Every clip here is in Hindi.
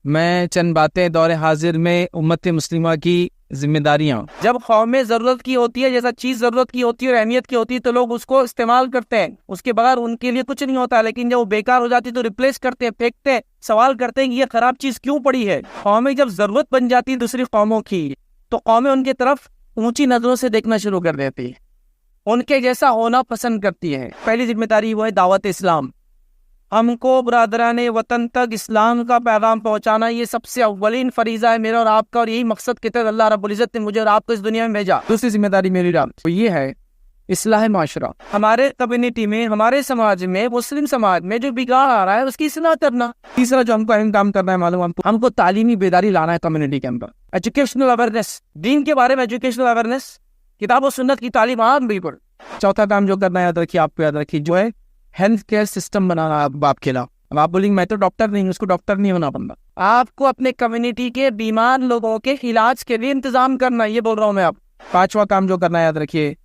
मैं चंद बातें दौरे हाजिर में उम्मत मुस्लिमा की जिम्मेदारियाँ। जब कौमें ज़रूरत की होती है, जैसा चीज़ ज़रूरत की होती है और अहमियत की होती है, तो लोग उसको इस्तेमाल करते हैं, उसके बगैर उनके लिए कुछ नहीं होता। लेकिन जब वो बेकार हो जाती है तो रिप्लेस करते हैं, फेंकते हैं, सवाल करते हैं कि ये ख़राब चीज़ क्यों पड़ी है। कौमें जब ज़रूरत बन जाती है दूसरी कौमों की, तो कौमें उनकी तरफ ऊंची नज़रों से देखना शुरू कर देती है, उनके जैसा होना पसंद करती है। पहली जिम्मेदारी वो है दावत इस्लाम। हमको बरादरान वतन तक इस्लाम का पैगाम पहुंचाना, ये सबसे अव्वलीन फरीज़ा है मेरा और आपका, और यही मकसद के तहत अल्लाह रब्बुल इज़्ज़त ने मुझे और आपको इस दुनिया में भेजा। दूसरी जिम्मेदारी मेरी तो ये है इस्लाह माशरा। हमारे कम्युनिटी में, हमारे समाज में, मुस्लिम समाज में जो बिगाड़ आ रहा है उसकी इस्लाह करना। तीसरा जो हमको अहम काम करना है मालूम, हमको तालीमी बेदारी लाना है कम्युनिटी के अंदर। एजुकेशनल अवेयरनेस, दीन के बारे में एजुकेशनल अवेयरनेस, किताब और सुन्नत की तालीम आम बिल्कुल। चौथा काम जो करना है, याद रखिए, आपको याद रखिए, जो है हेल्थ केयर सिस्टम बनाना आप के खिलाफ। अब आप बोलेंगे मैं तो डॉक्टर नहीं हूँ, उसको डॉक्टर नहीं होना बंदा। आपको अपने कम्युनिटी के बीमार लोगों के इलाज के लिए इंतजाम करना, ये बोल रहा हूँ मैं आप। पांचवा काम जो करना है, याद रखिए,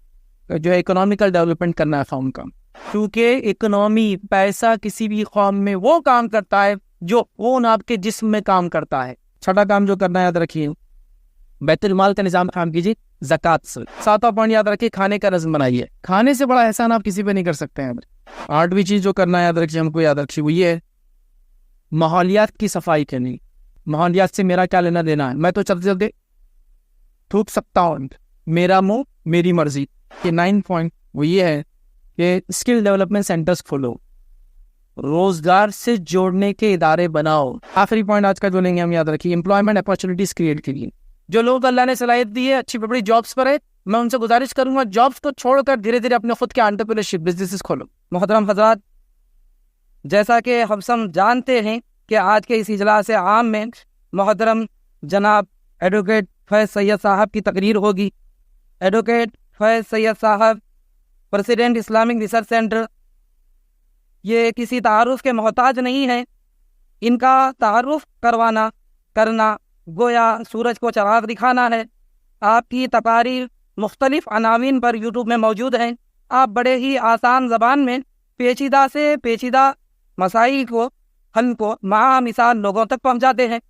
जो है इकोनॉमिकल डेवलपमेंट करना है कौम का, क्योंकि इकोनॉमी, पैसा किसी भी कौम में वो काम करता है जो खून आपके जिस्म में काम करता है। छठा काम जो करना है, याद रखिए, बैतुल माल का निजाम काम कीजिए ज़कात से। सातवां पॉइंट याद रखिए, खाने का रज़्म बनाइए। खाने से बड़ा एहसान आप किसी पे नहीं कर सकते हैं। आठवीं चीज़ जो करना है, याद रखिए, हमको याद रखिए, वो ये है माहौलियात की सफाई करनी। माहौलियात से मेरा क्या लेना देना है, मैं तो चलते चलते थूक सकता हूँ, मेरा मुंह मेरी मर्जी। ये 9 पॉइंट वो ये है कि स्किल डेवलपमेंट सेंटर्स खोलो, रोजगार से जोड़ने के इदारे बनाओ। आखिरी पॉइंट आज का जो लेंगे हम, याद रखिए, एम्प्लॉयमेंट अपॉर्चुनिटीज क्रिएट कीजिए। जो लोग अल्लाह ने सलाहियत दी है, अच्छी बड़ी जॉब्स पर है, मैं उनसे गुजारिश करूंगा जॉब्स को छोड़कर धीरे धीरे अपने खुद के एंटरप्रेन्योरशिप बिजनेसेस खोलो। मोहतरम हज़रात, जैसा कि हम सब जानते हैं कि आज के इस इजलास आम में मोहतरम जनाब एडवोकेट फैज़ सैयद साहब की तकरीर होगी। एडवोकेट फैज़ सैयद साहब, प्रेसिडेंट इस्लामिक रिसर्च सेंटर, ये किसी तारुफ के मोहताज नहीं है। इनका तारुफ करना गोया सूरज को चराग दिखाना है। आपकी तकारीर मुख्तलिफ अनावीन पर यूट्यूब में मौजूद हैं। आप बड़े ही आसान ज़बान में पेचीदा से पेचीदा मसाइल को, हल को मिसाल लोगों तक पहुंचाते हैं।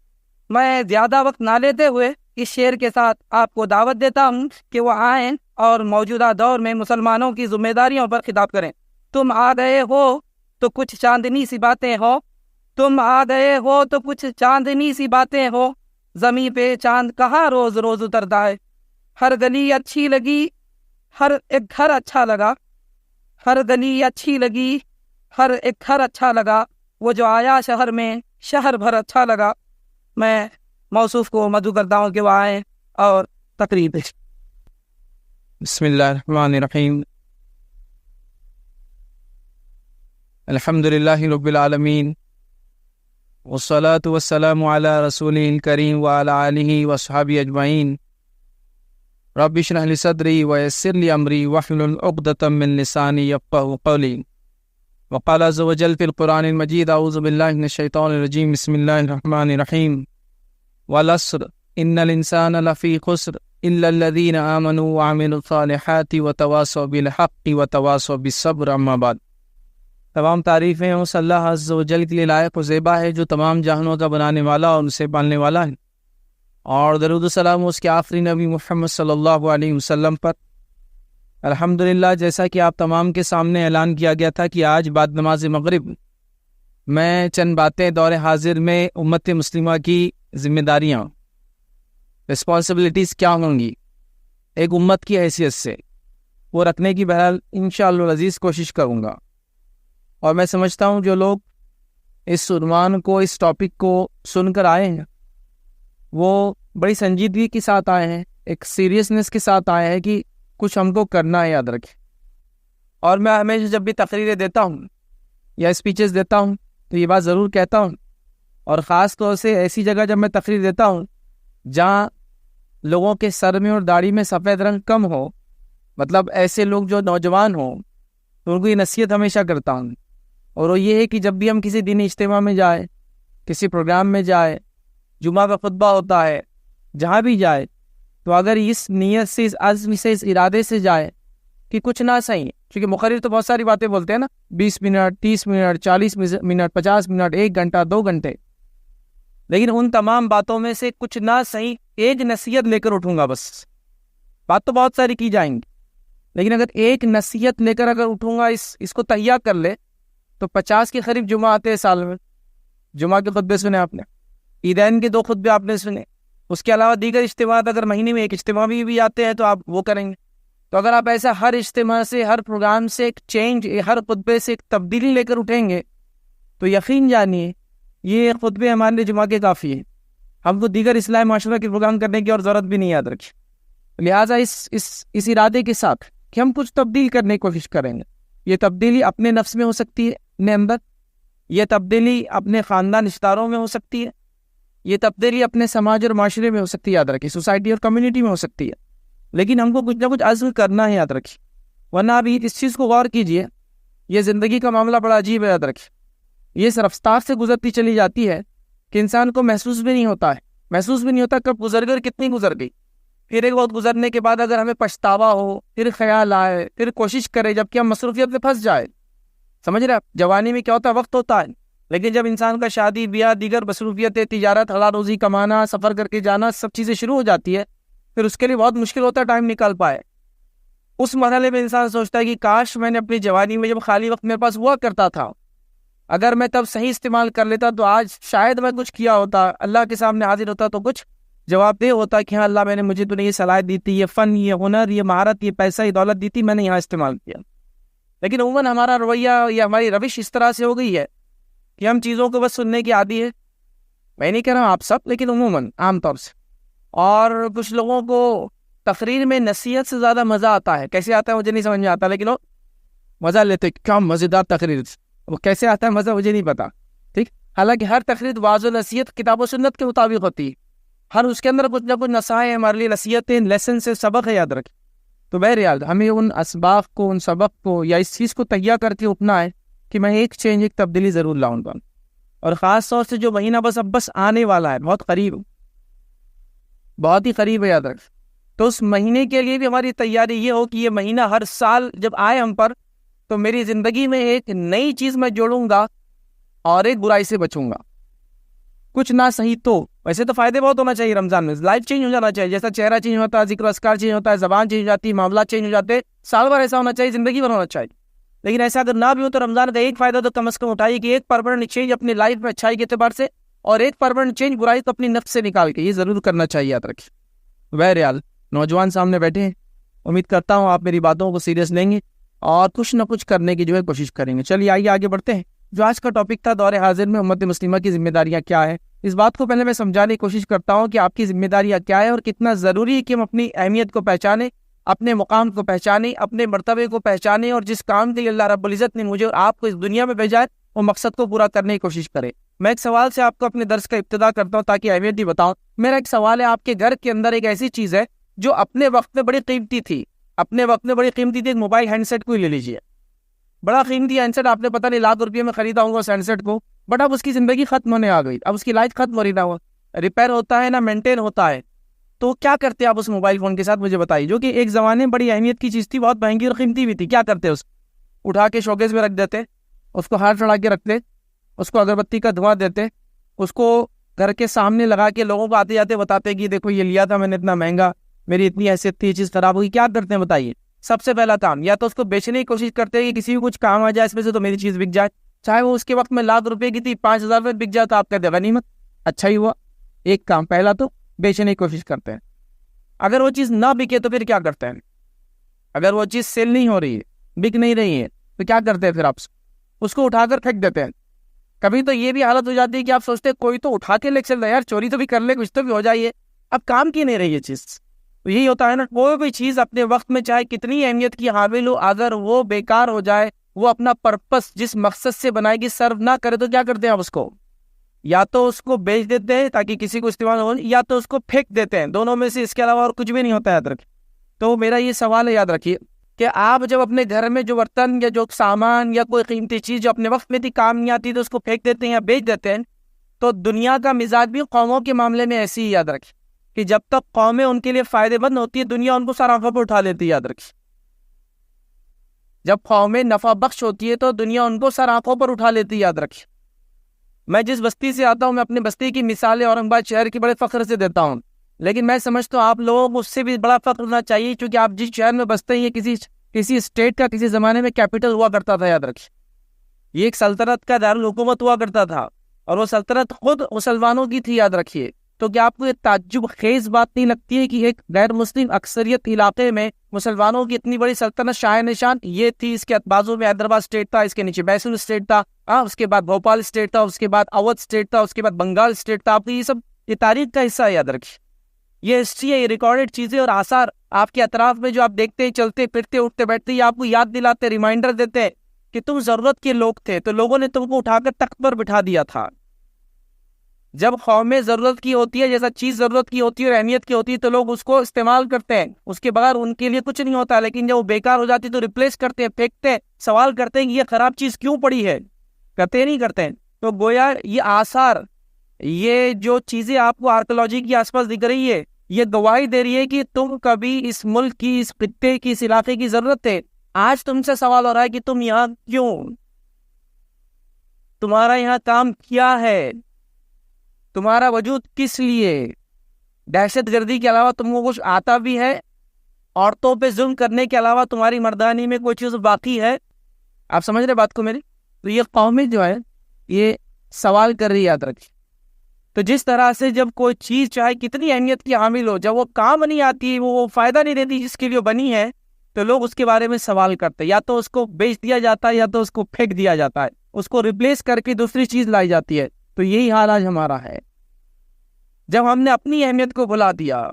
मैं ज़्यादा वक्त ना लेते हुए इस शेर के साथ आपको दावत देता हूँ कि वो आएँ और मौजूदा दौर में मुसलमानों की जिम्मेदारियों पर खिताब करें। तुम आ गए हो तो कुछ चांदनी सी बातें हो, तुम आ गए हो तो कुछ चांदनी सी बातें हो, ज़मीं पे चांद कहाँ रोज़ रोज़ उतरता है। हर गली अच्छी लगी, हर एक घर अच्छा लगा, हर गली अच्छी लगी, हर एक घर अच्छा लगा, वो जो आया शहर में शहर भर अच्छा लगा। मैं मौसूफ को मदू करता हूँ कि वो आए और तकरीर दें। बिस्मिल्लाहिर्रहमानिर्रहीम, अल्हम्दुलिल्लाहि रब्बिल आलमीन, वस्सलातु वस्सलामु अला रसूलिल करीम व अला आलिहि व अस्हाबिहि अजमईन। रब्बि इश्रह ली सदरी व यस्सिर ली अमरी वहलुल उक़दतम मिन लिसानी यफ़क़हू क़ौली। व क़ाल अज़्ज़ा व जल फ़िल क़ुरानिल मजीद, अऊज़ु बिल्लाहि मिनश शैतानिर रजीम, बिस्मिल्लाहिर रहमानिर रहीम। वल अस्र इन्नल इंसाना लफ़ी ख़ुस्र इल्लल लज़ीना आमनू व अमिलुस सालिहाति व तवासौ बिल हक़्क़ि व तवासौ बिस्सब्र। अम्मा बाद, तमाम तारीफ़ें उस अल्लाह अज़्ज़ व जल के लिए लायक व ज़ेबा है जो तमाम जहानों का बनाने वाला और उनसे पालने वाला है, और दरूद सलाम उसके आखिरी नबी मुहम्मद सल्लल्लाहु अलैहि वसल्लम पर। अल्हम्दुलिल्लाह, जैसा कि आप तमाम के सामने ऐलान किया गया था कि आज बाद नमाज मगरिब मैं चंद बातें दौरे हाजिर में उम्मत मुस्लिमा की जिम्मेदारियाँ, रिस्पॉन्सिबिलिटीज़ क्या होंगी एक उम्मत की हैसियत से, वो रखने की बहरहाल इंशाअल्लाह अज़ीज़ कोशिश करूँगा। और मैं समझता हूँ जो लोग इस उन्वान को, इस टॉपिक को सुनकर आए हैं, वो बड़ी संजीदगी के साथ आए हैं, एक सीरियसनेस के साथ आए हैं कि कुछ हमको करना है, याद रखें। और मैं हमेशा जब भी तकरीरें देता हूँ या स्पीचेस देता हूँ तो ये बात ज़रूर कहता हूँ, और ख़ास तौर से ऐसी जगह जब मैं तकरीर देता हूँ जहाँ लोगों के सर में और दाढ़ी में सफ़ेद रंग कम हो, मतलब ऐसे लोग जो नौजवान हों, तो उनको ये नसीहत हमेशा करता हूँ। और वो ये है कि जब भी हम किसी दीनी इज्तिमा में जाए, किसी प्रोग्राम में जाए, जुमा का खुतबा होता है, जहाँ भी जाए, तो अगर इस नीयत से, इस अज़्म से, इस इरादे से जाए कि कुछ ना सही, क्योंकि मुखर्रिर तो बहुत सारी बातें बोलते हैं ना, 20 मिनट, 30 मिनट, 40 मिनट, 50 मिनट, 1 घंटा, 2 घंटे, लेकिन उन तमाम बातों में से कुछ ना सही एक नसीहत लेकर उठूंगा बस। बात तो बहुत सारी की जाएंगी, लेकिन अगर एक नसीहत लेकर अगर उठूंगा, इसको तैयार कर ले, तो 50 के करीब जुमा आते हैं साल में। जुमा के खुतबे सुने आपने, ईदैन के 2 खुतबे आपने सुने, उसके अलावा दीगर इज्तिमात अगर महीने में एक इज्तिमा भी आते हैं तो आप वो करेंगे। तो अगर आप ऐसा हर इज्तिमा से, हर प्रोग्राम से एक चेंज, हर खुतबे से एक तब्दीली लेकर उठेंगे, तो यकीन जानिए ये खुतबे हमारे लिए जुमा के काफ़ी है। हमको दीगर इस्लाही माशरा के प्रोग्राम करने की और ज़रूरत भी नहीं याद रखी। लिहाजा इस इरादे के साथ कि हम कुछ तब्दील करने की कोशिश करेंगे। ये तब्दीली अपने नफ्स में हो सकती है, अपने अंदर, ये तब्दीली अपने ख़ानदान रिश्तेदारों में हो सकती है, ये तब्दीली अपने समाज और माशरे में हो सकती है, याद रखिए, सोसाइटी और कम्युनिटी में हो सकती है। लेकिन हमको कुछ ना कुछ अज़्म करना है, याद रखिए। वरना अभी इस चीज़ को गौर कीजिए, ये ज़िंदगी का मामला बड़ा अजीब है, याद रखिए। ये इस रफ्तार से गुजरती चली जाती है कि इंसान को महसूस भी नहीं होता कब गुजर गई और कितनी गुजर गई। फिर एक वक्त गुजरने के बाद अगर हमें पछतावा हो, फिर ख्याल आए, फिर कोशिश करें, जबकि हम मसरूफियत में फंस जाए। समझ रहे आप, जवानी में क्या होता है, वक्त होता है, लेकिन जब इंसान का शादी ब्याह, दीगर मसरूफियतें, तिजारत, हलाल रोजी कमाना, सफ़र करके जाना, सब चीज़ें शुरू हो जाती है, फिर उसके लिए बहुत मुश्किल होता है टाइम निकाल पाए। उस मरहले में इंसान सोचता है कि काश मैंने अपनी जवानी में, जब खाली वक्त मेरे पास हुआ करता था, अगर मैं तब सही इस्तेमाल कर लेता तो आज शायद मैं कुछ किया होता, अल्लाह के सामने हाजिर होता तो कुछ जवाबदेह होता कि हाँ अल्लाह मैंने मुझे तूने ये सलाहियत दी थी, ये फ़न, ये हुनर, ये महारत, ये पैसा, ये दौलत दी थी, मैंने यहाँ इस्तेमाल किया। लेकिन उमूमन हमारा रवैया या हमारी रविश इस तरह से हो गई है कि हम चीज़ों को बस सुनने की आदी है। मैं नहीं कह रहा हूँ आप सब, लेकिन उमूमन आमतौर से। और कुछ लोगों को तकरीर में नसीहत से ज़्यादा मज़ा आता है। कैसे आता है मुझे नहीं समझ में आता, लेकिन वो मज़ा लेते, क्या मज़ेदार तकरीर, वो कैसे आता है मज़ा मुझे नहीं पता। ठीक, हालांकि हर तकरीर वाज़ और नसीहत किताब व सुन्नत के मुताबिक होती है, हर उसके अंदर कुछ ना कुछ नसाए हमारे लिए, नसीहतें, लेसन से सबक है, याद रखें। तो बहरहाल हमें उन असबाब को, उन सबक को या इस चीज़ को तैयार करके उठना है कि मैं एक चेंज, एक तब्दीली ज़रूर लाऊंगा। और ख़ास तौर से जो महीना बस आने वाला है, बहुत करीब, बहुत ही करीब है, याद रखें। तो उस महीने के लिए भी हमारी तैयारी ये हो कि ये महीना हर साल जब आए हम पर, तो मेरी ज़िंदगी में एक नई चीज़ मैं जोड़ूंगा और एक बुराई से बचूंगा। कुछ ना सही तो वैसे तो फ़ायदे बहुत होना चाहिए रमज़ान में, लाइफ चेंज हो जाना चाहिए, जैसा चेहरा चेंज होता है, जिक्र अस्कार चेंज होता है, ज़बान चेंज हो जाती है, मामला चेंज हो जाते हैं, साल भर ऐसा होना चाहिए, ज़िंदगी भर होना चाहिए। लेकिन ऐसा अगर ना भी हो तो रमज़ान का एक फ़ायदा तो कम अज़ कम उठाइए कि एक परमानेंट चेंज अपनी लाइफ में अच्छाई के अतबार से, और एक परमानेंट चेंज बुराई तो अपनी नफ्स से निकाल के, ये ज़रूर करना चाहिए, याद रखिए। बहरहाल नौजवान सामने बैठे हैं, उम्मीद करता हूँ आप मेरी बातों को सीरियस लेंगे और कुछ न कुछ करने की जो है कोशिश करेंगे। चलिए आइए आगे बढ़ते हैं। जो आज का टॉपिक था, दौरे हाजिर में उम्मत मुस्लिमा की जिम्मेदारियाँ क्या है, इस बात को पहले मैं समझाने की कोशिश करता हूँ कि आपकी जिम्मेदारियाँ क्या है और कितना ज़रूरी है कि हम अपनी अहमियत को पहचानें, अपने मुकाम को पहचानें, अपने मर्तबे को पहचानें, और जिस काम के लिए अल्लाह रब्बुल इज़्ज़त ने मुझे और आपको इस दुनिया में भेजा है, वो मकसद को पूरा करने की कोशिश करें। मैं एक सवाल से आपको अपने दर्स का इब्तिदा करता हूँ ताकि अहमियत भी बताऊँ। मेरा एक सवाल है, आपके घर के अंदर एक ऐसी चीज़ है जो अपने वक्त में बड़ी कीमती थी, अपने वक्त में बड़ी कीमती थी, एक मोबाइल हैंडसेट को ही ले लीजिए। बड़ा कीमती हैंडसेट, आपने पता नहीं लाख रुपये में खरीदा होगा उस हैंडसेट को, बट अब उसकी ज़िंदगी खत्म होने आ गई, अब उसकी लाइफ खत्म हो रही ना, वो रिपेयर होता है ना मेंटेन होता है। तो क्या करते हैं आप उस मोबाइल फ़ोन के साथ, मुझे बताइए, जो कि एक ज़माने में बड़ी अहमियत की चीज़ थी, बहुत महंगी और कीमती भी थी। क्या करते हैं, उसको उठा के शोकेस में रख देते, उसको हाथ चढ़ा के रखते, उसको अगरबत्ती का धुआं देते, उसको घर के सामने लगा के लोगों को आते जाते बताते कि देखो ये लिया था मैंने, इतना महंगा, मेरी इतनी हैसियत थी, ये चीज़ खराब होगी। क्या करते हैं बताइए, सबसे पहला काम या तो उसको बेचने की कोशिश करते हैं कि किसी भी कुछ काम आ जाए इसमें से, तो मेरी चीज़ बिक जाए, चाहे वो उसके वक्त में लाख रुपए की थी, 5,000 रुपये बिक जाए तो आप कहते हैं गनीमत, अच्छा ही हुआ। एक काम पहला तो बेचने की कोशिश करते हैं। अगर वो चीज़ ना बिके तो फिर क्या करते हैं, अगर वो चीज़ सेल नहीं हो रही है, बिक नहीं रही है, तो क्या करते हैं फिर आप उसको उठाकर फेंक देते हैं। कभी तो ये भी हालत हो जाती है कि आप सोचते हैं कोई तो उठा के ले चल रहा है, यार चोरी तो भी कर ले, कुछ तो भी हो जाइए, अब काम की नहीं रही है चीज़। तो यही होता है ना, कोई भी चीज़ अपने वक्त में चाहे कितनी अहमियत की हामिल हो, अगर वो बेकार हो जाए, वो अपना पर्पस जिस मकसद से बनाएगी सर्व ना करे, तो क्या करते हैं आप उसको, या तो उसको बेच देते हैं ताकि किसी को इस्तेमाल हो, या तो उसको फेंक देते हैं। दोनों में से इसके अलावा और कुछ भी नहीं होता, याद रखिए। तो मेरा ये सवाल है, याद रखिए कि आप जब अपने घर में जो बर्तन या जो सामान या कोई कीमती चीज़ जो अपने वक्त में थी, काम नहीं आती, तो उसको फेंक देते हैं या बेच देते हैं। तो दुनिया का मिजाज भी कौमों के मामले में ऐसी ही, याद रखिए, कि जब तक कौमें उनके लिए फ़ायदेमंद होती है, दुनिया उनको सराफा पर उठा लेती है, याद रखिए। जब कौमें नफ़ा बख्श होती है तो दुनिया उनको सराफों पर उठा लेती है, याद रखिए। मैं जिस बस्ती से आता हूँ, मैं अपनी बस्ती की मिसालें औरंगाबाद शहर की बड़े फख्र से देता हूँ, लेकिन मैं समझता हूँ आप लोगों को उससे भी बड़ा फख्र होना चाहिए, क्योंकि आप जिस शहर में बसते हैं ये किसी स्टेट का किसी जमाने में कैपिटल हुआ करता था। याद रखिए, ये एक सल्तनत का दारुल हुकूमत हुआ करता था, और वो सल्तनत खुद मुसलमानों की थी। याद रखिए। तो क्या आपको ये ताज्जुब खेज बात नहीं लगती है कि एक गैर मुस्लिम अक्सरियत इलाके में मुसलमानों की इतनी बड़ी सल्तनत शाह निशान ये थी? इसके बाजू में हैदराबाद स्टेट था, इसके नीचे बैसुल स्टेट था, उसके बाद भोपाल स्टेट था, उसके बाद अवध स्टेट था, उसके बाद बंगाल स्टेट था। आपको ये सब ये तारीख का हिस्सा है। याद रखिए, ये हिस्ट्री है, ये रिकॉर्डेड चीजें और आसार आपके अतराफ में जो आप देखते हैं, चलते फिरते उठते बैठते, ये आपको याद दिलाते, रिमाइंडर देते हैं कि तुम जरूरत के लोग थे, तो लोगों ने तुमको उठाकर तख्त पर बिठा दिया था। जब कौमें जरूरत की होती है, जैसा चीज जरूरत की होती है और अहमियत की होती है, तो लोग उसको इस्तेमाल करते हैं, उसके बगैर उनके लिए कुछ नहीं होता। लेकिन जब वो बेकार हो जाती है तो रिप्लेस करते हैं, फेंकते हैं, सवाल करते हैं कि ये खराब चीज क्यों पड़ी है। करते नहीं करते हैं। तो गोया ये आसार, ये जो चीजें आपको आर्कोलॉजी के आसपास दिख रही है, ये गवाही दे रही है कि तुम कभी इस मुल्क की, इस खित्ते की, इस इलाके की जरूरत है। आज तुमसे सवाल हो रहा है कि तुम यहाँ क्यों, तुम्हारा यहाँ काम क्या है, तुम्हारा वजूद किस लिए। दहशतगर्दी के अलावा तुमको कुछ आता भी है? औरतों पे जुल्म करने के अलावा तुम्हारी मर्दानी में कोई चीज बाकी है? आप समझ रहे बात को मेरी? तो ये कौमें जो है ये सवाल कर रही है। याद रखिए। तो जिस तरह से जब कोई चीज चाहे कितनी अहमियत की हामिल हो, जब वो काम नहीं आती, वो फायदा नहीं देती जिसके लिए बनी है, तो लोग उसके बारे में सवाल करते हैं। या तो उसको बेच दिया जाता है, या तो उसको फेंक दिया जाता है, उसको रिप्लेस करके दूसरी चीज लाई जाती है। तो यही हाल आज हमारा है। जब हमने अपनी अहमियत को भुला दिया,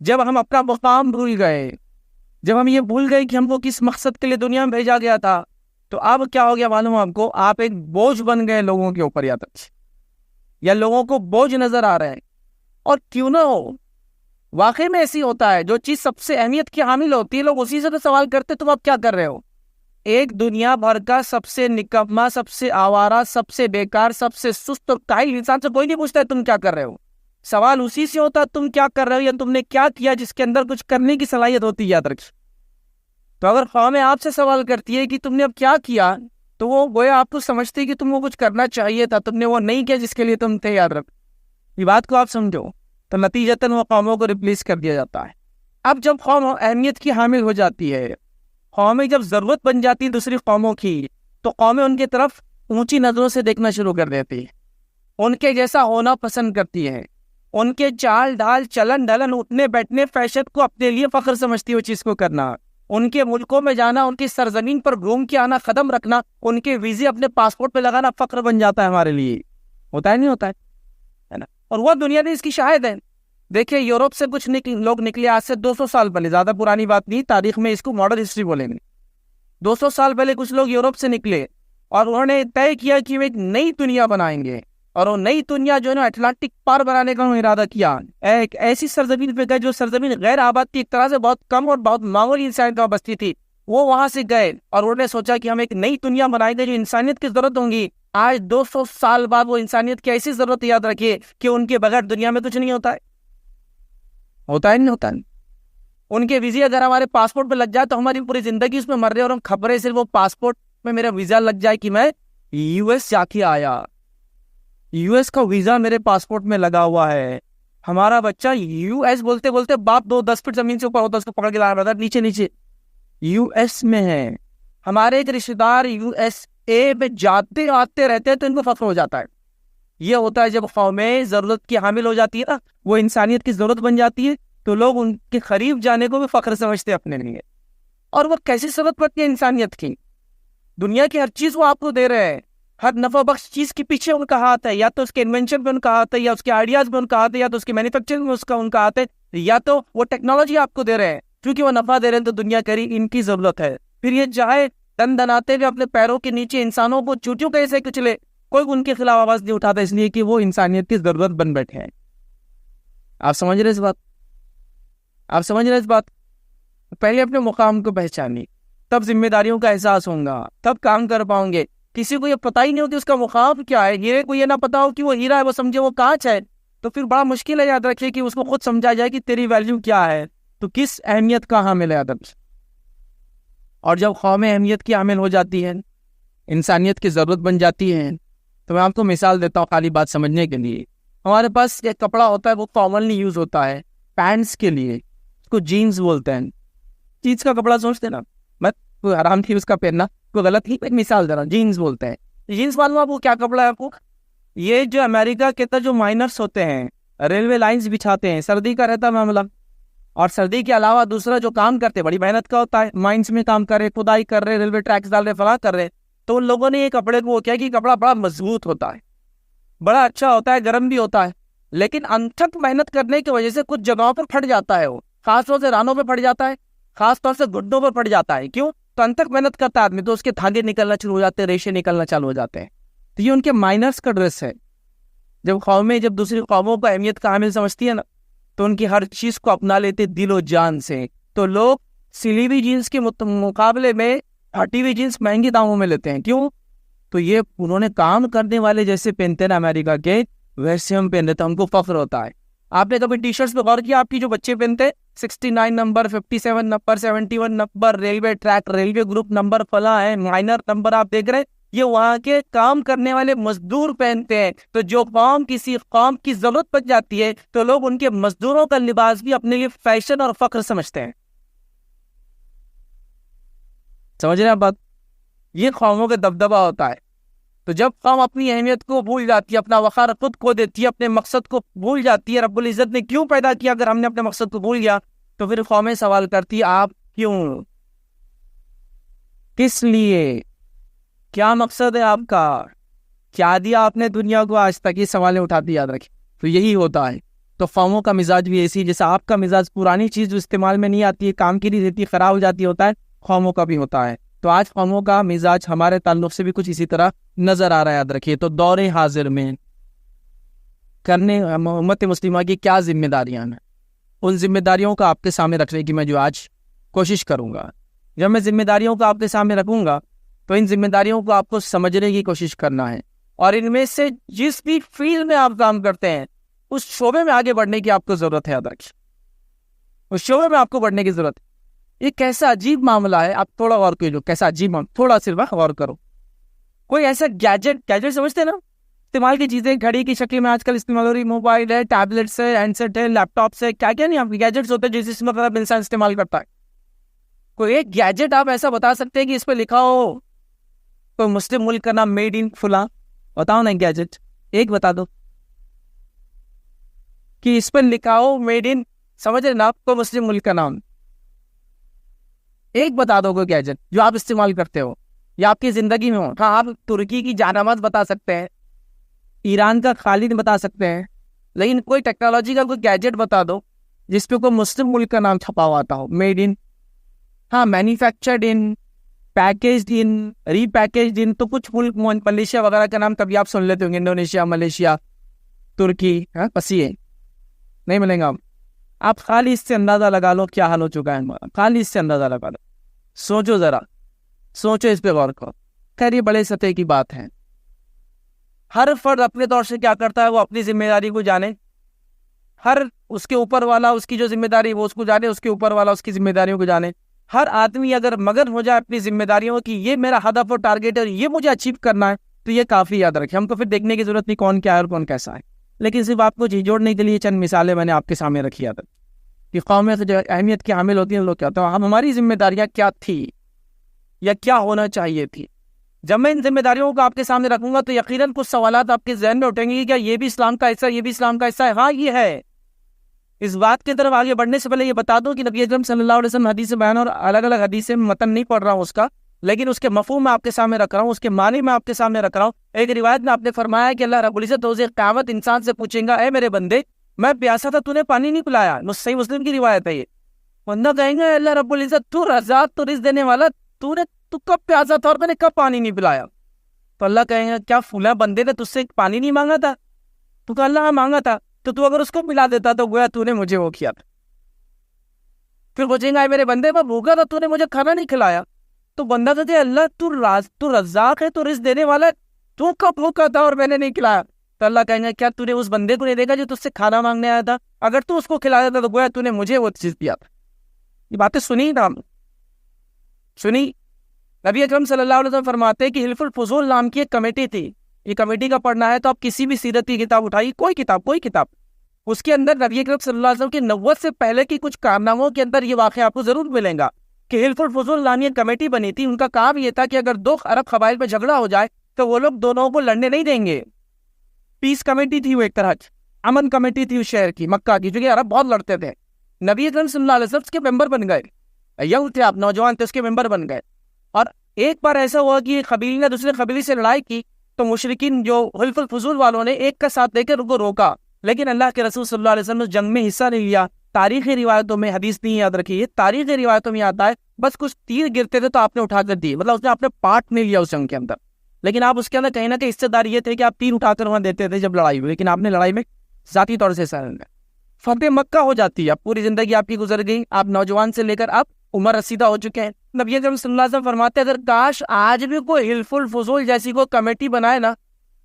जब हम अपना मुकाम भूल गए, जब हम ये भूल गए कि हमको किस मकसद के लिए दुनिया में भेजा गया था, तो अब क्या हो गया मालूम आपको? आप एक बोझ बन गए लोगों के ऊपर। याद रखिए, या लोगों को बोझ नजर आ रहे हैं। और क्यों ना हो, वाकई में ऐसी होता है। जो चीज सबसे अहमियत की हामिल होती है, लोग उसी से तो सवाल करते तुम अब क्या कर रहे हो। एक दुनिया भर का सबसे निकम्मा, सबसे आवारा, सबसे बेकार, सबसे सुस्त और काहिल इंसान से कोई नहीं पूछता है तुम क्या कर रहे हो। सवाल उसी से होता तुम क्या कर रहे हो, या तुमने क्या किया जिसके अंदर कुछ करने की सलाहियत होती है। याद रखिए। तो अगर कौमें आपसे सवाल करती है कि तुमने अब क्या किया, तो वो गोया आपको समझती है कि तुमको कुछ करना चाहिए था, तुमने वो नहीं किया जिसके लिए तुम थे। याद रख, ये बात को आप समझो। तो नतीजतन वो कौमों को रिप्लेस कर दिया जाता है। अब जब कौम अहमियत की हामिल हो जाती है, कौमें जब जरूरत बन जाती है दूसरी कौमों की, तो कौमें उनकी तरफ ऊंची नजरों से देखना शुरू कर देती है, उनके जैसा होना पसंद करती है, उनके चाल ढाल, चलन ढलन, उठने बैठने, फैशन को अपने लिए फख्र समझती है वो चीज को करना। उनके मुल्कों में जाना, उनकी सरजमीन पर घूम के आना, कदम रखना, उनके वीजे अपने पासपोर्ट पे लगाना फख्र बन जाता है हमारे लिए। होता है नहीं होता है ना? और वह दुनिया ने इसकी शाहिद है। देखिए, यूरोप से कुछ लोग निकले आज से 200 साल पहले, ज्यादा पुरानी बात नहीं, तारीख में इसको मॉडर्न हिस्ट्री बोलेंगे। 200 साल पहले कुछ लोग यूरोप से निकले और उन्होंने तय किया कि वे एक नई दुनिया बनाएंगे, और वो नई दुनिया जो है ना अटलांटिक पार बनाने का इरादा किया। एक ऐसी सरजमीन पे गए जो सरजमीन गैर आबाद थी, एक तरह से बहुत कम और बहुत मामूली इंसान का बस्ती थी। वो वहां से गए और उन्होंने सोचा कि हम एक नई दुनिया बनाएंगे जो इंसानियत की जरूरत होंगी। आज 200 साल बाद वो इंसानियत की ऐसी जरूरत याद रखिए कि उनके बगैर दुनिया में कुछ नहीं होता है। होता है नहीं होता है। उनके वीजे अगर हमारे पासपोर्ट पे लग जाए तो हमारी पूरी जिंदगी उसमें मर रहे और हम खबरें सिर्फ वो पासपोर्ट में मेरा वीजा लग जाए कि मैं यूएस जाके आया, यूएस का वीजा मेरे पासपोर्ट में लगा हुआ है। हमारा बच्चा यूएस बोलते बोलते बाप 10 फीट जमीन से ऊपर होता, उसको पकड़ के ला रहा था, नीचे नीचे यूएस में है। हमारे एक रिश्तेदार यूएसए में जाते आते रहते हैं, तो इनको फख्र हो जाता है। ये होता है जब कौमें जरूरत की हामिल हो जाती है ना, वो इंसानियत की जरूरत बन जाती है, तो लोग उनके करीब जाने को भी फख्र समझते हैं अपने लिए। और वो कैसी जरूरत पड़ती है इंसानियत की? दुनिया की हर चीज वो आपको दे रहे हैं, हर नफा बख्श चीज के पीछे उनका हाथ है। या तो उसके इन्वेंशन पे उनका हाथ है, या उसके आइडियाज में उनका हाथ है, या तो उसके मैन्युफैक्चरिंग में उनका हाथ है, या तो वो टेक्नोलॉजी आपको दे रहे हैं। क्योंकि वो नफा दे रहे हैं तो दुनिया कह रही इनकी जरूरत है। फिर ये चाहे दन दनाते हुए अपने पैरों के नीचे इंसानों को चूटियों कैसे कुचले, कोई उनके खिलाफ आवाज नहीं उठाता, इसलिए कि वो इंसानियत की जरूरत बन बैठे हैं। आप समझ रहे इस बात? आप समझ रहे इस बात? पहले अपने मुकाम को पहचानिए, तब जिम्मेदारियों का एहसास होगा, तब काम कर पाओगे। किसी को ये पता ही नहीं होती उसका मुकाम क्या है, हीरे को ये ना पता हो कि वो हीरा है, वो समझे वो कांच है, तो फिर बड़ा मुश्किल है। याद रखिए कि उसको खुद समझा जाए कि तेरी वैल्यू क्या है, तो किस अहमियत का हामिल है। याद रखिए। और जब कौमें अहमियत की हामिल हो जाती है, इंसानियत की जरूरत बन जाती है, तो मैं आपको मिसाल देता हूँ खाली बात समझने के लिए। हमारे पास एक कपड़ा होता है, वो कॉमनली यूज होता है पैंट्स के लिए, उसको जीन्स बोलते हैं। जीन्स का कपड़ा सोचते ना, मत कोई आराम थी उसका पहनना, कोई गलत ही, एक मिसाल दे रहा हूँ, जीन्स बोलते हैं। जीन्स मालूम आपको क्या कपड़ा है आपको? ये जो अमेरिका के अंदर जो माइनर्स होते हैं, रेलवे लाइंस बिछाते हैं, सर्दी का रहता मामला, और सर्दी के अलावा दूसरा जो काम करते बड़ी मेहनत का होता है, माइंस में काम कर रहे, खुदाई कर रहे, रेलवे ट्रैक्स डाल रहे, फला कर रहे, तो उन लोगों ने ये कपड़े को क्या कि कपड़ा बड़ा मजबूत होता है, बड़ा अच्छा होता है, गर्म भी होता है, लेकिन अनथक मेहनत करने की वजह से कुछ जगहों पर फट जाता है। वो खासतौर से रानों पर फट जाता है, खासतौर से घुटनों पर फट जाता है। क्यों? तो अनथक मेहनत करता है आदमी, तो उसके धागे निकलना शुरू हो जाते हैं, रेशे निकलना चालू हो जाते हैं। तो ये उनके माइनर्स का ड्रेस है। जब कौमें जब दूसरी कौमों को अहमियत का हामिल समझती है ना, तो उनकी हर चीज को अपना लेते दिलो जान से। तो लोग सिली हुई जीन्स के मुकाबले में फटी हुई जीन्स महंगी दामों में लेते हैं। क्यों? तो ये उन्होंने काम करने वाले जैसे पहनते ना अमेरिका के, वैसे हम पहनते, तो हमको फख्र होता है। आपने कभी टी शर्ट्स पे गौर किया? आपकी जो बच्चे पहनते 69 number, 57 number, 71 number, railway track, railway group number फला है, माइनर नंबर आप देख रहे हैं, ये वहां के काम करने वाले मजदूर पहनते हैं। तो जो कौम किसी कौम की जरूरत पड़ जाती है, तो लोग उनके मजदूरों का लिबास भी अपने लिए फैशन और फख्र समझते हैं। समझ रहे हैं आप बात? ये कौमों का दबदबा होता है। तो जब कौम अपनी अहमियत को भूल जाती है, अपना वक़ार खुद खो देती है, अपने मकसद को भूल जाती है, रब्बुल इज़्ज़त ने क्यों पैदा किया, अगर हमने अपने मकसद को भूल गया, तो फिर कौमें सवाल करती है, आप क्यों, किस लिए, क्या मकसद है आपका, क्या दिया आपने दुनिया को आज तक? ये सवालें उठाती, याद रखें। तो यही होता है। तो कौमों का मिजाज भी ऐसी, जैसा आपका मिजाज पुरानी चीज़ जो इस्तेमाल में नहीं आती है, काम की नहीं रहती, ख़राब हो जाती होता है, कौमों का भी होता है। तो आज कौमों का मिजाज हमारे ताल्लुक से भी कुछ इसी तरह नजर आ रहा है, याद रखिए। तो दौरे हाजिर में करने उम्मत मुस्लिमा की क्या जिम्मेदारियां हैं, उन जिम्मेदारियों को आपके सामने रखने की मैं जो आज कोशिश करूंगा। जब मैं जिम्मेदारियों को आपके सामने रखूंगा, तो इन जिम्मेदारियों को आपको समझने की कोशिश करना है, और इनमें से जिस भी फील्ड में आप काम करते हैं, उस शोबे में आगे बढ़ने की आपको जरूरत है। याद रखिए, उस शोबे में आपको बढ़ने की जरूरत है। ये कैसा अजीब मामला है, आप थोड़ा गौर कीजिए, कैसा अजीब मामला, थोड़ा सिर्फ गौर करो। कोई ऐसा गैजेट समझते ना, इस्तेमाल की चीजें घड़ी की शक्ल में आजकल इस्तेमाल हो रही, मोबाइल है, टैबलेट्स है, हैंडसेट है, लैपटॉप है, क्या क्या नहीं आपके गैजेट्स होते हैं जिस मतलब इंसान इस्तेमाल करता है। कोई एक गैजेट आप ऐसा बता सकते हैं कि इस पर लिखा हो कोई मुस्लिम मुल्क का नाम, मेड इन फुला? बताओ ना, गैजेट एक बता दो कि इस पर लिखा हो मेड इन, समझ रहे ना आपको, मुस्लिम मुल्क का नाम। एक बता दो कोई गैजेट जो आप इस्तेमाल करते हो या आपकी जिंदगी में हो। हाँ, आप तुर्की की जानामत बता सकते हैं, ईरान का खालिद बता सकते हैं, लेकिन कोई टेक्नोलॉजी का कोई गैजेट बता दो जिसपे कोई मुस्लिम मुल्क का नाम छपा हुआ आता हो, मेड इन। हाँ, manufactured in, packaged in, repackaged इन, तो कुछ मुल्क मलेशिया वगैरह का नाम कभी आप सुन लेते होंगे, इंडोनेशिया, मलेशिया, तुर्की, हाँ बस ये नहीं मिलेंगे। आप खाली इससे अंदाजा लगा लो क्या हाल हो चुका है हमारा, खाली इससे अंदाजा लगा लो। सोचो जरा, सोचो, इस पे गौर करो। खैर, ये बड़े सतह की बात है। हर फर्द अपने तौर से क्या करता है, वो अपनी जिम्मेदारी को जाने, हर उसके ऊपर वाला उसकी जो जिम्मेदारी वो उसको जाने, उसके ऊपर वाला उसकी जिम्मेदारियों को जाने। हर आदमी अगर मगन हो जाए अपनी जिम्मेदारियों की, ये मेरा हदफ और टारगेट है, ये मुझे अचीव करना है, तो ये काफी, याद रखें। हमको फिर देखने की जरूरत नहीं कौन क्या है और कौन कैसा है, लेकिन सिर्फ आपको झिझोड़ने के लिए चंद मिसालें मैंने आपके सामने रखी है कि कौमें से जो अहमियत की हामिल होती है लोग क्या होता है, हमारी जिम्मेदारियां क्या थी या क्या होना चाहिए थी। जब मैं इन जिम्मेदारियों को आपके सामने रखूंगा, तो यकीनन कुछ सवालात आपके जहन में उठेंगे कि क्या ये भी इस्लाम का हिस्सा, ये भी इस्लाम का हिस्सा है? हाँ, ये है। इस बात की तरफ आगे बढ़ने से पहले ये बता दूं कि नबी अकरम सल्लल्लाहु अलैहि वसल्लम हदीस बयान, और अलग अलग हदीसें मतन नहीं पढ़ रहा हूँ उसका, लेकिन उसके मफहूम में आपके सामने रख रहा हूँ, उसके मानी में आपके सामने रख रहा हूँ। एक रिवायत में आपने फरमाया कि अल्लाह रब्बुल इज्जत रोज़े क़यामत इंसान से पूछेगा, ए मेरे बंदे, मैं प्यासा था, तूने पानी नहीं पिलाया। सही मुस्लिम की रिवायत है ये। बंदा कहेंगे, अल्लाह रब्बुल इज्जत, तू रज़ाक, तू रिज़्क़ देने वाला, तू कब प्यासा था और मैंने कब पानी नहीं पिलाया? तो अल्लाह कहेंगे, क्या फूला बंदे ने तुझसे पानी नहीं मांगा था? तू कहा, अल्लाह मांगा था। तो तू अगर उसको पिला देता तो गोया तूने मुझे वो किया था। फिर पूछेंगे, मेरे बंदे, मैं भूखा था, तूने मुझे खाना नहीं खिलाया। तो बंदा कहते, अल्लाह तू रज़्ज़ाक है, तू रिज़्क़ देने वाला है, तू कब भूखा था और मैंने नहीं खिलाया? तो अल्लाह कहेंगे, क्या तूने उस बंदे को नहीं देखा जो तुझसे खाना मांगने आया था? अगर तू उसको खिला देता तो गोया तूने मुझे वो चीज़ दिया था। ये बातें सुनी ना, सुनी? नबी अकरम सल्लल्लाहु अलैहि वसल्लम फरमाते कि हिल्फुल फुज़ूल नाम की एक कमेटी थी, ये कमेटी का पढ़ना है तो आप किसी भी सीरत की किताब उठाइए, कोई किताब, उसके अंदर नबी अकरम सल्लल्लाहु अलैहि वसल्लम के नबुव्वत से पहले की कुछ कारनामों के अंदर ये वाक़या आपको जरूर मिलेगा कि हिल्फुल फुज़ूल नामी कमेटी बनी थी। उनका काम ये था कि अगर दो अरब कबाइल में झगड़ा हो जाए तो वो लोग दोनों को लड़ने नहीं देंगे। पीस कमेटी थी वो, एक तरह की अमन कमेटी थी उस शहर की, मक्का की, जो कि अरब बहुत लड़ते थे। नबी अकरम सल्लल्लाहु अलैहि वसल्लम उसके मेंबर बन गए, यंग थे आप, नौजवान थे, उसके मेंबर बन गए। और एक बार ऐसा हुआ कि एक कबीले ने दूसरे कबीले से लड़ाई की तो मुशरिकीन जो हिल्फुल फुज़ूल वालों ने एक का साथ देकर उनको रोका, लेकिन अल्लाह के रसूल सल्लल्लाहु अलैहि वसल्लम ने जंग में हिस्सा नहीं लिया। तारीखी रिवायतों में, हदीस नहीं याद रखिए, तारीखी रिवायतों में आता है बस कुछ तीर गिरते थे तो आपने उठाकर दिए, मतलब उसने आपने पार्ट नहीं लिया उस जंग के अंदर, लेकिन आप उसके अंदर कहीं ना कहीं हिस्सेदार ये थे कि आप तीर उठाकर वहां देते थे जब लड़ाई हुई, लेकिन आपने लड़ाई में जाती तौर से हिस्सा नहीं लिया। फतेह मक्का हो जाती है, पूरी जिंदगी आपकी गुजर गई, आप नौजवान से लेकर आप उम्र रसीदा हो चुके हैं। नबी अकरम सल्लल्लाहु अलैहि वसल्लम फरमाते अगर काश आज भी कोई हिल्फुल फुज़ूल जैसी कोई कमेटी बनाए ना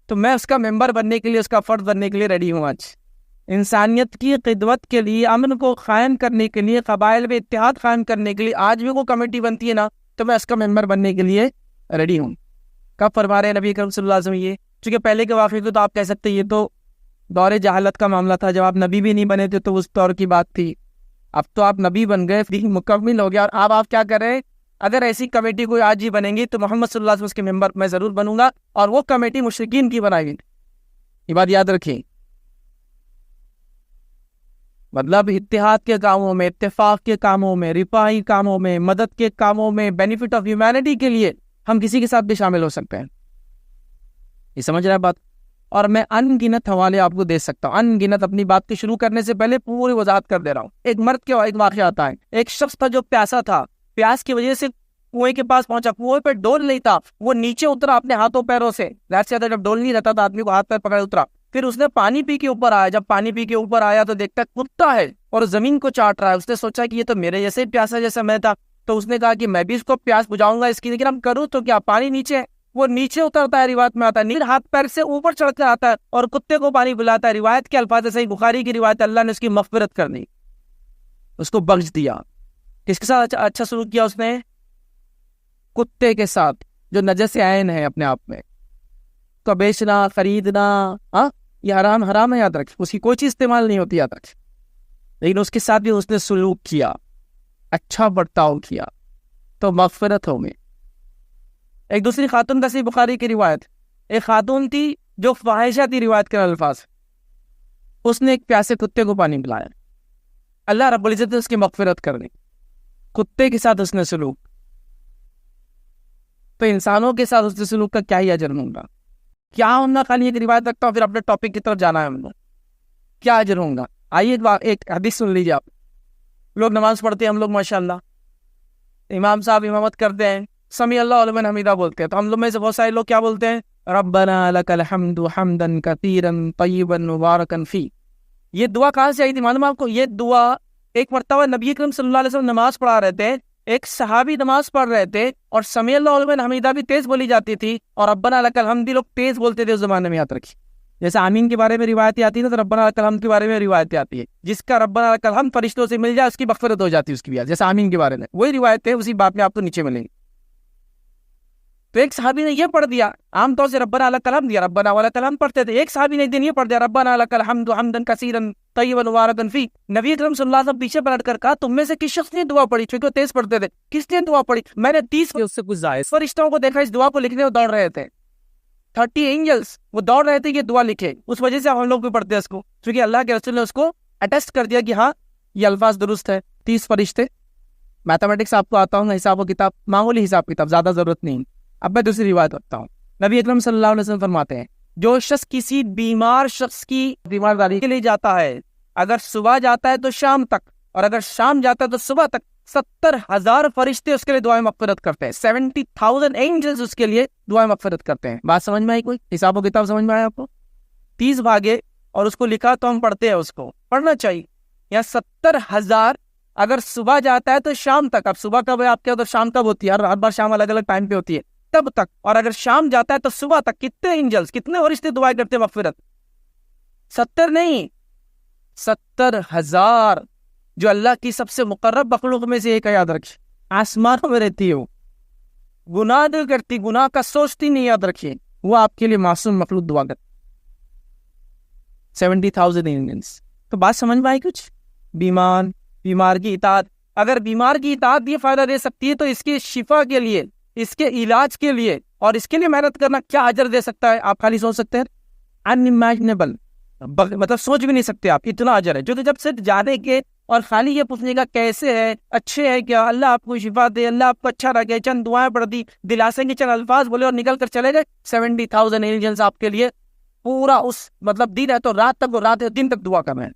तो मैं उसका मेंबर बनने के लिए, उसका फर्द बनने के लिए रेडी हूँ। आज इंसानियत की खिदमत के लिए, अमन को कायम करने के लिए, कबाइल में इत्तेहाद कायम करने के लिए आज भी कोई कमेटी बनती है ना तो मैं उसका मेंबर बनने के लिए रेडी हूँ। कब फरमा रहे हैं नबी अकरम सल्लल्लाहु अलैहि वसल्लम ये? क्योंकि पहले के वाक़े को तो आप कह सकते हैं ये तो दौरे जहालत का मामला था, जब आप नबी भी नहीं बने थे तो उस दौर की बात थी। अब तो आप नबी बन गए, दीन मुकम्मिल हो गया, और अब आप क्या कर रहे हैं? अगर ऐसी कमेटी कोई आज ही बनेंगी तो मोहम्मद सल्लल्लाहु अलैहि वसल्लम के मेंबर मैं जरूर बनूंगा, और वो कमेटी मुशरिकीन की बनाएगी। ये बात याद रखिए। मतलब इत्तेहाद के कामों में, इत्तेफाक के कामों में, रिफाही कामों में, मदद के कामों में, बेनिफिट ऑफ ह्यूमैनिटी के लिए हम किसी के साथ भी शामिल हो सकते हैं। ये समझ रहे हैं बात? और मैं अनगिनत हवाले आपको दे सकता हूँ, अनगिनत। अपनी बात के शुरू करने से पहले पूरी वजाहत कर दे रहा हूँ। एक मर्द के एक वाक़या आता है, एक शख्स था जो प्यासा था, प्यास की वजह से कुएं के पास पहुंचा, कुएं पे डोल नहीं था, वो नीचे उतरा अपने हाथों पैरों से। जब डोल नहीं रहता था आदमी को हाथ पैर पकड़ उतरा, फिर उसने पानी पी के ऊपर आया। जब पानी पी के ऊपर आया तो देखता कुत्ता है और जमीन को चाट रहा है। उसने सोचा कि ये तो मेरे जैसे प्यासा जैसा मैं था, तो उसने कहा कि मैं भी इसको प्यास बुझाऊंगा इसकी, लेकिन हम करूँ तो क्या? पानी नीचे है, वो नीचे उतरता है, रिवायत में आता है नील हाथ पैर से ऊपर चढ़कर आता है और कुत्ते को पानी पिलाता है। रिवायत के अल्फाज सही बुखारी की रिवायत, अल्लाह ने उसकी मग़फ़िरत कर दी, उसको बख्श दिया। किसके साथ अच्छा सलूक किया उसने? कुत्ते के साथ, जो नजस ऐन है अपने आप में। तो बेचना, खरीदना, हाँ, ये हराम है, याद रख। उसकी कोई चीज इस्तेमाल नहीं होती, याद रख। लेकिन उसके साथ भी उसने सलूक किया, अच्छा बर्ताव किया, तो मग़फ़िरत हो गई। एक दूसरी खातून का सही बुखारी की रिवायत, एक खातून थी जो फ़ाहिशा थी, रिवायत के अल्फाज, उसने एक प्यासे कुत्ते को पानी पिलाया, अल्लाह रब्बुल इज़्ज़त ने उसकी मग़फ़िरत कर दी। कुत्ते के साथ उसने सलूक, तो इंसानों के साथ उसने सलूक का क्या ही अजर होगा? क्या होना? खाली एक रिवायत रखता हूँ, फिर अपने टॉपिक की तरफ जाना है हमको। क्या अजर होगा? आइए एक हदीस सुन लीजिए आप। लोग नमाज पढ़ते हैं, हम लोग माशाल्लाह, इमाम साहब इमामत करते हैं, समी अल्लाहु लिमन हमीदा बोलते हैं, तो हम लोग में से बहुत सारे लोग क्या बोलते हैं? रब्बना लकल हम्दु हम्दन कसीरन तय्यिबन मुबारकन फी। ये दुआ कहाँ से आई थी मालूम आपको? ये दुआ एक मर्तबा नबी अकरम सल्लल्लाहु अलैहि वसल्लम नमाज पढ़ा रहे थे, एक सहाबी नमाज पढ़ रहे थे, और समी अल्लाहु लिमन हमीदा भी तेज बोली जाती थी, और रब्बना लकल हम्द भी लोग तेज बोलते थे उस जमाने में, याद रखिए। जैसे आमीन के बारे में रिवायतें आती है ना, तो रब्बना लकल हम्द के बारे में रिवायतें आती है। जिसका रब्बना लकल हम्द फरिश्तों से मिल जाए उसकी मग़फ़िरत हो जाती है उसकी भी, जैसे आमीन के बारे में वही रिवायत है, उसी बात में आपको नीचे मिलेंगी। तो एक सहाबी ने यह पढ़ दिया, आमतौर से रब्बना लकल हम्द या रब्बना वलकल हम्द पढ़ते थे, एक सहाबी ने एक दिन ये पढ़ दिया रब्बना लकल हम्दु हम्दन कसीरन तय्यिबन मुबारकन फी। नबी अकरम सल्लल्लाहु अलैहि वसल्लम पीछे पलट कर कहा, तुम में से किस शख्स ने दुआ पढ़ी? क्योंकि वो तेज पढ़ते थे। किसने दुआ पढ़ी? मैंने 30 उससे कुछ जायज फरिश्तों को देखा इस दुआ को लिखने, वो दौड़ रहे थे। 30 एंजल्स वो दौड़ रहे थे ये दुआ लिखे। उस वजह से हम लोग भी पढ़ते हैं इसको, क्योंकि अल्लाह के रसूल ने उसको अटेस्ट कर दिया कि हाँ ये अल्फाज दुरुस्त है। 30 फरिश्ते। मैथमेटिक्स आपको आता हूँ, हिसाब किताब, मामूली हिसाब किताब, ज्यादा जरूरत नहीं। अब मैं दूसरी रिवायत रखता हूँ। नबी अकरम सल्लल्लाहु अलैहि वसल्लम फरमाते हैं, जो शख्स किसी बीमार शख्स की बीमारदारी के लिए जाता है, अगर सुबह जाता है तो शाम तक, और अगर शाम जाता है तो सुबह तक, 70,000 फरिश्ते उसके लिए दुआएं मग़फ़िरत करते हैं। 70,000 एंजल्स उसके लिए दुआएं मग़फ़िरत करते हैं। बात समझ में आई? कोई हिसाब किताब समझ में आया आपको? 30 भागे और उसको लिखा तो हम पढ़ते हैं, उसको पढ़ना चाहिए। यहाँ 70,000 अगर सुबह जाता है तो शाम तक, अब सुबह कब है आपके, तो शाम कब होती है? रात भर शाम अलग अलग टाइम पे होती है, तब तक। और अगर शाम जाता है तो सुबह तक, कितने एंजल्स, कितने फरिश्ते दुआएं करते हैं मग़फ़िरत? 70 नहीं, 70,000, जो अल्लाह की सबसे मुकर्रब मखलूक में से एक है, याद रखिए। आसमानों में रहती हो, गुनाह नहीं करती, गुनाह का सोचती नहीं, याद रखिए। वो आपके लिए मासूम मखलूक दुआ कर। 70,000 इंडियंस। तो बात समझ में आई कुछ? बीमार की इताअत, अगर बीमार की इताअत ये फायदा दे सकती है तो इसके शिफा के लिए, इसके इलाज के लिए और इसके लिए मेहनत करना क्या अजर दे सकता है, आप खाली सोच सकते हैं। अनइमेजिनेबल, मतलब सोच भी नहीं सकते आप, इतना अजर है। जो तो जब से जाने के और खाली ये पूछने का कैसे है, अच्छे है क्या, अल्लाह आपको शिफा दे, अल्लाह आपको अच्छा रखे, चंद दुआएं पढ़ दी, दिलासे के चंद अल्फाज बोले और निकल कर चले गए। 70,000 एलियंस आपके लिए पूरा उस मतलब दिन है तो रात तक, रात है दिन तक दुआ कर रहे हैं।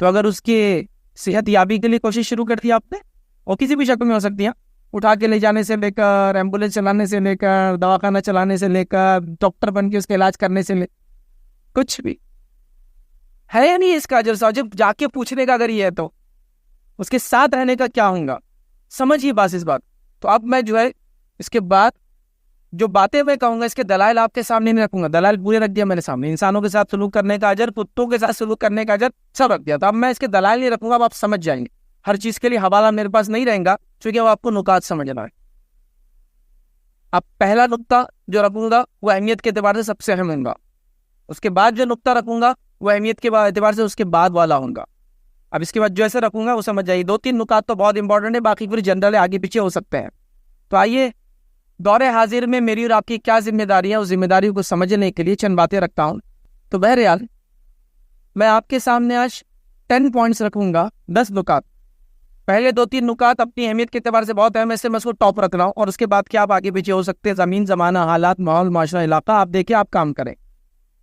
तो अगर उसके सेहत याबी के लिए कोशिश शुरू कर दी आपने, और किसी भी शक्ल में हो सकती है, उठा के ले जाने से लेकर, एम्बुलेंस चलाने से लेकर, दवाखाना चलाने से लेकर, डॉक्टर बन के उसका इलाज करने से लेकर, कुछ भी है या नहीं इसका अजर? जब जाके पूछने का अगर ये है तो उसके साथ रहने का क्या होगा, समझिए बस इस बात। तो अब मैं जो है इसके बाद जो बातें मैं कहूंगा इसके दलाइल आपके सामने नहीं रखूंगा। दलाइल पूरे रख दिया मैंने सामने, इंसानों के साथ सलूक करने का अजर, कुत्तों के साथ सलूक करने का अजर सब रख दिया। तो अब मैं इसके दलाइल नहीं रखूंगा, अब आप समझ जाएंगे। हर चीज के लिए हवाला मेरे पास नहीं रहेगा क्योंकि अब आपको नुकात समझना है। अब पहला नुक्ता जो रखूंगा वो अहमियत के एतबार से सबसे अहम होगा, उसके बाद जो नुक्ता रखूंगा वो अहमियत के एतबार से उसके बाद वाला होगा। अब इसके बाद जो ऐसे रखूंगा वो समझ जाइए। 2-3 नुकात तो बहुत इंपॉर्टेंट है, बाकी पूरी जनरल आगे पीछे हो सकते हैं। तो आइए दौरे हाजिर में मेरी और आपकी क्या जिम्मेदारी है, उस जिम्मेदारी को समझने के लिए चंद बातें रखता हूँ। तो बहरहाल मैं आपके सामने आज 10 पॉइंट्स रखूंगा, 10 नुकात। पहले 2-3 नुकात अपनी अहमियत के एतबार से बहुत अहम है, इससे मैं उसको टॉप रख रहा हूँ, और उसके बाद क्या आप आगे पीछे हो सकते हैं, ज़मीन, ज़माना, हालात, माहौल, माशरा, इलाका, आप देखिए, आप काम करें।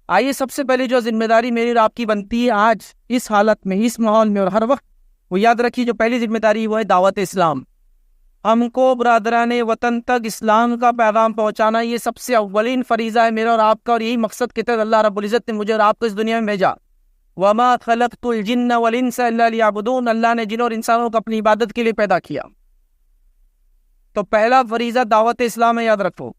आइए सबसे पहले जो जिम्मेदारी मेरी और आपकी बनती है आज इस हालत में, इस माहौल में और हर वक्त, वो याद रखिए जो पहली जिम्मेदारी वो है दावत इस्लाम। हमको बरादराने वतन तक इस्लाम का पैगाम पहुंचाना, ये सबसे अव्वलीन फरीज़ा है मेरा और आपका, और यही मकसद के तहत अल्लाह रब्बुल इज़्ज़त ने मुझे और आपको इस दुनिया में भेजा। वमा खलक़तुल जिन्न वल इंसा इल्ला लियअबुदून, अल्लाह ने जिन और इंसानों को अपनी इबादत के लिए पैदा किया। तो पहला फरीज़ा दावत इस्लाम है, याद रखो।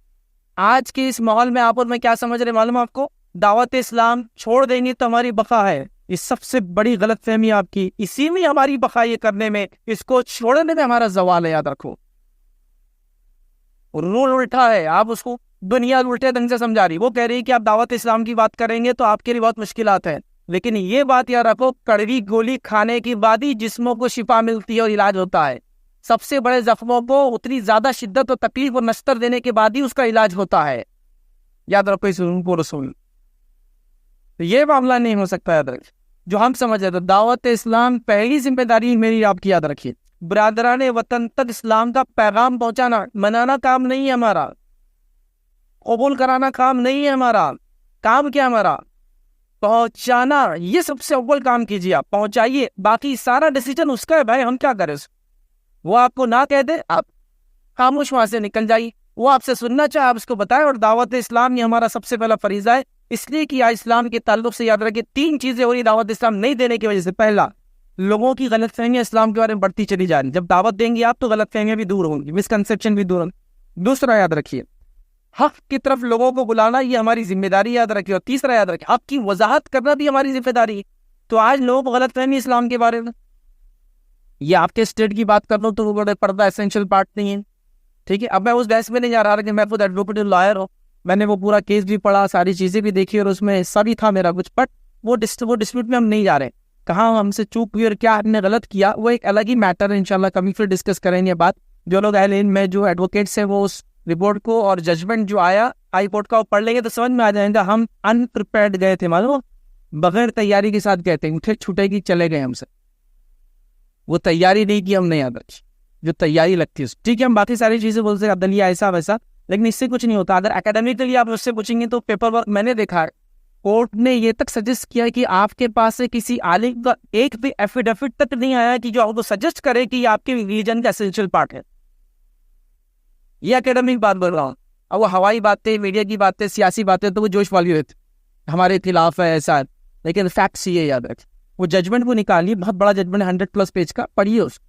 आज के इस माहौल में आप और मैं क्या समझ रहे मालूम आपको, दावत इस्लाम छोड़ देंगे तो हमारी बका है। इस सबसे बड़ी गलत फहमी आपकी, इसी में हमारी बका, ये करने में, इसको छोड़ने में हमारा जवाल है, याद रखो। रूल उल्टा है, आप उसको दुनिया उल्टे ढंग से समझा रही। वो कह रही है कि आप दावत इस्लाम की बात करेंगे तो आपके लिए बहुत मुश्किलात है, लेकिन ये बात याद रखो, कड़वी गोली खाने के बाद ही जिस्मों को शिफा मिलती है और इलाज होता है। सबसे बड़े जख्मों को उतनी ज्यादा शिद्दत और तकलीफ और नश्तर देने के बाद ही उसका इलाज होता है, याद रखो इस को रसूल। तो ये मामला नहीं हो सकता, याद रखिए। जो हम समझ रहे थे दावत इस्लाम पहली जिम्मेदारी मेरी आपकी, याद रखिए। बरादराने वतन तक इस्लाम का पैगाम पहुंचाना, मनाना काम नहीं है हमारा, कबूल कराना काम नहीं है हमारा। काम क्या हमारा, पहुंचाना। ये सबसे अव्वल काम कीजिए, आप पहुंचाइए, बाकी सारा डिसीजन उसका है भाई, हम क्या करें। वो आपको ना कह दे, आप खामोश वहां से निकल जाइए। वो आपसे सुनना चाहे आप उसको बताएं। और दावत इस्लाम ये हमारा सबसे पहला फरीजा है, इसलिए कि आज इस्लाम के ताल्लुक से याद रखिए 3 चीजें हो रही दावत इस्लाम नहीं देने की वजह से। पहला, लोगों की गलतफहमियां इस्लाम के बारे में बढ़ती चली जा रही। जब दावत देंगे आप तो गलतफहमियां भी दूर होंगी, मिसकंसेप्शन भी दूर होंगे। दूसरा, याद रखिए हक की तरफ लोगों को बुलाना, ये हमारी जिम्मेदारी, याद रखिए। और तीसरा, याद रखिए हक की वजाहत करना भी हमारी जिम्मेदारी है। तो आज लोगों को गलतफहमी इस्लाम के बारे में, ये आपके स्टेट की बात कर लो तो वो बड़े पर्दा एसेंशियल पार्ट नहीं है, ठीक है। अब मैं उस बहस में नहीं जा रहा कि मैं खुद एडवोकेट लॉयर हूँ, मैंने वो पूरा केस भी पढ़ा, सारी चीजें भी देखी और उसमें हिस्सा भी था मेरा कुछ, बट वो डिस्प्यूट में हम नहीं जा रहे। कहाँ हमसे चूक हुई और क्या हमने गलत किया, वो एक अलग ही मैटर है। इंशाल्लाह कभी फिर डिस्कस करेंगे बात। जो लोग अहले इल्म में जो एडवोकेट्स हैं वो उस रिपोर्ट को और जजमेंट जो आया हाई कोर्ट का वो पढ़ लेंगे तो समझ में आ जाएगा। हम अनप्रिपेयर्ड गए थे, मालूम, बगैर तैयारी के साथ गए थे, उठे छुटे की चले गए हमसे। वो तैयारी नहीं की हमने, याद रखी जो तैयारी लगती है। ठीक है, हम बाकी सारी चीजें बोलते हैं अदलिया ऐसा वैसा, लेकिन इससे कुछ नहीं होता। अगर एकेडमिकली आप उससे पूछेंगे तो पेपर वर्क मैंने देखा है, कोर्ट ने ये तक सजेस्ट किया कि आपके पास से किसी आलिम का एक भी एफिडेविट तक नहीं आया कि जो आपको सजेस्ट करे कि आपके रिलीजन का एसेंशियल पार्ट है। ये एकेडमिक बात बोल रहा हूँ। अब वो हवाई बातें, मीडिया की बातें, सियासी बातें तो वो जोश वाली होती, हमारे खिलाफ है ऐसा है, लेकिन फैक्ट्स ये याद रखें। वो जजमेंट वो निकालिए, बहुत बड़ा जजमेंट है, 100+ पेज का, पढ़िए उसको।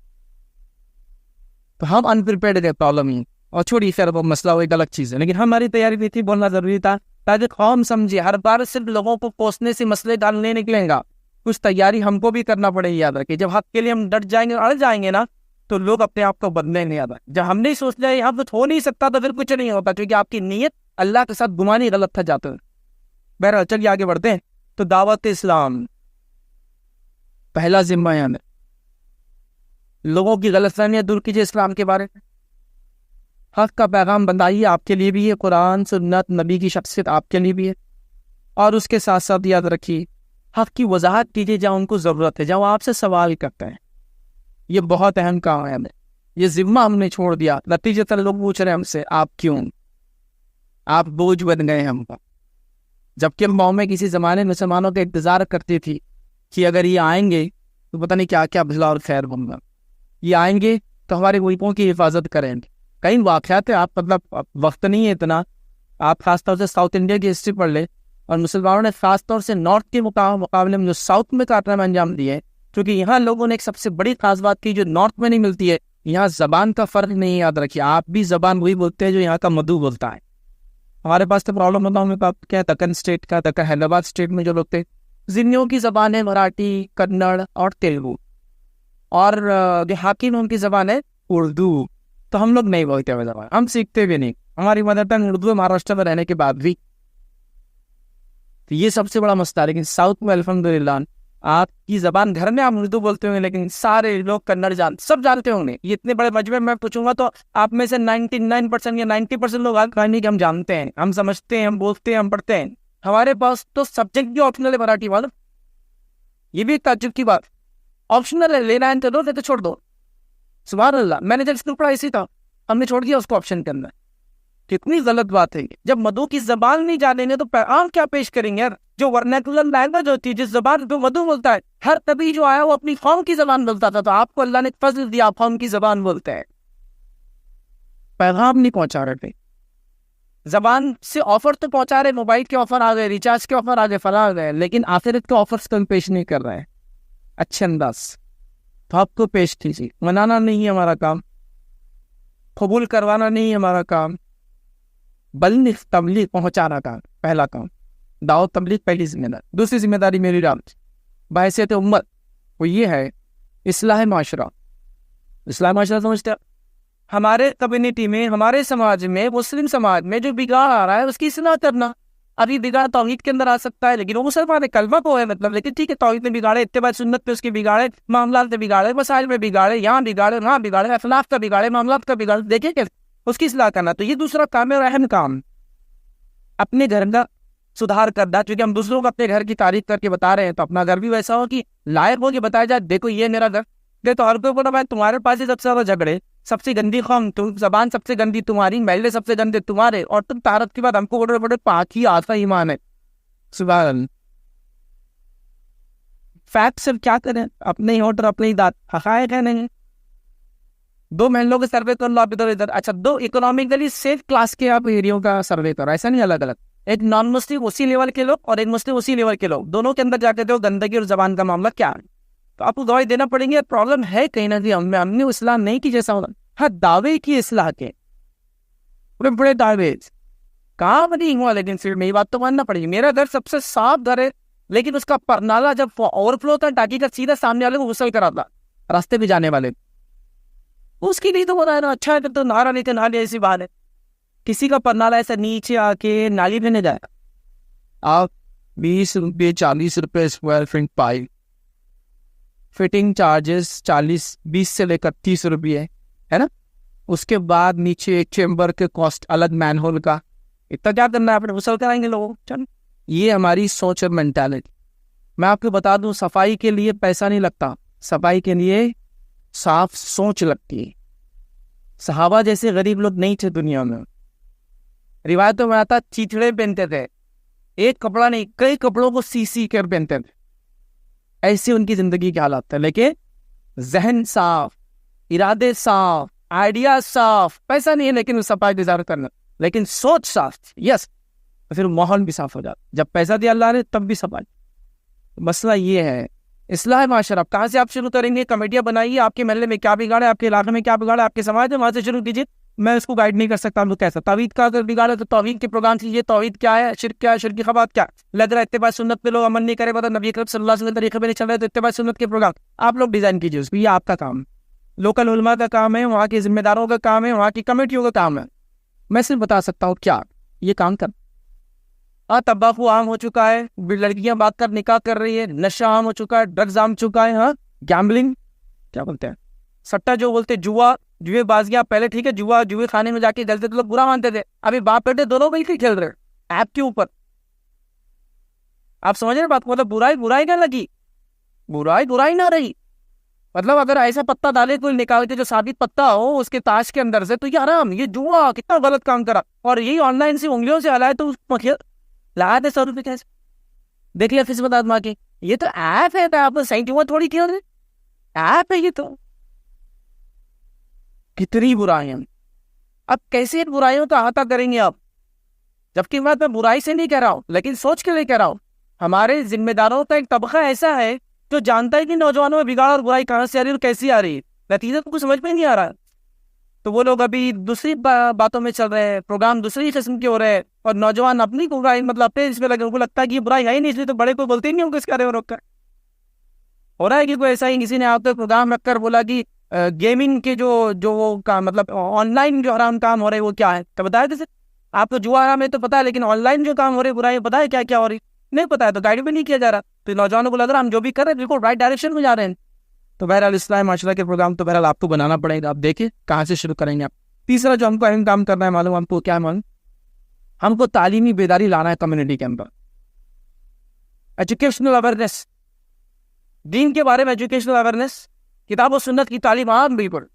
तो हम अनप्रिपेयर्ड है, प्रॉब्लम ही। और छोड़िए खैर वो मसला वो एक अलग चीज़ है, लेकिन हमारी तैयारी भी थी, बोलना जरूरी था ताकि कौम समझे। हर बार सिर्फ लोगों को कोसने से मसले डालने निकलेगा, कुछ तैयारी हमको भी करना पड़ेगी, याद रखिए। जब हक के लिए हम डट जाएंगे, अड़ जाएंगे ना, तो लोग अपने आप को बदले नहीं आता। जब हमने सोच लिया यहाँ तो हो नहीं सकता तो फिर कुछ नहीं होता, क्योंकि आपकी नीयत अल्लाह के साथ गुमानी गलत था जाते। बहरहाल चलिए आगे बढ़ते हैं। तो दावत इस्लाम पहला जिम्मा है हमें, लोगों की गलतफहमियां दूर कीजिए इस्लाम के बारे में, हक का पैगाम बताइए, आपके लिए भी है, कुरान सुन्नत नबी की शख्सियत आपके लिए भी है। और उसके साथ साथ याद रखिए हक की वजाहत कीजिए जहाँ उनको ज़रूरत है, जहाँ वो आपसे सवाल करते हैं। ये बहुत अहम काम है हमें, ये जिम्मा हमने छोड़ दिया। नतीजतन लोग पूछ रहे हैं हमसे आप क्यों, आप बोझ बन गए हम पर। जबकि हम में किसी ज़माने में मुसलमानों का इंतज़ार करती थी कि अगर ये आएंगे तो पता नहीं क्या क्या भला और खैर होगा, ये आएंगे तो हमारे मुल्कों की हिफाजत करेंगे। कई वाक़यात है, आप मतलब वक्त नहीं है इतना, आप खासतौर से साउथ इंडिया की हिस्ट्री पढ़ ले, और मुसलमानों ने खासतौर से नॉर्थ के मुकाबले में जो साउथ में कारनामे अंजाम दिए, क्योंकि यहाँ लोगों ने एक सबसे बड़ी खास बात की जो नॉर्थ में नहीं मिलती है, यहाँ ज़बान का फ़र्क नहीं याद रखिए। आप भी ज़बान वही बोलते हैं जो यहाँ का मधु बोलता है। हमारे पास तो प्रॉब्लम होता है, हमें क्या दक्कन स्टेट का, दक्कन हैदराबाद स्टेट में जो लोग थे, जिन्हों की ज़बान है मराठी, कन्नड़ और तेलुगु, और जो हाकिम उनकी ज़बान है उर्दू। तो हम लोग नहीं बोलते हुए ज़बान, हम सीखते भी नहीं, हमारी मदर टंग उर्दू है महाराष्ट्र में रहने के बाद भी। तो ये सबसे बड़ा मसला है। लेकिन साउथ में अल्हम्दुलिल्लाह आपकी ज़बान घर में आप उर्दू बोलते होंगे, लेकिन सारे लोग कन्नड़ सब जानते होंगे। ये इतने बड़े मजमे में पूछूंगा तो आप में से 99% या 90% लोग आज कहेंगे कि हम जानते हैं, हम समझते हैं, हम बोलते हैं, हम पढ़ते हैं। हमारे पास तो सब्जेक्ट भी ऑप्शनल है मराठी वाला, ये भी एक ताज्जुब की बात। ऑप्शनल है, लेना है तो दो, नहीं तो छोड़ दो। सुभान अल्लाह, मैंने जब स्कूल पढ़ा इसी था, हमने छोड़ दिया उसको ऑप्शन के अंदर। कितनी गलत बात है। जब मधु की जबान नहीं जानेंगे तो पैगाम क्या पेश करेंगे यार। जो वर्नाकुलर लैंग्वेज होती है, जिस जबान पे मधु बोलता है, हर तभी जो आया वो अपनी कौम की जबान बोलता था, तो आपको अल्लाह ने फजल दिया, आप कौम की जबान बोलते हैं, पैगाम नहीं पहुंचा रहे थे। जबान से ऑफर तो पहुंचा रहे, मोबाइल के ऑफर आ गए, रिचार्ज के ऑफर आ गए, फला आ गए, लेकिन आखिरत के ऑफर्स कल पेश नहीं कर रहे हैं अच्छे अंदाज। तो आपको पेश कीजिए। मनाना नहीं है हमारा काम, कबूल करवाना नहीं है हमारा काम, बल्कि तबलीग पहुंचाना काम, पहला काम। दावत तबलीग पहली जिम्मेदारी। दूसरी जिम्मेदारी मेरी राम बहैसियत उम्मत वो ये है इस्लाह माशरा। इस्लाह माशरा समझते हैं, हमारे कम्युनिटी में, हमारे समाज में, मुस्लिम समाज में जो बिगाड़ आ रहा है उसकी इस्लाह करना। अभी बिगाड़ तौहीद के अंदर आ सकता है, लेकिन वो मुसलमान है, कलमा को है मतलब, लेकिन ठीक है तौहीद में बिगाड़े, इत्तिबा सुन्नत पे उसके बिगाड़े, मामलात में बिगाड़े, मसाइल में बिगाड़े, यहाँ बिगाड़े, वहाँ बिगाड़े, अखलाक का बिगाड़े, मामलात का बिगाड़े, देखिए कैसे उसकी इस्लाह करना। तो ये दूसरा काम है और अहम काम, अपने घर का सुधार करना। क्योंकि हम दूसरों को अपने घर की तारीफ करके बता रहे हैं, तो अपना घर भी वैसा हो कि लायक हो कि बताया जाए देखो ये मेरा घर। तो हर कोई बोला भाई तुम्हारे पास ही सबसे ज्यादा झगड़े, सबसे गंदी कौम तुम, जबान सबसे गंदी तुम्हारी, महल्ले सबसे गंदे तुम्हारे, और तुम तारत के बाद हमको बोल रहे बड़े पाकी आता ईमान है। सुभान फैक्ट सिर्फ क्या करें, अपने ही होटर अपने ही दांत, हकायक है नहीं। दो महलों के सर्वे कर लो आप इधर इधर, अच्छा दो इकोनॉमिकली सेफ क्लास के आप एरियो का सर्वे करो, ऐसा नहीं अलग अलग। एक नॉन मुस्लिम उसी लेवल के लोग और एक मुस्लिम उसी लेवल के लोग, दोनों के अंदर जाके दो गंदगी और जबान का मामला क्या है, तो आपको दवाई देना पड़ेगी। प्रॉब्लम है कहीं ना कहीं हमने इस्लाह नहीं की जैसा होना। हाँ दावे की इस्लाह के बड़े बड़े दावे कहाँ बनी हुआ, लेकिन फिर मेरी बात तो मानना पड़ेगी। मेरा घर सबसे साफ घर है, लेकिन उसका परनाला जब ओवरफ्लो होता है टाकी का, सीधा सामने वाले को गुस्सा कराता रास्ते पे जाने वाले, उसकी नहीं तो बोला है ना, अच्छा है तो नारा लेके नहा लिया, ऐसी बात है। किसी का परनाला ऐसा नीचे आके नाली में नहीं जाएगा। आप 20 रुपये 40 रुपये square feet pipe, fitting charges 20 से लेकर 30 रुपये है ना। उसके बाद नीचे एक चेम्बर के कॉस्ट अलग, मैनहोल का, इतना क्या करना है, अपने गुस्सा कराएंगे लोगों। चल ये हमारी सोच और मेंटालिटी। मैं आपको बता दूं, सफाई के लिए पैसा नहीं लगता, सफाई के लिए साफ सोच लगती है। सहाबा जैसे गरीब लोग नहीं थे दुनिया में। रिवायतों में आता चीथड़े पहनते थे, एक कपड़ा नहीं कई कपड़ों को सी कर पहनते थे, ऐसी उनकी जिंदगी के हालात थे। लेकिन जहन साफ, इरादे साफ, आइडिया साफ, पैसा नहीं है लेकिन सफाई गुजार करना, लेकिन सोच साफ, यस, तो फिर माहौल भी साफ हो जाता। जब पैसा दिया अल्लाह ने तब भी सफाई। मसला ये है इस्लाह माशरा। कहाँ से आप शुरू करेंगे? कमेटियाँ बनाइए, आपके महल्ले में क्या बिगाड़ा है, आपके इलाके में क्या बिगाड़ा है, आपके समाज में, वहाँ से शुरू कीजिए। मैं उसको गाइड नहीं कर सकता हम लोग कैसा। तौहीद का अगर बिगाड़ा तो तौहीद के प्रोग्राम कीजिए, तौहीद क्या है, शिर्क क्या है, शिर्क की खबात क्या लग रहा है, इत्तिबा सुन्नत पे लोग अमल नहीं करे, मतलब नबी अकरम सल्लल्लाहु अलैहि वसल्लम के तरीके पे नहीं चल रहे, तो इत्तिबा सुन्नत के प्रोग्राम आप लोग डिजाइन कीजिए उसको। ये आपका काम, लोकल उलमा का काम है, वहाँ के जिम्मेदारों का काम है, वहाँ की कमेटियों का काम है। मैं सिर्फ बता सकता हूँ क्या ये काम कर। हाँ, तंबाकू आम हो चुका है, लड़कियां बात कर निकाह कर रही है, नशा आम हो चुका है, ड्रग्स आम चुका है। हाँ, गैम्बलिंग क्या बोलते हैं, सट्टा जो बोलते हैं, जुए बाजियां। पहले ठीक है, जुए खाने में जाके जलते तो लोग बुरा मानते थे, अभी बाप बेटे दोनों मिलकर खेल रहे ऐप के ऊपर। आप समझ रहे बात को, मतलब बुराई क्या लगी, बुराई ना रही। मतलब अगर ऐसा पत्ता डाले कोई निकाल के जो साबित पत्ता हो उसके ताश के अंदर से, तो ये आराम, ये जुआ कितना गलत काम करा। और यही ऑनलाइन से उंगलियों से हलाए तो लाया थे 100 रुपये कैसे, देख लिया फिर बता के, ये तो ऐप है, तो आप सही जुआ थोड़ी खेल रहे, ऐप है ये तो। कितनी बुराइयां, अब कैसे इन बुराइयों का अहाता करेंगे आप। जबकि बात मैं बुराई से नहीं कह रहा हूं, लेकिन सोच के लिए कह रहा हूं। हमारे जिम्मेदारों का एक तबका ऐसा है जो जानता है कि नौजवानों में बिगाड़ और बुराई कहाँ से आ रही है और कैसी आ रही है, नतीजा तो कुछ समझ में नहीं आ रहा। तो वो लोग अभी दूसरी बातों में चल रहे हैं, प्रोग्राम दूसरी किस्म के हो रहे हैं, और नौजवान अपनी बुराई मतलब अपने इसमें लगे, उनको लगता है कि ये बुराई है ही नहीं, इसलिए तो बड़े कोई बोलते ही नहीं होंगे इसके बारे में रोक कर। हो रहा है कि कोई ऐसा ही किसी ने आपको प्रोग्राम रखकर बोला कि गेमिंग के जो वो काम, मतलब ऑनलाइन जो हराम काम हो रहे हैं वो क्या है, तो बताया जैसे आपको जुआ हराम है तो पता है, लेकिन ऑनलाइन जो काम हो रहे बुराई पता है क्या क्या हो रही, नहीं पता है, तो गाइड भी नहीं किया जा रहा। तो नौजवानों को लग रहा हम जो भी कर रहे हैं बिल्कुल राइट डायरेक्शन में जा रहे हैं। तो बहरहाल इस्लाम माशरा के प्रोग्राम तो बहरहाल आपको बनाना पड़ेगा, आप देखिए कहाँ से शुरू करेंगे आप। तीसरा जो हमको अहम काम करना है, मालूम हमको क्या मालूम, हमको तालीमी बेदारी लाना है कम्युनिटी के अंदर, एजुकेशनल अवेयरनेस, दीन के बारे में एजुकेशनल अवेयरनेस, किताब और सुन्नत की तालीम आम बिल्कुल।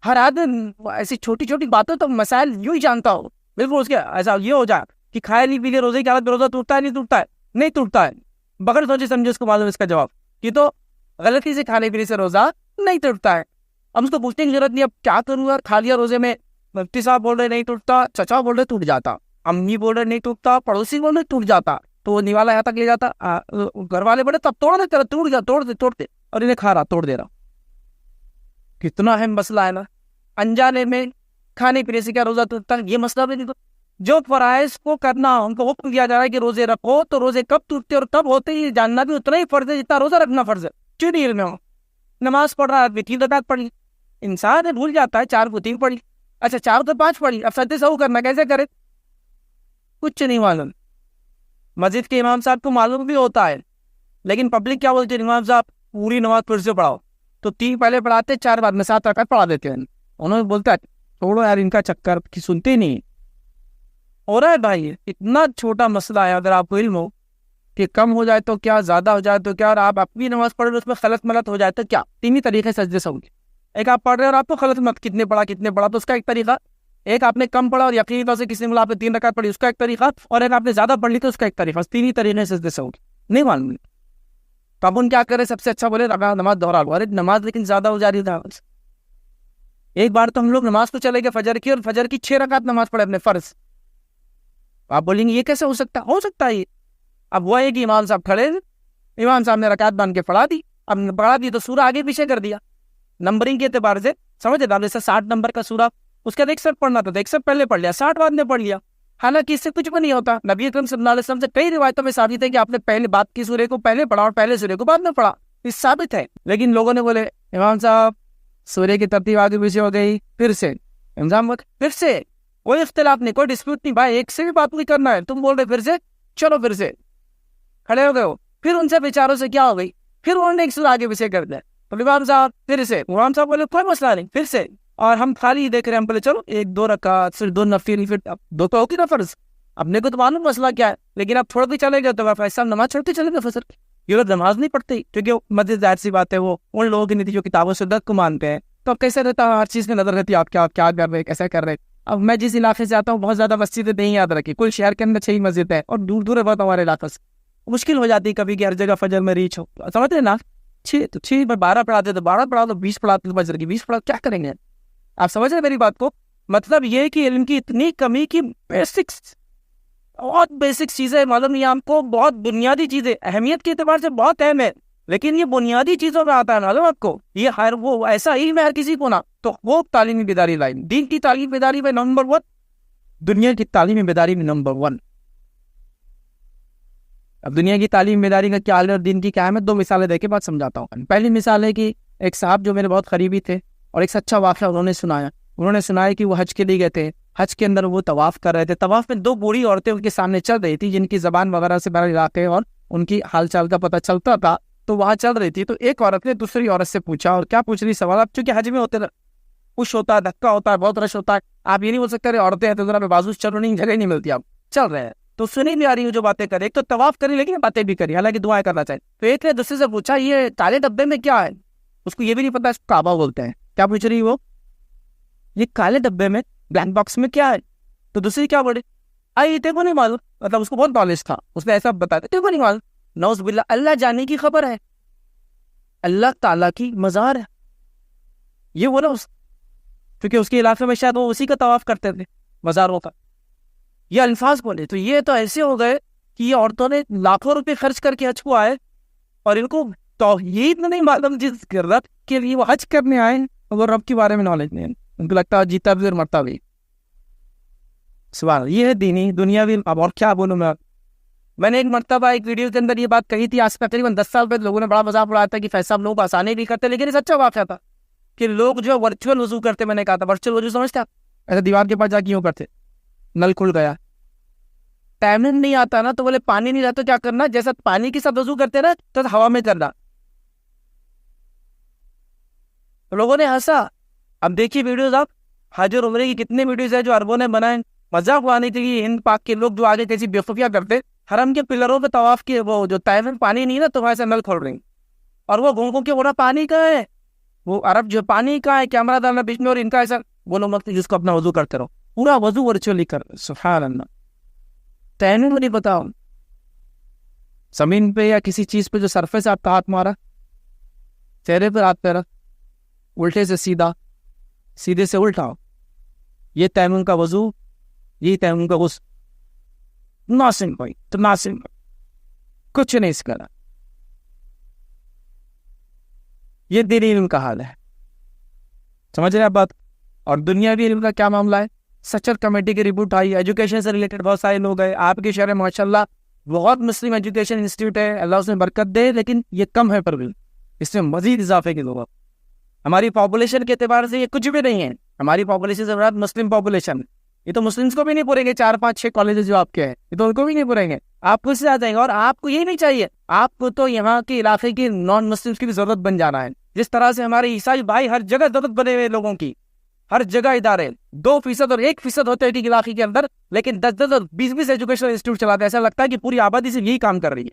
हर आदमी ऐसी छोटी छोटी बातों तो मसाइल यूं ही जानता हो, बिल्कुल उसके ऐसा ये हो जाए कि खाए नहीं पी लिए रोजे की हालत में रोजा टूटता है, नहीं टूटता है, नहीं टूटता है, बगैर सोचे समझे उसको मालूम इसका जवाब कि तो गलती से खाने पीने से रोजा नहीं टूटता है। अब उसको पूछने की जरूरत नहीं, अब क्या करूँगा, खा लिया रोजे में, मुफ्ती साहब बोल रहे नहीं टूटता, चचा बोल रहे टूट जाता, अम्मी बोल रहे नहीं टूटता, पड़ोसी बोल रहे टूट जाता, तो वो निवाला यहाँ तक ले जाता, घर वाले बोले तब तोड़ दे, टूट गया, तोड़ते, और इन्हें खा रहा, तोड़ दे रहा। कितना अहम मसला है ना, अनजाने में खाने पीने से क्या रोजा टूटता है, ये मसला भी नहीं। तो जो फराइज को करना उनको हुक्म दिया जा रहा है कि रोजे रखो, तो रोजे कब टूटते और कब होते ये जानना भी उतना ही फर्ज है जितना रोजा रखना फर्ज है। क्यों नहीं इल्म हो, नमाज पढ़ रहा है 3 रकात पढ़ी, इंसान भूल जाता है 4 को 3 पढ़ी, अच्छा 4 तो 5 पढ़ी, अब सत्य सहू करना कैसे करे, कुछ नहीं मालूम। मस्जिद के इमाम साहब को मालूम भी होता है, लेकिन पब्लिक क्या बोलती है, इमाम साहब पूरी नमाज फिर से पढ़ाओ, तो 3 पहले पढ़ाते, 4 बाद में 7 रकात पढ़ा देते हैं। उन्होंने बोलता है छोड़ो यार इनका चक्कर, की सुनते ही नहीं। हो रहा है भाई, इतना छोटा मसला है, अगर आपको इल्म हो कि कम हो जाए तो क्या, ज्यादा हो जाए तो क्या, और आप अपनी नमाज पढ़ रहे उसमें गलत मलत हो जाए तो क्या, 3 ही तरीके सजदे से होंगे। एक आप पढ़ रहे हो और आपको गलत मत कितने पढ़ा तो उसका एक तरीका, एक आपने कम पढ़ा और यकीनी तौर से किसी ने बोला आपने 3 रकात पढ़ी उसका एक तरीका, और एक आपने ज्यादा पढ़ ली तो उसका एक तरीका, 3 ही तरीके सजदे से होंगे। नहीं मालूम तो अपन क्या करें, सबसे अच्छा बोले नमाज दोहरा लो, अरे नमाज लेकिन ज्यादा हो जा रही है। एक बार तो हम लोग नमाज तो चले गए फजर की, और फजर की 6 रकात नमाज पढ़े अपने फर्ज। आप बोलेंगे ये कैसे हो सकता है ये। अब वो है कि इमाम साहब खड़े, इमाम साहब ने रकात बांध के पढ़ा दी, अब पढ़ा दी तो सूरा आगे पीछे कर दिया नंबरिंग के एतबार से, समझ रहे, जैसे 60 नंबर का सूरा उसका 1 पढ़ना था तो 1 पहले पढ़ लिया, 60 बाद में पढ़ लिया। हालांकि इससे कुछ भी नहीं होता, नबी अकरम सल्लल्लाहु अलैहि वसल्लम से कई रिवायतों में साबित है कि आपने पहले बात की सूरे को पहले पढ़ा और पहले सूरे को बाद में पढ़ा, इस साबित है। लेकिन लोगों ने बोले इमाम साहब सूर्य की तरतीब आगे पीछे हो गई, फिर से इल्जाम, फिर से कोई इख्तिलाफ नहीं, कोई डिस्प्यूट नहीं भाई, एक से भी बात नहीं करना है, तुम बोल रहे फिर से, चलो फिर से खड़े हो गए हो, फिर उनसे विचारों से क्या हो गई, फिर उन्होंने एक सूर आगे पीछे कर दिया, तो इमाम साहब फिर से, इमाम साहब बोले कोई मसला नहीं, फिर से, और हम खाली देख रहे हैं, हम बोले चलो 1-2 रकात, फिर 2 नफिल, फिर 2 तो होगी ना फर्ज, अपने को तो मालूम मसला क्या है, लेकिन आप थोड़ा भी चले गए तो फैसला नमाज छोड़ते चले गए फसर की, ये लोग नमाज नहीं पढ़ते, क्योंकि मस्जिद जाहिर सी बात है वो उन लोगों की नीति जो किताबों सुन्नत को मानते हैं, तो अब कैसे रहता है, हर चीज़ में नजर रहती है, आप क्या कर रहे हैं, कैसे कर रहे हैं। अब मैं जिस इलाके से आता हूँ बहुत ज्यादा मस्जिदें नहीं याद रखी, कुल शहर के अंदर 6 मस्जिद है और दूर दूर है बहुत हमारे इलाके से, मुश्किल हो जाती है कभी कि हर जगह फजर में रीच हो, समझ रहे ना, 6 में 12 पढ़ाते तो 12 पढ़ा, तो 20 पढ़ाते तो फजर की 20 पढ़ा, क्या करेंगे आप, समझ रहे मेरी बात को। मतलब ये कि इल्म की इतनी कमी की बहुत बेसिक चीजें मालूम नहीं आपको, बहुत बुनियादी चीजें अहमियत के एतबार से बहुत अहम है, लेकिन ये बुनियादी चीजों में आता है मालूम आपको, ये हर वो ऐसा ही है हर किसी को ना, तो वो तालीमी बेदारी लाइन, दीन की तालीम बेदारी में नंबर 1, दुनिया की तालीमी बेदारी में नंबर 1। अब दुनिया की तालीम बेदारी का क्या हाल है और दिन की क्या अहमियत, 2 मिसालें देके बात समझाता हूँ। पहली मिसाल है कि एक साहब जो मेरे बहुत करीबी थे और एक सच्चा वाक़या उन्होंने सुनाया कि वो हज के लिए गए थे, हज के अंदर वो तवाफ कर रहे थे। तवाफ में 2 बूढ़ी औरतें उनके सामने चल रही थी, जिनकी जबान वगैरह से बड़ा इलाके और उनकी हालचाल का पता चलता था, तो वहां चल रही थी। तो एक औरत ने दूसरी औरत से पूछा, और क्या पूछ रही सवाल, अब चूंकि हज में होते पुश होता है, धक्का होता है, बहुत रश होता है, आप ये नहीं बोल सकते औरतें हैं तो जरा बाजू चलो, नहीं जगह नहीं मिलती, आप चल रहे हैं। तो सुनी भी आ रही है जो बातें करे, एक तो तवाफ करी लेकिन बातें भी करी, हालांकि दुआएं करना चाहिए। तो एक ने दूसरे से पूछा, ये काले डब्बे में क्या है? उसको ये भी नहीं पता, इसको काबा बोलते हैं। क्या पूछ रही वो, ये काले डब्बे में ब्लैक बॉक्स में क्या है? तो दूसरी क्या बोले, आई तेरे को नहीं मालूम, मतलब उसको बहुत नॉलेज था, उसने ऐसा बताया तेरे को नहीं मालूम। नौज बिल्ला, अल्लाह जाने की खबर है, अल्लाह ताला की मजार है ये, वो ना क्योंकि उसके इलाके में शायद वो उसी का तवाफ करते थे, मजारों का। ये अल्फाज बोले तो ये तो ऐसे हो गए कि ये औरतों ने लाखों रुपए खर्च करके हज को आए और इनको तौहीद नहीं मालूम, जिस रब के लिए वो हज करने आए और रब के बारे में नॉलेज नहीं है, उनको लगता है जीता भी और मरता भी। सवाल ये है दीनी दुनियावी। अब और क्या बोलूं मैंने एक मरतबा एक वीडियो के अंदर ये बात कही थी, आज तकरीबन 10 साल पहले लोगों ने बड़ा मजाक उड़ाया था कि फैसला लोग आसानी भी करते, लेकिन ये सच्चा वाक़या था कि लोग जो वर्चुअल वजू करते, मैंने कहा था वर्चुअल वजू समझते आप, ऐसे दीवार के पास जाके यूं करते, नल खुल गया, टाइम नहीं आता ना, तो बोले पानी नहीं रहता, क्या करना, जैसा पानी के साथ वजू करते ना तो हवा में करना। तो लोगों ने हंसा। अब देखिए वीडियोस, आप हज और उम्रे की कितने वीडियोस है जो अरबों ने बनाए, मजाक उड़ाने के लिए। हिंद पाक के लोग जो आगे कैसी बेवकूफियां करते, हरम के पिलरों पे तवाफ के वो जो तैव में पानी नहीं ना, तो वहां से नल खोल रही, और वो घूम घूम के बोला पानी का है, वो अरब जो पानी का है, कैमरा डालना बीच में, और इनका ऐसा बोलो मत जिसको अपना वजू करते रहो, पूरा वजू वर्चुअली कर। सुभान अल्लाह, तैने को नहीं बताओ, जमीन पे या किसी चीज पे जो सरफेस आपका हाथ मारा, चेहरे पर हाथ पैरा, उल्टे से सीधा, सीधे से उल्टा, ये तैमूम का वजू, ये तैमूम का गुस्ल, नासिम भाई तो नासिम, कुछ नहीं इसका। ये दीनी इल्म का हाल है, समझ रहे आप बात। और दुनियावी इल्म का क्या मामला है, सचर कमेटी की रिपोर्ट आई, एजुकेशन से रिलेटेड बहुत सारे लोग हैं आपके शहर में, माशाल्लाह बहुत मुस्लिम एजुकेशन इंस्टीट्यूट है, अल्लाह उसमें बरकत दे, लेकिन ये कम है, पर भी इसमें मजीद इजाफे की लोग। हमारी पॉपुलेशन के एतबार से ये कुछ भी नहीं है, हमारी पॉपुलेशन से बड़ा मुस्लिम पॉपुलेशन, ये तो मुस्लिम्स को भी नहीं पूरेंगे, 4-5-6 कॉलेजेस जो आपके हैं ये तो उनको भी नहीं पूरेंगे, आपको इससे आ जाएंगे। और आपको ये नहीं चाहिए, आपको तो यहाँ के इलाके की नॉन मुस्लिम्स की भी जरूरत बन जाना है। जिस तरह से हमारे ईसाई भाई हर जगह जरूरत बने हुए लोगों की, हर जगह इदारे 2% और 1% होते हैं एक इलाके के अंदर, लेकिन 10-10 और 20-20 एजुकेशनल इंस्टीट्यूट चलाते हैं। ऐसा लगता है कि पूरी आबादी से यही काम कर रही है,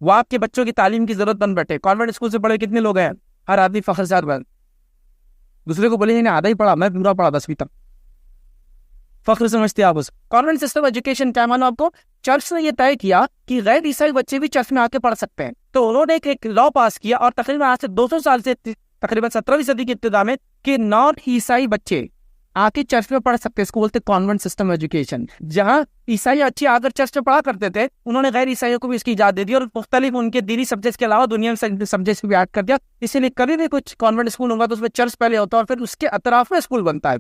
वो आपके बच्चों की तालीम की जरूरत बन बैठे। कॉन्वेंट स्कूल से पढ़े कितने लोग हैं, हर आदमी फख्र से बन, दूसरे को बोले आधा ही पढ़ा, मैं पूरा पढ़ा 10वीं तक, फख्र समझते आप उस कॉन्वेंट सिस्टम एजुकेशन। क्या मानो आपको, चर्च ने यह तय किया कि गैर ईसाई बच्चे भी चर्च में आके पढ़ सकते हैं, तो उन्होंने एक लॉ पास किया, और तकरीबन आज से 200 साल से, तकरीबन 17वीं सदी की इब्तिदा में, कि नॉन ईसाई बच्चे आके चर्च में पढ़ सकते हैं। इसको बोलते कॉन्वेंट सिस्टम एजुकेशन। जहां ईसाई अच्छे आकर चर्च में पढ़ा करते थे, उन्होंने गैर ईसाइयों को भी इसकी इजाजत दे दी, और मुख्तलिफ उनके दीनी सब्जेक्ट के अलावा दुनिया में सब्जेक्ट भी ऐड कर दिया। इसीलिए कभी भी कुछ कॉन्वेंट स्कूल होगा तो उसमें चर्च पहले होता है और फिर उसके अतराफ में स्कूल बनता है।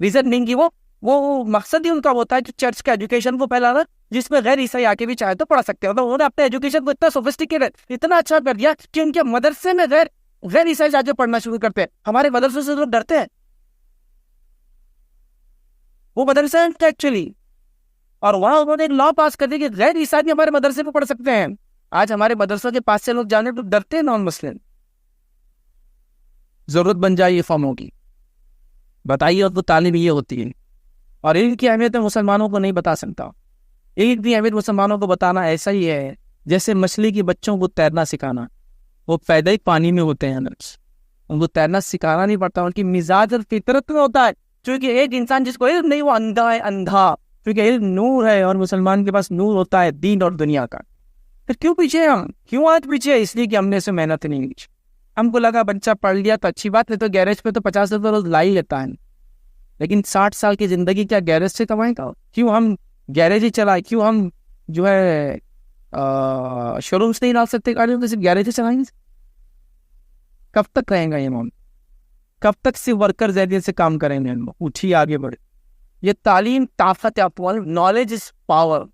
रीजन नहीं कि वो मकसद ही उनका होता है कि चर्च का एजुकेशन को फैलाना, जिसमें गैर ईसाई आके भी चाहे तो पढ़ सकते हो। तो उन्होंने अपने एजुकेशन को इतना सोफिस्टिकेटेड, इतना अच्छा कर दिया कि उनके मदरसे में गैर ईसाई जाके पढ़ना शुरू करते हैं। हमारे मदरसे से लोग डरते हैं, वो मदरसा है एक्चुअली, और वहां उन्होंने एक लॉ पास कर दिया कि गैर ईसाई भी हमारे मदरसे में पढ़ सकते हैं। आज हमारे मदरसों के पास से लोग जाने तो डरते हैं, नॉन मुस्लिम। जरूरत बन जाए ये फॉर्मों की, बताइए, और वो तालीम ये होती है। और ईद की अहमियत मुसलमानों को नहीं बता सकता। ईद की अहमियत मुसलमानों को बताना ऐसा ही है जैसे मछली के बच्चों को तैरना सिखाना। वो पैदा ही पानी में होते हैं, उनको तैरना सिखाना नहीं पड़ता, उनकी मिजाज और फितरत में होता है। क्योंकि एक इंसान जिसको इल्म नहीं, वो अंधा है, अंधा। क्योंकि इल्म नूर है, और मुसलमान के पास नूर होता है दीन और दुनिया का। फिर क्यों पीछे हम, क्यों आज पीछे? इसलिए कि हमने इसे मेहनत नहीं की। हमको लगा बच्चा पढ़ लिया तो अच्छी बात है, तो गैरेज पे तो 50 रुपये रोज ला ही लेता है, लेकिन 60 साल की जिंदगी क्या गैरेज से कमाएगा? क्यों हम गैरेज ही चलाए? क्यों हम जो है शोरूम से नहीं ला सकते गाड़ियों को, सिर्फ गैरेज ही चलाएंगे? कब तक रहेगा ये मामला? कब तक सिर्फ वर्कर जरिए से काम करेंगे हम लोग? उठिए, आगे बढ़े। ये तालीम ताकत है, नॉलेज इज पावर।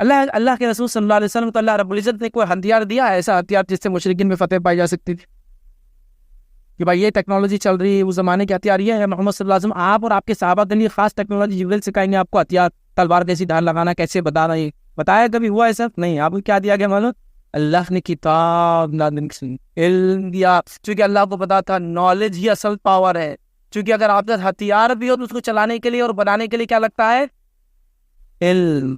अल्लाह के रसूल सल्लल्लाहु अलैहि वसल्लम को अल्लाह रब्बुल इज्जत ने कोई हथियार दिया, ऐसा हथियार जिससे मुशरिकीन में फतेह पाई जा सकती थी? कि भाई ये टेक्नोलॉजी चल रही है, उस जमाने के हथियार ये है। मोहम्मद सल्लल्लाहु अलैहि वसल्लम आप और आपके सहाबा के लिए खास टेक्नोलॉजी जिब्रील सिखाएंगे आपको, हथियार तलवार कैसी धार लगाना, कैसे बताना, ये बताया कभी हुआ है सर? नहीं। आपको क्या दिया गया मालूम? अल्लाह ने किताब इल्म दिया, क्योंकि अल्लाह को पता था नॉलेज ही असल पावर है। क्योंकि अगर आपके पास हथियार भी हो तो उसको चलाने के लिए और बनाने के लिए क्या लगता है? इल्म।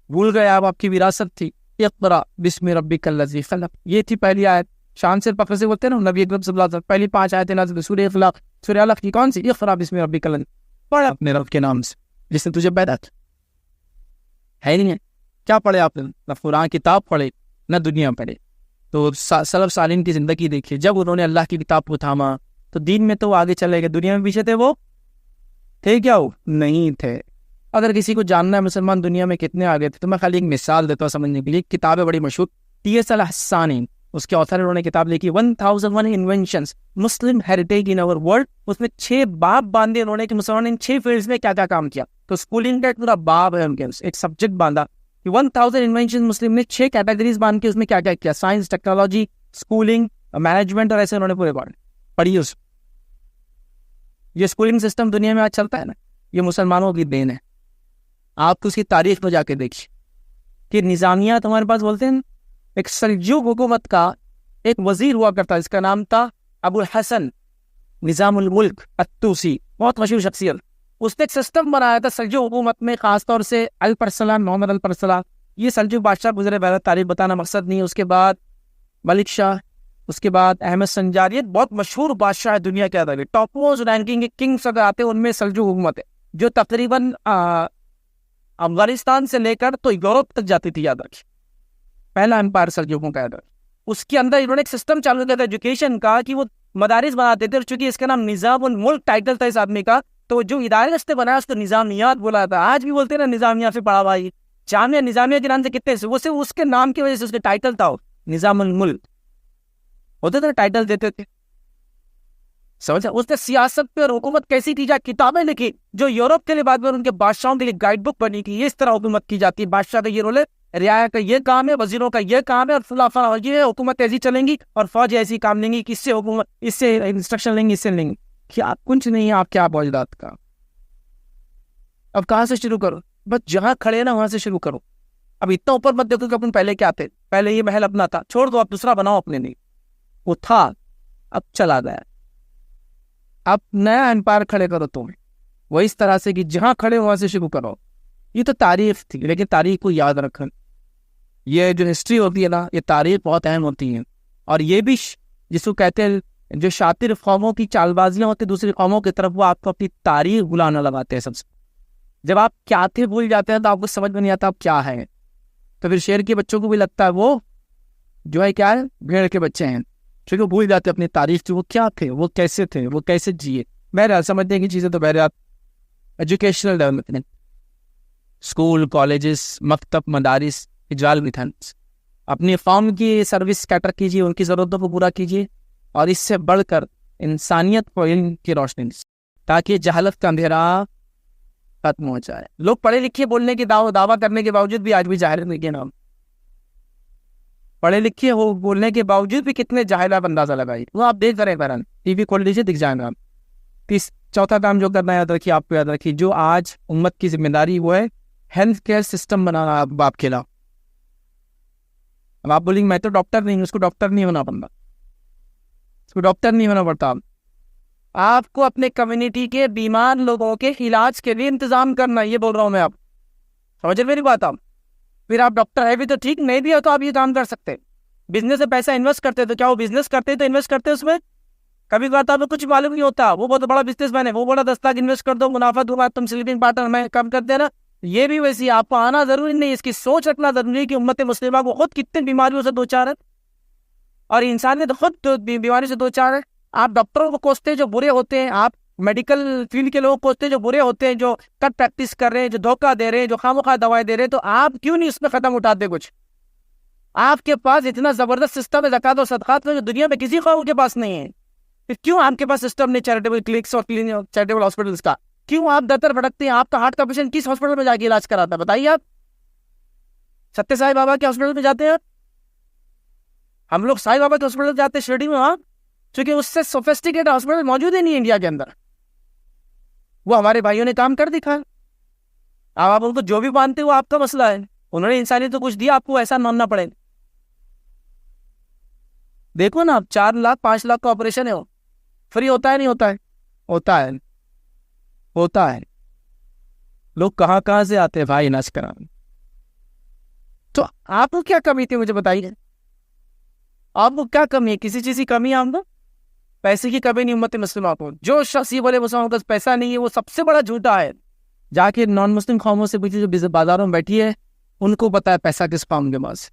भूल गए आप, आपकी विरासत थी। इक़रा बिस्मि रब्बिकल लज़ी खलक़, ये थी पहली आयत। शान से पकड़ से बोलते हैं ना नबी अकरम सल्लल्लाहु अलैहि वसल्लम, पहली 5 आयतें नाज़िल सूरह इख़लाक़, सूरह अलक़ की कौन सी? इक़रा बिस्मि रब्बिकल लज़ी, पढ़ अपने रब के नाम से जिसने तुझे पैदा किया। है नहीं है? क्या पढ़े आपने? न कुरान किताब पढ़े, न दुनिया पढ़े। तो सलफ सालिन की ज़िंदगी देखिए, जब उन्होंने अल्लाह की किताब को थामा तो दीन में तो वो आगे चले गए, दुनिया में पीछे थे। वो थे क्या? वो नहीं थे। अगर किसी को जानना है मुसलमान दुनिया में कितने आगे थे तो मैं खाली एक मिसाल देता हूँ समझने के लिए। किताब है बड़ी मशहूर, T.S. अल-हस्सानी, उसके ऑथर उन्होंने किताब लिखी 1001 इन्वेंशंस मुस्लिम हेरिटेज इन अवर वर्ल्ड। उसमें 6 बाब बांधे उन्होंने कि मुसलमान इन 6 फील्ड्स में क्या क्या काम किया। तो स्कूलिंग का एक पूरा बाब है उनके, एक सब्जेक्ट बांधा कि 1000 इन्वेंशन मुस्लिम ने 6 कैटेगरीज बांध के उसमें क्या क्या किया, साइंस, टेक्नोलॉजी, स्कूलिंग, मैनेजमेंट, और ऐसे उन्होंने पूरे बांधे। पढ़िए उस ये स्कूलिंग सिस्टम दुनिया में आज चलता है ना, ये मुसलमानों की देन है। आप उसकी तारीख में जाके देखिए कि निज़ामिया तुम्हारे पास बोलते हैं। एक सल्जूक हुकूमत का एक वजीर हुआ करता, इसका नाम था अबुल हसन निज़ामुल मुल्क अत्तूसी, बहुत मशहूर शख्सियत। उसने एक सिस्टम बनाया था सल्जूक हुकूमत में, खासतौर से अल-परसलान, मोहम्मद अल-परसलान। ये सल्जूक बादशाह गुजरे, पहले तारीख बताना मकसद नहीं है। उसके बाद मलिक शाह, उसके बाद अहमद संजार, ये बहुत मशहूर बादशाह है दुनिया के अंदर। टॉप मोस्ट रैंकिंग के किंग्स अगर आते हैं उनमें सल्जूक हुकूमत है, जो तकरीबन अफगानिस्तान से लेकर तो यूरोप तक जाती थी। याद रखिए, पहला एम्पायर सल्जूकों का है। उसके अंदर इन्होंने एक सिस्टम चालू किया था एजुकेशन का कि वो मदारिस बनाते थे। और चूंकि इसका नाम निज़ामुल मुल्क टाइटल था इस आदमी का, तो जो इदारे उसने बनाया उसको निज़ामियात बोला था। आज भी बोलते हैं ना निज़ामिया से पढ़ा भाई, जामिया निज़ामिया के नाम से कितने से, वो सिर्फ उसके नाम की वजह से उसके टाइटल था निज़ामुल मुल्क होते थे, टाइटल देते थे। समझा? उसने सियासत पे और हुकूमत कैसी की जाए किताबें लिखी, जो यूरोप के लिए बाद में उनके बादशाहों के लिए गाइड बुक बनी कि ये इस तरह हुकूमत की जाती है। बादशाह का ये रोल है, रियाया का ये काम है, वजीरों का ये काम है, और फुलाफा ये है, हुकूमत ऐसी चलेंगी और फौज ऐसी काम लेंगी कि इससे हुकूमत इससे इंस्ट्रक्शन लेंगी, इससे लेंगी। क्या कुछ नहीं है आपके आप औजदाद का। अब कहाँ से शुरू करो? बस जहां खड़े ना वहां से शुरू करो। अब इतना ऊपर मत देखो कि अपन पहले क्या थे, पहले ये महल अपना था, छोड़ दो, आप दूसरा बनाओ अपने लिए। वो था, अब चला गया। अब नया एम्पायर खड़े करो तुम्हें, वो इस तरह से कि जहां खड़े वहां से शुरू करो। ये तो तारीख थी, लेकिन तारीख को याद रखना। ये जो हिस्ट्री होती है ना, ये तारीख बहुत अहम होती है। और ये भी जिसको कहते हैं, जो शातिर कौमों की चालबाजियां होती है दूसरी कौमों की तरफ, वो आपको अपनी तारीख बुलाना लगाते हैं। सबसे जब आप क्या थे भूल जाते हैं तो आपको समझ में नहीं आता आप क्या है। तो फिर शेर के बच्चों को भी लगता है वो जो है क्या है, भेड़ के बच्चे हैं, क्योंकि भूल जाते अपनी तारीख, वो क्या थे, वो कैसे थे, वो कैसे जिए। बहरहाल समझने की चीज़ें तो बहरहाल एजुकेशनल डेवलपमेंट, स्कूल, कॉलेजेस, मकतब, मदारिस, इजलाल मिथन्स, अपनी कौम की सर्विस कैटर कीजिए, उनकी ज़रूरतों को पूरा कीजिए, और इससे बढ़कर इंसानियत को इल्म की रोशनी, ताकि जहालत का अंधेरा खत्म हो जाए। लोग पढ़े लिखे बोलने के दावा करने के बावजूद भी आज भी जाहिल नहीं के नाम, पढ़े लिखे हो बोलने के बावजूद भी कितने जाहिल आप अंदाजा लगाइए। वो आप देख रहे हैं, टीवी खोल लीजिए, दिख जाएगा आप। चौथा काम जो करना याद रखिए, आपको याद रखिए, जो आज उम्मत की जिम्मेदारी वो है हेल्थ केयर सिस्टम बनाना आप खिलाओ। अब आप बोलेंगे मैं तो डॉक्टर नहीं हूँ, उसको डॉक्टर नहीं होना पड़ता, उसको डॉक्टर नहीं होना पड़ता। आपको अपने कम्युनिटी के बीमार लोगों के इलाज के लिए इंतजाम करना, ये बोल रहा हूँ मैं। आप समझ रहे मेरी बात? आप फिर आप डॉक्टर है भी तो ठीक, नहीं भी हो तो आप ये काम कर सकते। बिजनेस में पैसा इन्वेस्ट करते तो क्या वो बिजनेस करते तो इन्वेस्ट करते उसमें? कभी बात आपको कुछ मालूम नहीं होता, वो बहुत बड़ा बिजनेसमैन है, वो बोला 10 लाख इन्वेस्ट कर दो, मुनाफा दूंगा, तुम स्लीपिंग पार्टनर मैं कम कर देना। ये भी वैसी, आपको आना जरूरी नहीं, इसकी सोच रखना जरूरी है कि उम्मत मुस्लिमा को खुद कितनी बीमारियों से दो चार है, और इंसानियत खुद बीमारी से दो चार है। आप डॉक्टरों को कोसते हैं जो बुरे होते हैं, आप मेडिकल फील्ड के लोग कोसते हैं जो बुरे होते हैं, जो कट प्रैक्टिस कर रहे हैं, जो धोखा दे रहे हैं, जो खामोखा दवाएं दे रहे हैं, तो आप क्यों नहीं उसमें कदम उठाते? कुछ आपके पास इतना जबरदस्त सिस्टम है ज़कात और सदकात में, जो दुनिया में किसी कौम के पास नहीं है। फिर क्यों आपके पास सिस्टम नहीं चैरिटेबल क्लिनिक्स और चैरिटेबल हॉस्पिटल्स का? क्यों आप दर भटकते हैं? आपका हार्ट का पेशेंट किस हॉस्पिटल में जाके इलाज कराता है बताइए? आप सत्य साई बाबा के हॉस्पिटल में जाते हैं, हम लोग साईं बाबा के हॉस्पिटल जाते हैं शिरडी में, वहाँ क्योंकि उससे सोफिस्टिकेटेड हॉस्पिटल मौजूद ही नहीं इंडिया के अंदर। वो हमारे भाइयों ने काम कर दिखा। अब आप उनको जो भी मानते हो आपका मसला है, उन्होंने इंसानियत तो कुछ दिया, आपको ऐसा मानना पड़े। देखो ना, आप 4 लाख 5 लाख का ऑपरेशन है, वो फ्री होता है नहीं होता है? होता है, होता है। लोग कहाँ कहाँ से आते हैं भाई इलाज कराने। तो आपको क्या कमी थी मुझे बताइए, आपको क्या कमी है? किसी चीज की कमी है आपको? पैसे की कमी नहीं उम्मत मुस्लिम को। जो शख्स ये बोले मुसलमानों का पैसा नहीं है, वो सबसे बड़ा झूठा है। जाके नॉन मुस्लिम कौमों से पूछिए जो बाजारों में बैठी है, उनको पता है पैसा किस पाम के पास।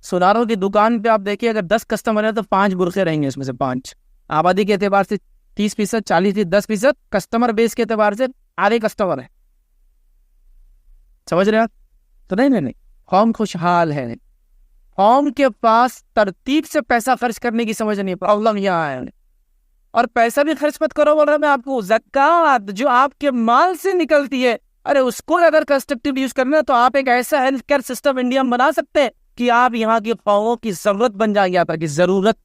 सुनारों की दुकान पे आप देखिए, अगर 10 कस्टमर है तो 5 बुरखे रहेंगे, इसमें से 5। आबादी के एतबार से 30%, 40%, 10%, कस्टमर बेस के एतबार से आधे कस्टमर है। समझ रहे आप? तो नहीं, कौम खुशहाल है, कौम के पास तरतीब से पैसा खर्च करने की समझ नहीं। प्रॉब्लम यहाँ है। और पैसा भी खर्च मत करो, बोल रहा मैं आपको। ज़कात जो आपके माल से निकलती है, अरे उसको अगर कंस्ट्रक्टिव यूज करना है तो आप एक ऐसा हेल्थ केयर सिस्टम इंडिया में बना सकते हैं कि आप यहाँ की कौमों की जरूरत बन जाएगी। यहाँ की जरूरत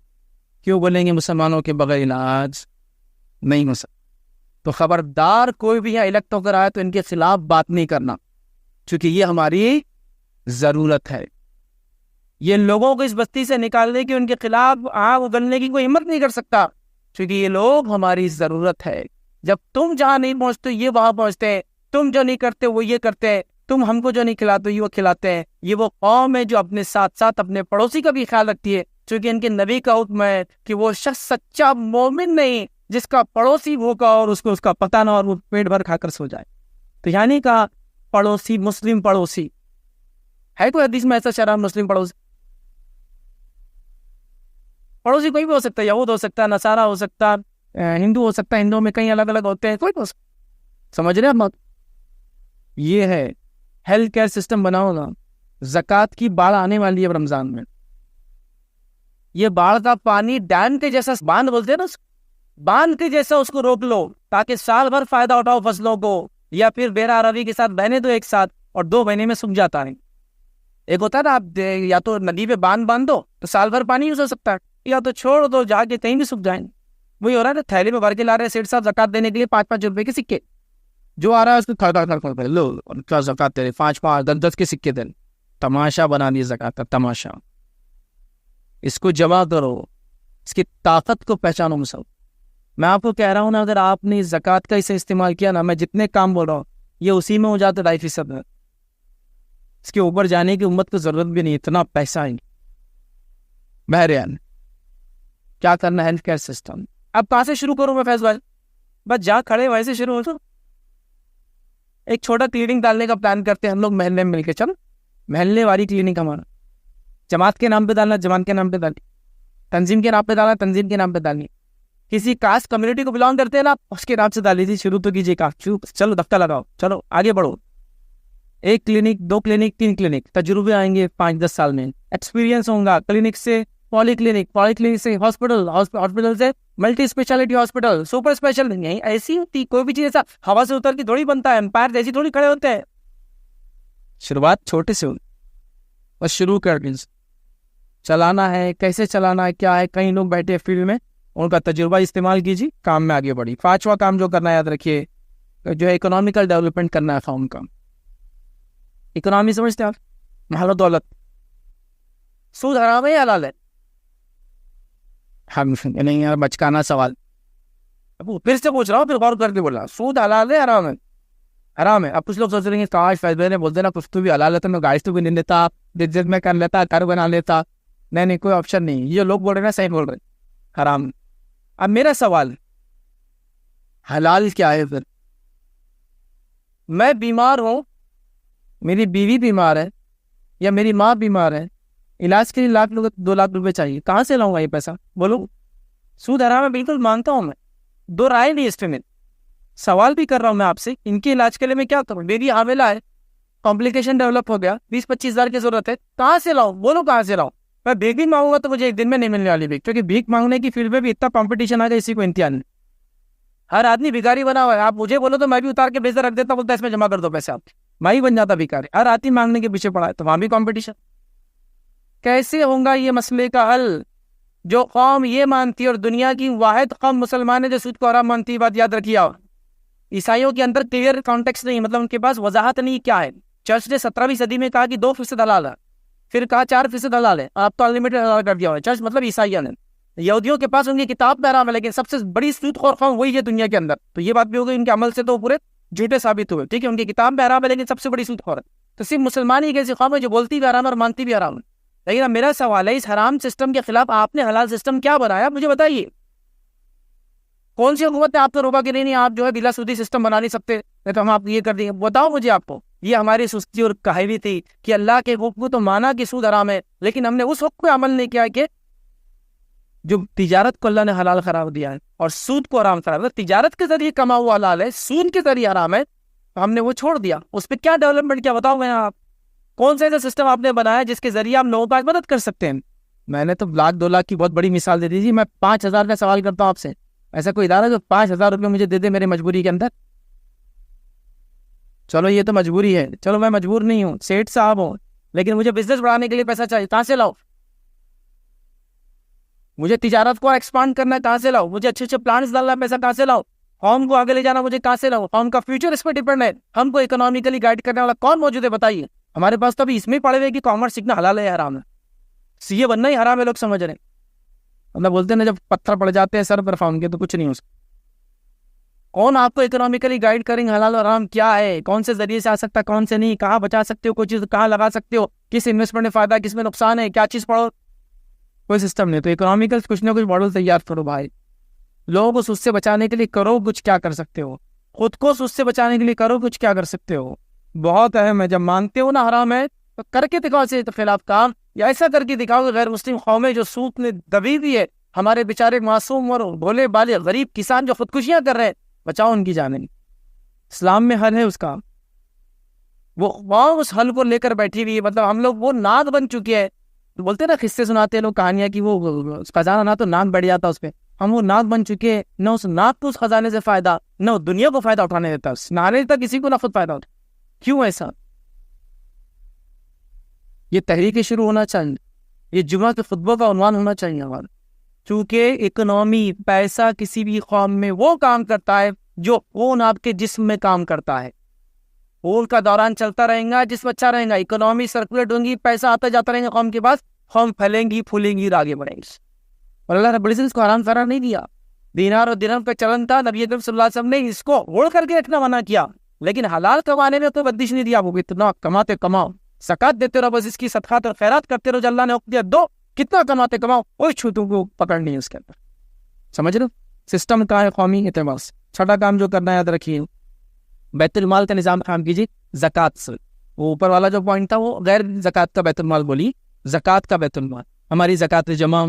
क्यों बोलेंगे मुसलमानों के बगैर इलाज नहीं हो सकता। तो खबरदार कोई भी यहाँ इलेक्ट होकर आए तो इनके खिलाफ बात नहीं करना, क्योंकि ये हमारी जरूरत है। ये लोगों को इस बस्ती से निकालने की, उनके खिलाफ आग उगलने की कोई हिम्मत नहीं कर सकता, क्योंकि ये लोग हमारी जरूरत है। जब तुम जहां नहीं पहुंचते ये वहां पहुंचते हैं, तुम जो नहीं करते वो ये करते हैं, तुम हमको जो नहीं खिलाते ये वो खिलाते हैं। ये वो कौम है जो अपने साथ साथ अपने पड़ोसी का भी ख्याल रखती है, क्योंकि इनके नबी का हुक्म है कि वो शख्स सच्चा मोमिन नहीं जिसका पड़ोसी भूखा और उसको उसका पता ना और वो पेट भर खाकर सो जाए। तो यानी का पड़ोसी, मुस्लिम पड़ोसी है कोई हदीस में ऐसा शरा? मुस्लिम पड़ोसी, पड़ोसी कोई भी हो सकता है, यहूद हो सकता है, नसारा हो सकता है, हिंदू हो सकता है। हिंदुओं में कई अलग अलग होते हैं, कोई भी हो सकता। समझ रहे आप? ये है हेल्थ केयर सिस्टम बनाओ ना। ज़कात की बाढ़ आने वाली है रमजान में। ये बाढ़ का पानी डैम के जैसा, बांध बोलते हैं ना, बांध के जैसा उसको रोक लो, ताकि साल भर फायदा उठाओ फसलों को। या फिर बेरा रवि के साथ बहने दो एक साथ, और 2 महीने में सूख जाता है। एक होता है ना, आप या तो नदी पे बांध दो तो साल भर पानी यूज हो सकता है, या तो छोड़ दो जाके कहीं भी सूख जाएंगे। वही हो रहा है ना, थैली में भर के ला रहे हैं सेठ साहब ज़कात देने के लिए 5-5 रुपए के सिक्के। जो आ रहा है उसको खड़ लो, क्या ज़कात दे रहे, 5-5, 10-10 के सिक्के दे। तमाशा बना दिया ज़कात का, तमाशा। इसको जमा करो, इसकी ताकत को पहचानो मुसलमान। मैं आपको कह रहा हूँ ना, अगर आपने ज़कात का इसे इस्तेमाल किया ना, मैं जितने काम बोल रहा हूँ ये उसी में हो जाते 2.5% में। इसके ऊपर जाने की उम्मत को जरूरत भी नहीं, इतना पैसा है। बहरहाल क्या करना है, हेल्थ केयर सिस्टम। अब कहाँ से शुरू करूँ मैं फैज भाई? बस जहाँ खड़े वैसे शुरू हो। तो एक छोटा क्लिनिक डालने का प्लान करते हैं हम लोग मोहल्ले में मिलकर। चलो, मोहल्ले वाली क्लिनिक हमारा, जमात के नाम पे डालना, जमात के नाम पे डालनी, तंजीम के नाम पे डालना, तंजीम के नाम पे डालनी। किसी कास्ट कम्युनिटी को बिलोंग करते हैं ना, उसके नाम से डाल लीजिए। शुरू तो कीजिए कास्ट, चलो दफ्तर लगाओ, चलो आगे बढ़ो। 1 क्लिनिक, 2 क्लिनिक, 3 क्लिनिक, तजुर्बे आएंगे 5-10 साल में, एक्सपीरियंस होगा। क्लिनिक से पॉलीक्लिनिक, पॉलीक्लिनिक से हॉस्पिटल, हॉस्पिटल से multi speciality hospital, super special. नहीं ऐसी होती कोई भी चीज, ऐसा हवा से उतर के थोड़ी बनता है। एम्पायर जैसी थोड़ी खड़े होते हैं। शुरुआत छोटे से हो, बस शुरू कर दी। चलाना है, कैसे चलाना है, क्या है। कई लोग बैठे फील्ड में, उनका तजुर्बा इस्तेमाल कीजिए, काम में आगे बढ़ी। 5वां काम जो करना है याद रखिए, जो है इकोनॉमिकल डेवलपमेंट करना है कौम का। इकोनॉमी समझते हैं आप? माल दौलत। सूद हराम है या हलाल है? हम नहीं यार, बचकाना सवाल। अब फिर से पूछ रहा हूँ, फिर गौर करके बोल रहा, सूद हलाल है हराम है? हराम है। अब कुछ लोग सोच रहे हैं काश फैसले ने बोलते ना कुछ तो भी हलाल है तो मैं गाड़ी तो भी नहीं लेता, बिजनेस में कर लेता, घर बना लेता। नहीं, कोई ऑप्शन नहीं। ये लोग बोल रहे हैं, सही बोल रहे, हराम। अब मेरा सवाल, हलाल क्या है फिर? मैं बीमार हूँ, मेरी बीवी बीमार है, या मेरी माँ बीमार है, इलाज के लिए 2 लाख रुपए चाहिए, कहाँ से लाऊंगा ये पैसा? बोलो। सूद हराम है, बिल्कुल मानता हूँ मैं, 2 राय नहीं इसमें। सवाल भी कर रहा हूँ मैं आपसे, इनके इलाज के लिए मैं क्या करूँ? बेबी हामिला है, कॉम्प्लिकेशन डेवलप हो गया, 20-25 हज़ार की जरूरत है, कहाँ से लाऊं? बोलो कहाँ से लाऊं? मैं भीख भी मांगूंगा तो मुझे एक दिन में नहीं मिलने वाली भीख, क्योंकि भीख मांगने की फील्ड में भी इतना कंपटीशन आ गया, इसी को इम्तिहान। हर आदमी भिखारी बना हुआ है। आप मुझे बोलो तो मैं भी उतार के बेचता रख देता, बोलता इसमें जमा कर दो पैसे, आप मैं ही बन जाता भिखारी। हर आदमी मांगने के पीछे पड़ा है, तो वहां भी कॉम्पिटिशन। कैसे होगा ये मसले का हल? जो कौम ये मानती है, और दुनिया की वाहिद कौम मुसलमान है जो सूद को हराम मानती है, बात याद रखिए। ईसाइयों के अंदर क्लियर कॉन्टेक्स्ट नहीं, मतलब उनके पास वजाहत नहीं क्या है। चर्च ने 17वीं सदी में कहा कि 2% हलाल है, फिर कहा 4% हलाल है, आप तो अनलिमिटेड हलाल कर दिया हुआ है। चर्च मतलब ईसाइयों ने। यहूदियों के पास उनकी किताब में हराम है, लेकिन सबसे बड़ी सूदखोर कौम वही है दुनिया के अंदर। तो ये बात भी हो गई, उनके अमल से तो पूरे झूठे साबित हुए। ठीक है, उनकी किताब में हराम है, लेकिन सबसे बड़ी सूदखोर है। तो सिर्फ मुसलमान ही एक ऐसी कौम है जो बोलती भी हराम है और मानती भी हराम है। लेकिन मेरा सवाल है, इस हराम सिस्टम के खिलाफ आपने हलाल सिस्टम क्या बनाया, मुझे बताइए। कौन सी हुकूमत ने आपको रोका कि नहीं आप जो है बिला सूदी सिस्टम बना नहीं सकते, नहीं तो हम आप ये कर देंगे? बताओ मुझे आपको। ये हमारी सुस्ती और कहावी थी कि अल्लाह के हुक्म को तो माना कि सूद हराम है, लेकिन हमने उस हुक्म पे अमल नहीं किया कि जो तिजारत को अल्लाह ने हलाल करार दिया है और सूद को हराम करार दिया। तिजारत के जरिए कमा हुआ हलाल है, सूद के जरिए हराम है, तो हमने वो छोड़ दिया। उस पर क्या डेवलपमेंट किया बताओ मैं आप? कौन सा ऐसा सिस्टम आपने बनाया जिसके जरिए आप लोगों की मदद कर सकते हैं? मैंने तो 1,00,000-2,00,000 की बहुत बड़ी मिसाल दे दी थी। मैं 5,000 का सवाल करता हूँ आपसे, ऐसा कोई इदारा जो 5,000 रुपये मुझे दे दे मेरे मजबूरी के अंदर? चलो ये तो मजबूरी है, चलो मैं मजबूर नहीं हूँ, सेठ साहब हूँ, लेकिन मुझे बिजनेस बढ़ाने के लिए पैसा चाहिए, कहाँ से लाओ? मुझे तिजारत को एक्सपांड करना है, कहाँ से लाओ? मुझे अच्छे अच्छे प्लान्स डालना है, पैसा कहाँ से लाओ? कौम को आगे ले जाना, मुझे कहाँ से लाओ? कौम का फ्यूचर इस पर डिपेंड है। हमको इकोनॉमिकली गाइड करने वाला कौन मौजूद है बताइए? हमारे पास तो अभी इसमें पड़े हुए कि कॉमर्स सीखना हलाल है, हराम है, सीए बनना ही हराम है, लोग समझ रहे हैं। मतलब बोलते हैं ना, जब पत्थर पड़ जाते हैं सर पर फाउंड के तो कुछ नहीं हो सकता। कौन आपको इकोनॉमिकली गाइड करेंगे हलाल और हराम क्या है, कौन से जरिए से आ सकता है, कौन से नहीं, कहाँ बचा सकते हो कोई चीज़, कहाँ लगा सकते हो, किस इन्वेस्टमेंट में फायदा, किस में नुकसान है, क्या चीज़ पढ़ो, कोई सिस्टम नहीं। तो इकोनॉमिकल कुछ ना कुछ मॉडल तैयार करो भाई। लोगों को सूद से बचाने के लिए करो कुछ, क्या कर सकते हो? खुद को सूद से बचाने के लिए करो कुछ, क्या कर सकते हो? बहुत अहम है। जब मानते हो ना हराम है तो करके दिखाओ इसके खिलाफ काम, या ऐसा करके दिखाओ कि गैर मुस्लिम कौमें जो सूद ने दबी दी है, हमारे बेचारे मासूम और भोले बाले गरीब किसान जो खुदकुशियां कर रहे हैं, बचाओ उनकी जानें। इस्लाम में हल है उसका, वो वहाँ उस हल को लेकर बैठी हुई है। मतलब हम लोग वो नाद बन चुके हैं। तो बोलते हैं ना, किस्से सुनाते हैं लोग, कहानियां की वो खजाना ना तो नाद बढ़ जाता उस पर। हम वो नाद बन चुके हैं, न उस नाद को उस खजाने से फायदा, न दुनिया को फायदा उठाने देता, उस नारे तक किसी को ना खुद फायदा होता। क्यों ऐसा? ये तहरीक शुरू होना चाहिए, ये जुमा के खुतबों का उन्वान होना चाहिए हमारा। चूंकि इकोनॉमी, पैसा किसी भी कौम में वो काम करता है जो खून आपके जिस्म में काम करता है। खून का दौरान चलता रहेगा, जिस्म अच्छा रहेगा, इकोनॉमी सर्कुलेट होंगी, पैसा आता जाता रहेगा कौम के पास, कौम फैलेंगी, फूलेंगी और आगे बढ़ेंगी। और अल्लाह रब्बुल इज्जत इसको हराम करार नहीं दिया। दीनार और दिरहम का चलन था, नबी अकरम सल्लल्लाहु अलैहि वसल्लम ने इसको ओढ़ करके रखना मना किया, लेकिन हलाल कमाने में तो बंदिश नहीं दिया। वो इतना कमाते कमाओ, ज़कात देते रहो, बस इसकी सदक़ात और खैरात करते रहो, अल्लाह ने हुक्म दिया दो, कितना कमाते कमाओ, कोई छूतों को पकड़ नहीं है उसके अंदर। समझ रहे हो? सिस्टम का है कौमी एतबार से। छठा काम जो करना याद रखिए, बैतुल माल का निज़ाम काम कीजिए ज़कात से। वो ऊपर वाला जो पॉइंट था वो गैर ज़कात का बैतुल माल बोली, ज़कात का बैतुल माल। हमारी ज़कात जमा,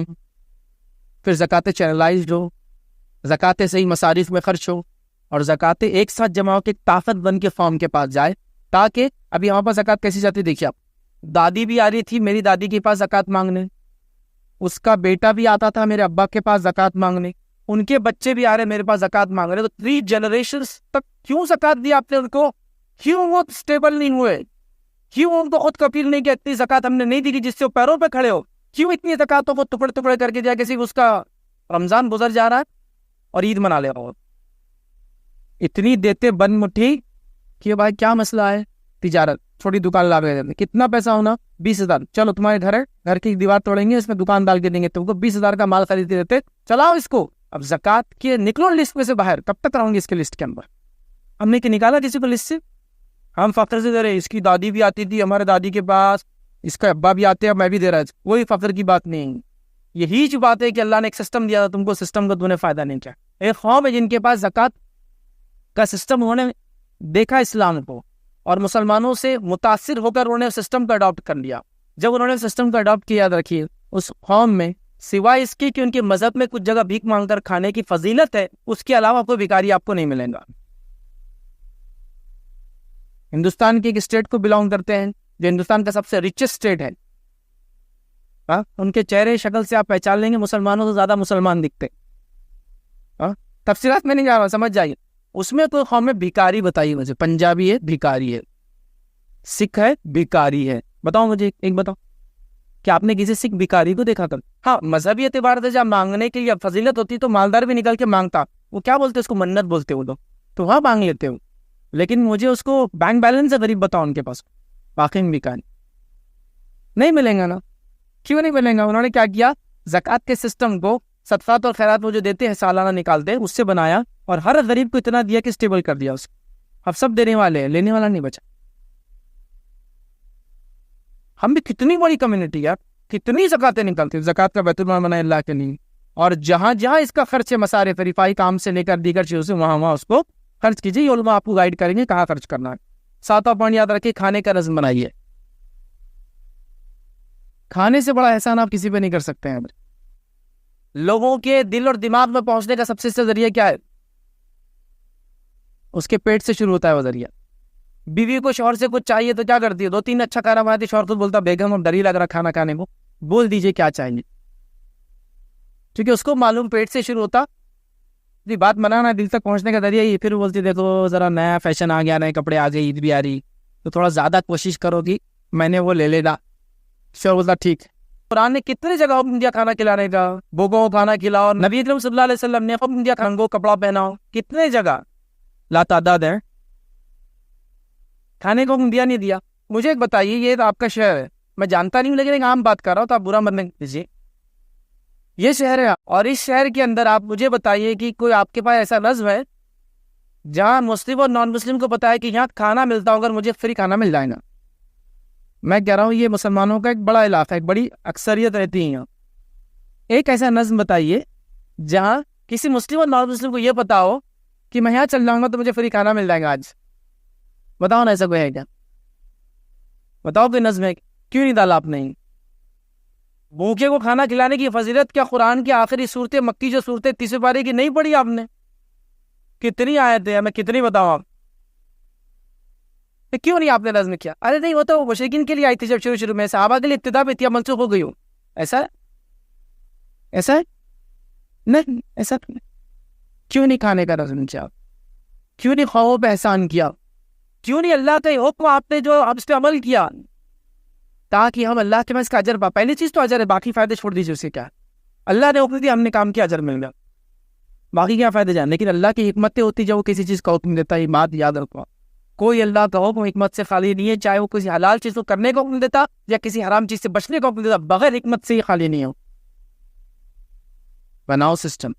फिर ज़कात चैनलाइज्ड हो, ज़कात सही मसारिफ में खर्च हो, और ज़कात एक साथ जमा हो के ताकत बन के फॉर्म के पास जाए। ताकि अभी हमारे पास ज़कात कैसी जाती है देखिए आप, दादी भी आ रही थी मेरी दादी के पास ज़कात मांगने, उसका बेटा भी आता था मेरे अब्बा के पास ज़कात मांगने, उनके बच्चे भी आ रहे मेरे पास ज़कात मांग रहे। तो 3 जनरेशंस तक क्यों ज़कात दी आपने उनको? क्यों वो स्टेबल नहीं हुए? क्यों उनको खुद कफील नहीं किया? इतनी ज़कात हमने नहीं दी कि जिससे वो पैरों पे खड़े हो। क्यों इतनी ज़कातों को टुकड़े टुकड़े करके दिया? किसी उसका रमज़ान गुजर जा रहा है और ईद मना ले रहा हो, इतनी देते बन मुट्ठी कि भाई क्या मसला है? तिजारत, छोटी दुकान ला रहे हैं, कितना पैसा होना? 20,000। चलो तुम्हारे घर है, घर की दीवार तोड़ेंगे, इसमें दुकान डाल के देंगे तुमको, 20,000 का माल खरीदते देते, चलाओ इसको। अब ज़कात के निकलो लिस्ट में से बाहर, कब तक रहोगे इसके लिस्ट के अंदर? हमने कि निकाला किसी को लिस्ट से? हम फख्र से दे रहे, इसकी दादी भी आती थी हमारे दादी के पास, इसका अब्बा भी आते हैं, मैं भी दे रहा है, कोई फख्र की बात नहीं। यही जो बात है कि अल्लाह ने एक सिस्टम दिया था तुमको, सिस्टम का तुमने फायदा नहीं किया। एक कौम है जिनके पास ज़कात का सिस्टम उन्होंने देखा इस्लाम को, और मुसलमानों से मुतासिर होकर उन्होंने सिस्टम को अडॉप्ट कर लिया। जब उन्होंने सिस्टम को अडॉप्ट किया, याद रखिए उस कौम में सिवाय इसके कि उनके मजहब में कुछ जगह भीख मांगकर खाने की फजीलत है, उसके अलावा कोई भिखारी आपको नहीं मिलेगा। हिंदुस्तान की एक स्टेट को बिलोंग करते हैं जो हिंदुस्तान का सबसे रिचेस्ट स्टेट है, उनके चेहरे शक्ल से आप पहचान लेंगे मुसलमानों से ज्यादा मुसलमान दिखते। तफसीलात में नहीं जा रहा, समझ जाइए। उसमें कोई कौम में भिखारी बताइए मुझे, पंजाबी है भिखारी है, सिख है भिखारी है, बताओ मुझे एक बताओ। कि आपने किसी सिख भिखारी को देखा कर? हाँ, मजहबी एतबार से जब मांगने के लिए फजीलत होती तो मालदार भी निकल के मांगता। वो क्या बोलते, उसको मन्नत बोलते वो लोग, तो हाँ मांग लेते हो। लेकिन मुझे उसको बैंक बैलेंस है गरीब बताओ उनके पास, वाकई में भिखारी नहीं मिलेगा ना। क्यों नहीं मिलेगा? उन्होंने क्या किया, ज़कात के सिस्टम को, सदक़ात और खैरात वो जो देते हैं सालाना निकालते हैं, उससे बनाया और हर गरीब को इतना दिया कि स्टेबल कर दिया उसको। अब सब देने वाले हैं, लेने वाला नहीं बचा। हम भी कितनी बड़ी कम्युनिटी है, कितनी ज़कातें निकलती है, ज़कात का बैतुल माल बनाए अल्लाह के लिए, और जहाँ जहाँ इसका खर्च है मसारिफ रिफाई काम से लेकर दीगर चीज़ों से, वहाँ वहाँ उसको खर्च कीजिए। उलमा आपको गाइड करेंगे कहाँ खर्च करना है। सातवां पॉइंट याद रखिए, खाने का रज़्म बनाइए। खाने से बड़ा एहसान आप किसी पे नहीं कर सकते हैं। लोगों के दिल और दिमाग में पहुंचने का सबसे अच्छा जरिया क्या है? उसके पेट से शुरू होता है वो जरिया। बीवी को शौहर से कुछ चाहिए तो क्या करती है? 2-3 अच्छा खाना बनाती, शौहर तो बोलता बेगम अब डर ही लग रहा खाना खाने को, बोल दीजिए क्या चाहिए, क्योंकि उसको मालूम पेट से शुरू होता। जी, बात बनाना दिल तक पहुंचने का जरिया ये। फिर बोलती देखो जरा नया फैशन आ गया, नए कपड़े आ गए, ईद भी आ रही, तो थोड़ा ज्यादा कोशिश करो कि मैंने वो ले लेना। शौहर बोलता ठीक। कुरान ने कितने जगह हुक्म दिया खाना खिलाने का, बोगों को खाना खिलाओ। नबी अकरम सल्लल्लाहु अलैहि वसल्लम ने हुक्म दिया रंगों कपड़ा पहनाओ, कितने जगह लातादाद है। खाने को हुक्म दिया नहीं दिया? मुझे एक बताइए, ये तो आपका शहर है, मैं जानता नहीं हूँ लेकिन एक आम बात कर रहा हूँ तो आप बुरा मत लीजिए। ये शहर है और इस शहर के अंदर आप मुझे बताइए कि कोई आपके पास ऐसा नज़्म है जहाँ मुस्लिम और नॉन मुस्लिम को पता है कि यहाँ खाना मिलता हो, अगर मुझे फ्री खाना मिल जाएगा। मैं कह रहा हूँ ये मुसलमानों का एक बड़ा इलाका है, एक बड़ी अक्सरियत रहती है यहाँ। एक ऐसा नज़्म बताइए जहाँ किसी मुस्लिम और नॉन मुस्लिम को ये पता हो कि मैं यहाँ चल जाऊँगा तो मुझे फ्री खाना मिल जाएगा आज। बताओ ना, ऐसा कोई है क्या? बताओ कोई नज़्म है? क्यों नहीं डाला आपने? भूखे को खाना खिलाने की फजीलत क्या कुरान की आखिरी सूरत मक्की जो सूरत 30 पारे की नहीं पढ़ी आपने? कितनी आयतें हैं, मैं कितनी बताऊँ आप? क्यों नहीं आपने नज़्म किया? अरे नहीं, वो तो मुशरिकीन के लिए आई थी जब शुरू शुरू में, सहाबा के लिए इब्तिदा में थी, मनसूख हो गई हो। ऐसा है? ऐसा है? नहीं, ऐसा क्यों नहीं खाने का नज़्म किया? क्यों नहीं ख्वाबों पे एहसान किया? क्यों नहीं अल्लाह का हुक्म आपने जो आप इस पे अमल किया ताकि हम अल्लाह के पास इसका अजर पा? पहली चीज तो अजर है, बाकी फायदे छोड़ दीजिए। उसे क्या अल्लाह ने हुक्म दिया, हमने काम किया, अजर मिल गया, बाकी क्या फायदे जान। लेकिन अल्लाह की हिकमतें होती जब वो किसी चीज का हुक्म देता है, ये बात याद रखो। कोई अल्लाह का हुक्म हिकमत से खाली नहीं है, चाहे वो किसी हलाल चीज को करने का हुक्म देता या किसी हराम चीज से बचने का हुक्म देता, बगैर हिकमत से ही खाली नहीं हो। बनाओ सिस्टम।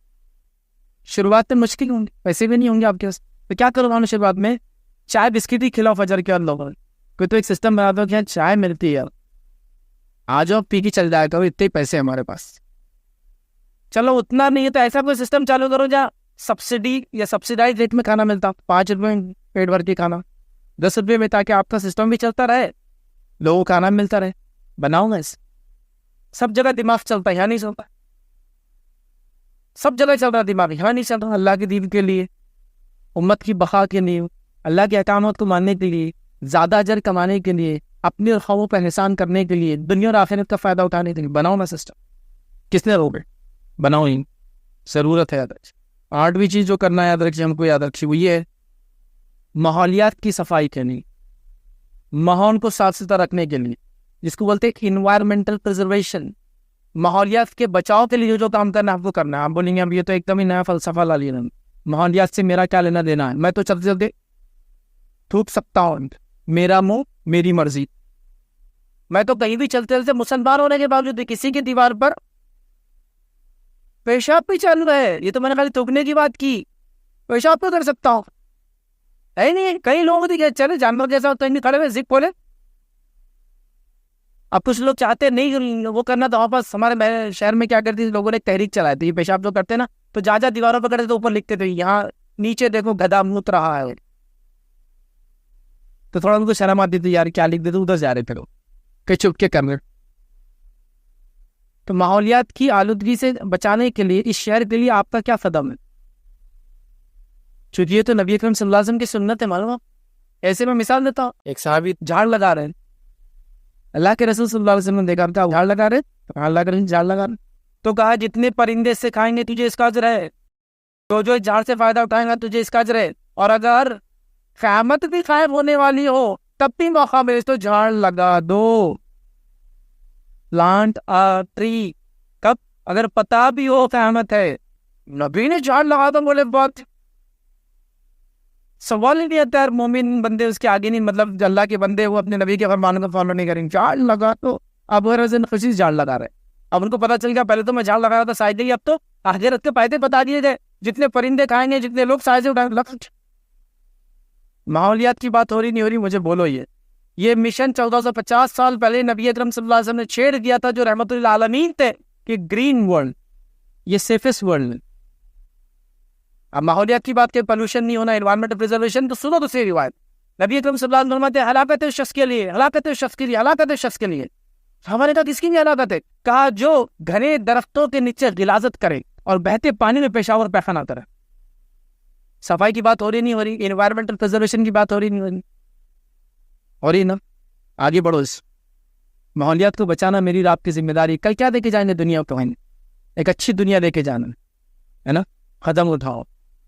शुरुआत में मुश्किल होंगे, पैसे भी नहीं होंगे आपके पास, तो क्या करो ना, शुरुआत में चाय बिस्किट ही खिलाओ फजर के अंदर। कोई तो एक सिस्टम बना दो कि चाय मिलती है, आ जाओ पी के चल जाए करो, इतने पैसे हमारे पास। चलो उतना नहीं है तो ऐसा कोई सिस्टम चालू करो जहाँ सब्सिडी या सब्सिडाइज रेट में खाना मिलता, 5 रुपये में पेट भर के खाना, 10 रुपये में, ताकि आपका सिस्टम भी चलता रहे, लोगों को खाना मिलता रहे। बनाऊंगा इस सब जगह दिमाग चलता है, यहाँ नहीं चलता। सब जगह चल रहा दिमाग, यहाँ नहीं चल रहा। अल्लाह के दीन के लिए, उम्मत की बका के लिए, अल्लाह के अहकामात को मानने के लिए, ज़्यादा अजर कमाने के लिए, अपने और ख्वाबों पर एहसान करने के लिए, दुनिया और आखिरत का फ़ायदा उठाने के लिए। बनाओ ना सिस्टम। किसने रोके? बनाओ ही, ज़रूरत है। याद रखिए 8वीं चीज़ जो करना है, याद रखिए, हमको याद रखिए, वो ये है माहौलियात की सफाई करनी, माहौल को साफ सुथरा रखने के लिए, जिसको बोलते हैं इन्वायरमेंटल प्रिजर्वेशन। माहौलियात के बचाव के लिए जो काम करना है आपको करना है। आप बोलेंगे अब ये तो एकदम ही नया फलसफा ला लिया, माहौलियात से मेरा क्या लेना देना है? मैं तो चलते चलते थूक सकता हूँ, मेरा मुंह मेरी मर्जी। मैं तो कहीं भी चलते चलते मुसलमान होने के बावजूद किसी की दीवार पर पेशाब भी चालू है, ये तो मैंने खाली थूकने की बात की, पेशाब तो कर सकता हूँ। है नहीं, कई लोग चले जानवर जैसा होता है, खड़े हुए जिप खोले। अब कुछ लोग चाहते नहीं वो करना, तो वापस हमारे शहर में क्या करती थी, लोगों ने एक तहरीक चलाई थी, पेशाब जो करते ना तो जा दीवारों पर करते तो ऊपर लिखते थे यहाँ नीचे देखो गधा मूत रहा है। तो थोड़ा उनको शर्म आती थी, यार क्या लिख देते, उधर जा रहे थे लोग, कहीं चुप के कर रहे। तो माहौलियात की आलूदगी से बचाने के लिए इस शहर के लिए आपका क्या कदम है? चूंकि ये तो नबी अकरम सल्लल्लाहु अलैहि वसल्लम की सुन्नत है, मालूम। ऐसे मैं मिसाल देता हूँ, एक साहबी झाड़ लगा रहे हैं, अल्लाह के रसूल सल्लल्लाहु अलैहि वसल्लम ने देखा था झाड़ लगा रहे, तो अल्लाह के रसूल झाड़ लगा रहे, तो कहा जितने परिंदे से खाएंगे तुझे इसका अजर है, तो जो झाड़ से फायदा उठाएगा तुझे इसका अजर है, और अगर क़यामत भी कायम होने वाली हो तब भी मौका मिले तो झाड़ लगा दो। Plant a tree. कब? अगर पता भी हो क़यामत है। नबी ने झाड़ लगा तो बोले बहुत सवाल ही नहीं आता यार, मोमिन बंदे उसके आगे नहीं, मतलब अल्लाह के बंदे वो अपने नबी के फरमान को फॉलो नहीं करेंगे, झाड़ लगा तो अब हर दिन खुशी से झाड़ लगा रहे। अब उनको पता चल गया, पहले तो मैं झाड़ लगा रहा था शायद ही, अब तो आखिरत के फायदे बता दिए गए, जितने परिंदे खाएंगे, जितने लोग शायद उठाएंगे। माहौलियात की बात हो रही नहीं हो रही, मुझे बोलो। ये मिशन 1450 साल पहले नबी अकरम सल्लल्लाहु अलैहि वसल्लम ने छेड़ दिया था, जो रहमतुल आलमीन थे, कि ग्रीन वर्ल्ड ये सेफेस्ट वर्ल्ड है। अब माहौलियात की बात के पोल्यूशन नहीं होना, एनवायरमेंट प्रिजर्वेशन, तो सुनो दूसरी रिवायत। नबी अकरम सल्लल्लाहु अलैहि वसल्लम फरमाते हैं, हलाकत है उस शख्स के लिए, हलाकत है उस शख्स के लिए, हलाकत है उस शख्स के लिए। हमारे कहा किसकी भी हलाकत है? कहा जो घने दरख्तों के नीचे गिलाजत करे और बहते पानी में पेशाब और पैखाना करे। सफाई की बात हो रही नहीं हो रही, एनवायरमेंटल प्रिजर्वेशन की बात हो रही नहीं हो रही ना। आगे बढ़ो, इस माहौलियात को बचाना मेरी और आपकी जिम्मेदारी। कल क्या देके जाएंगे दुनिया को? एक अच्छी दुनिया लेके जाना है ना। कदम उठाओ।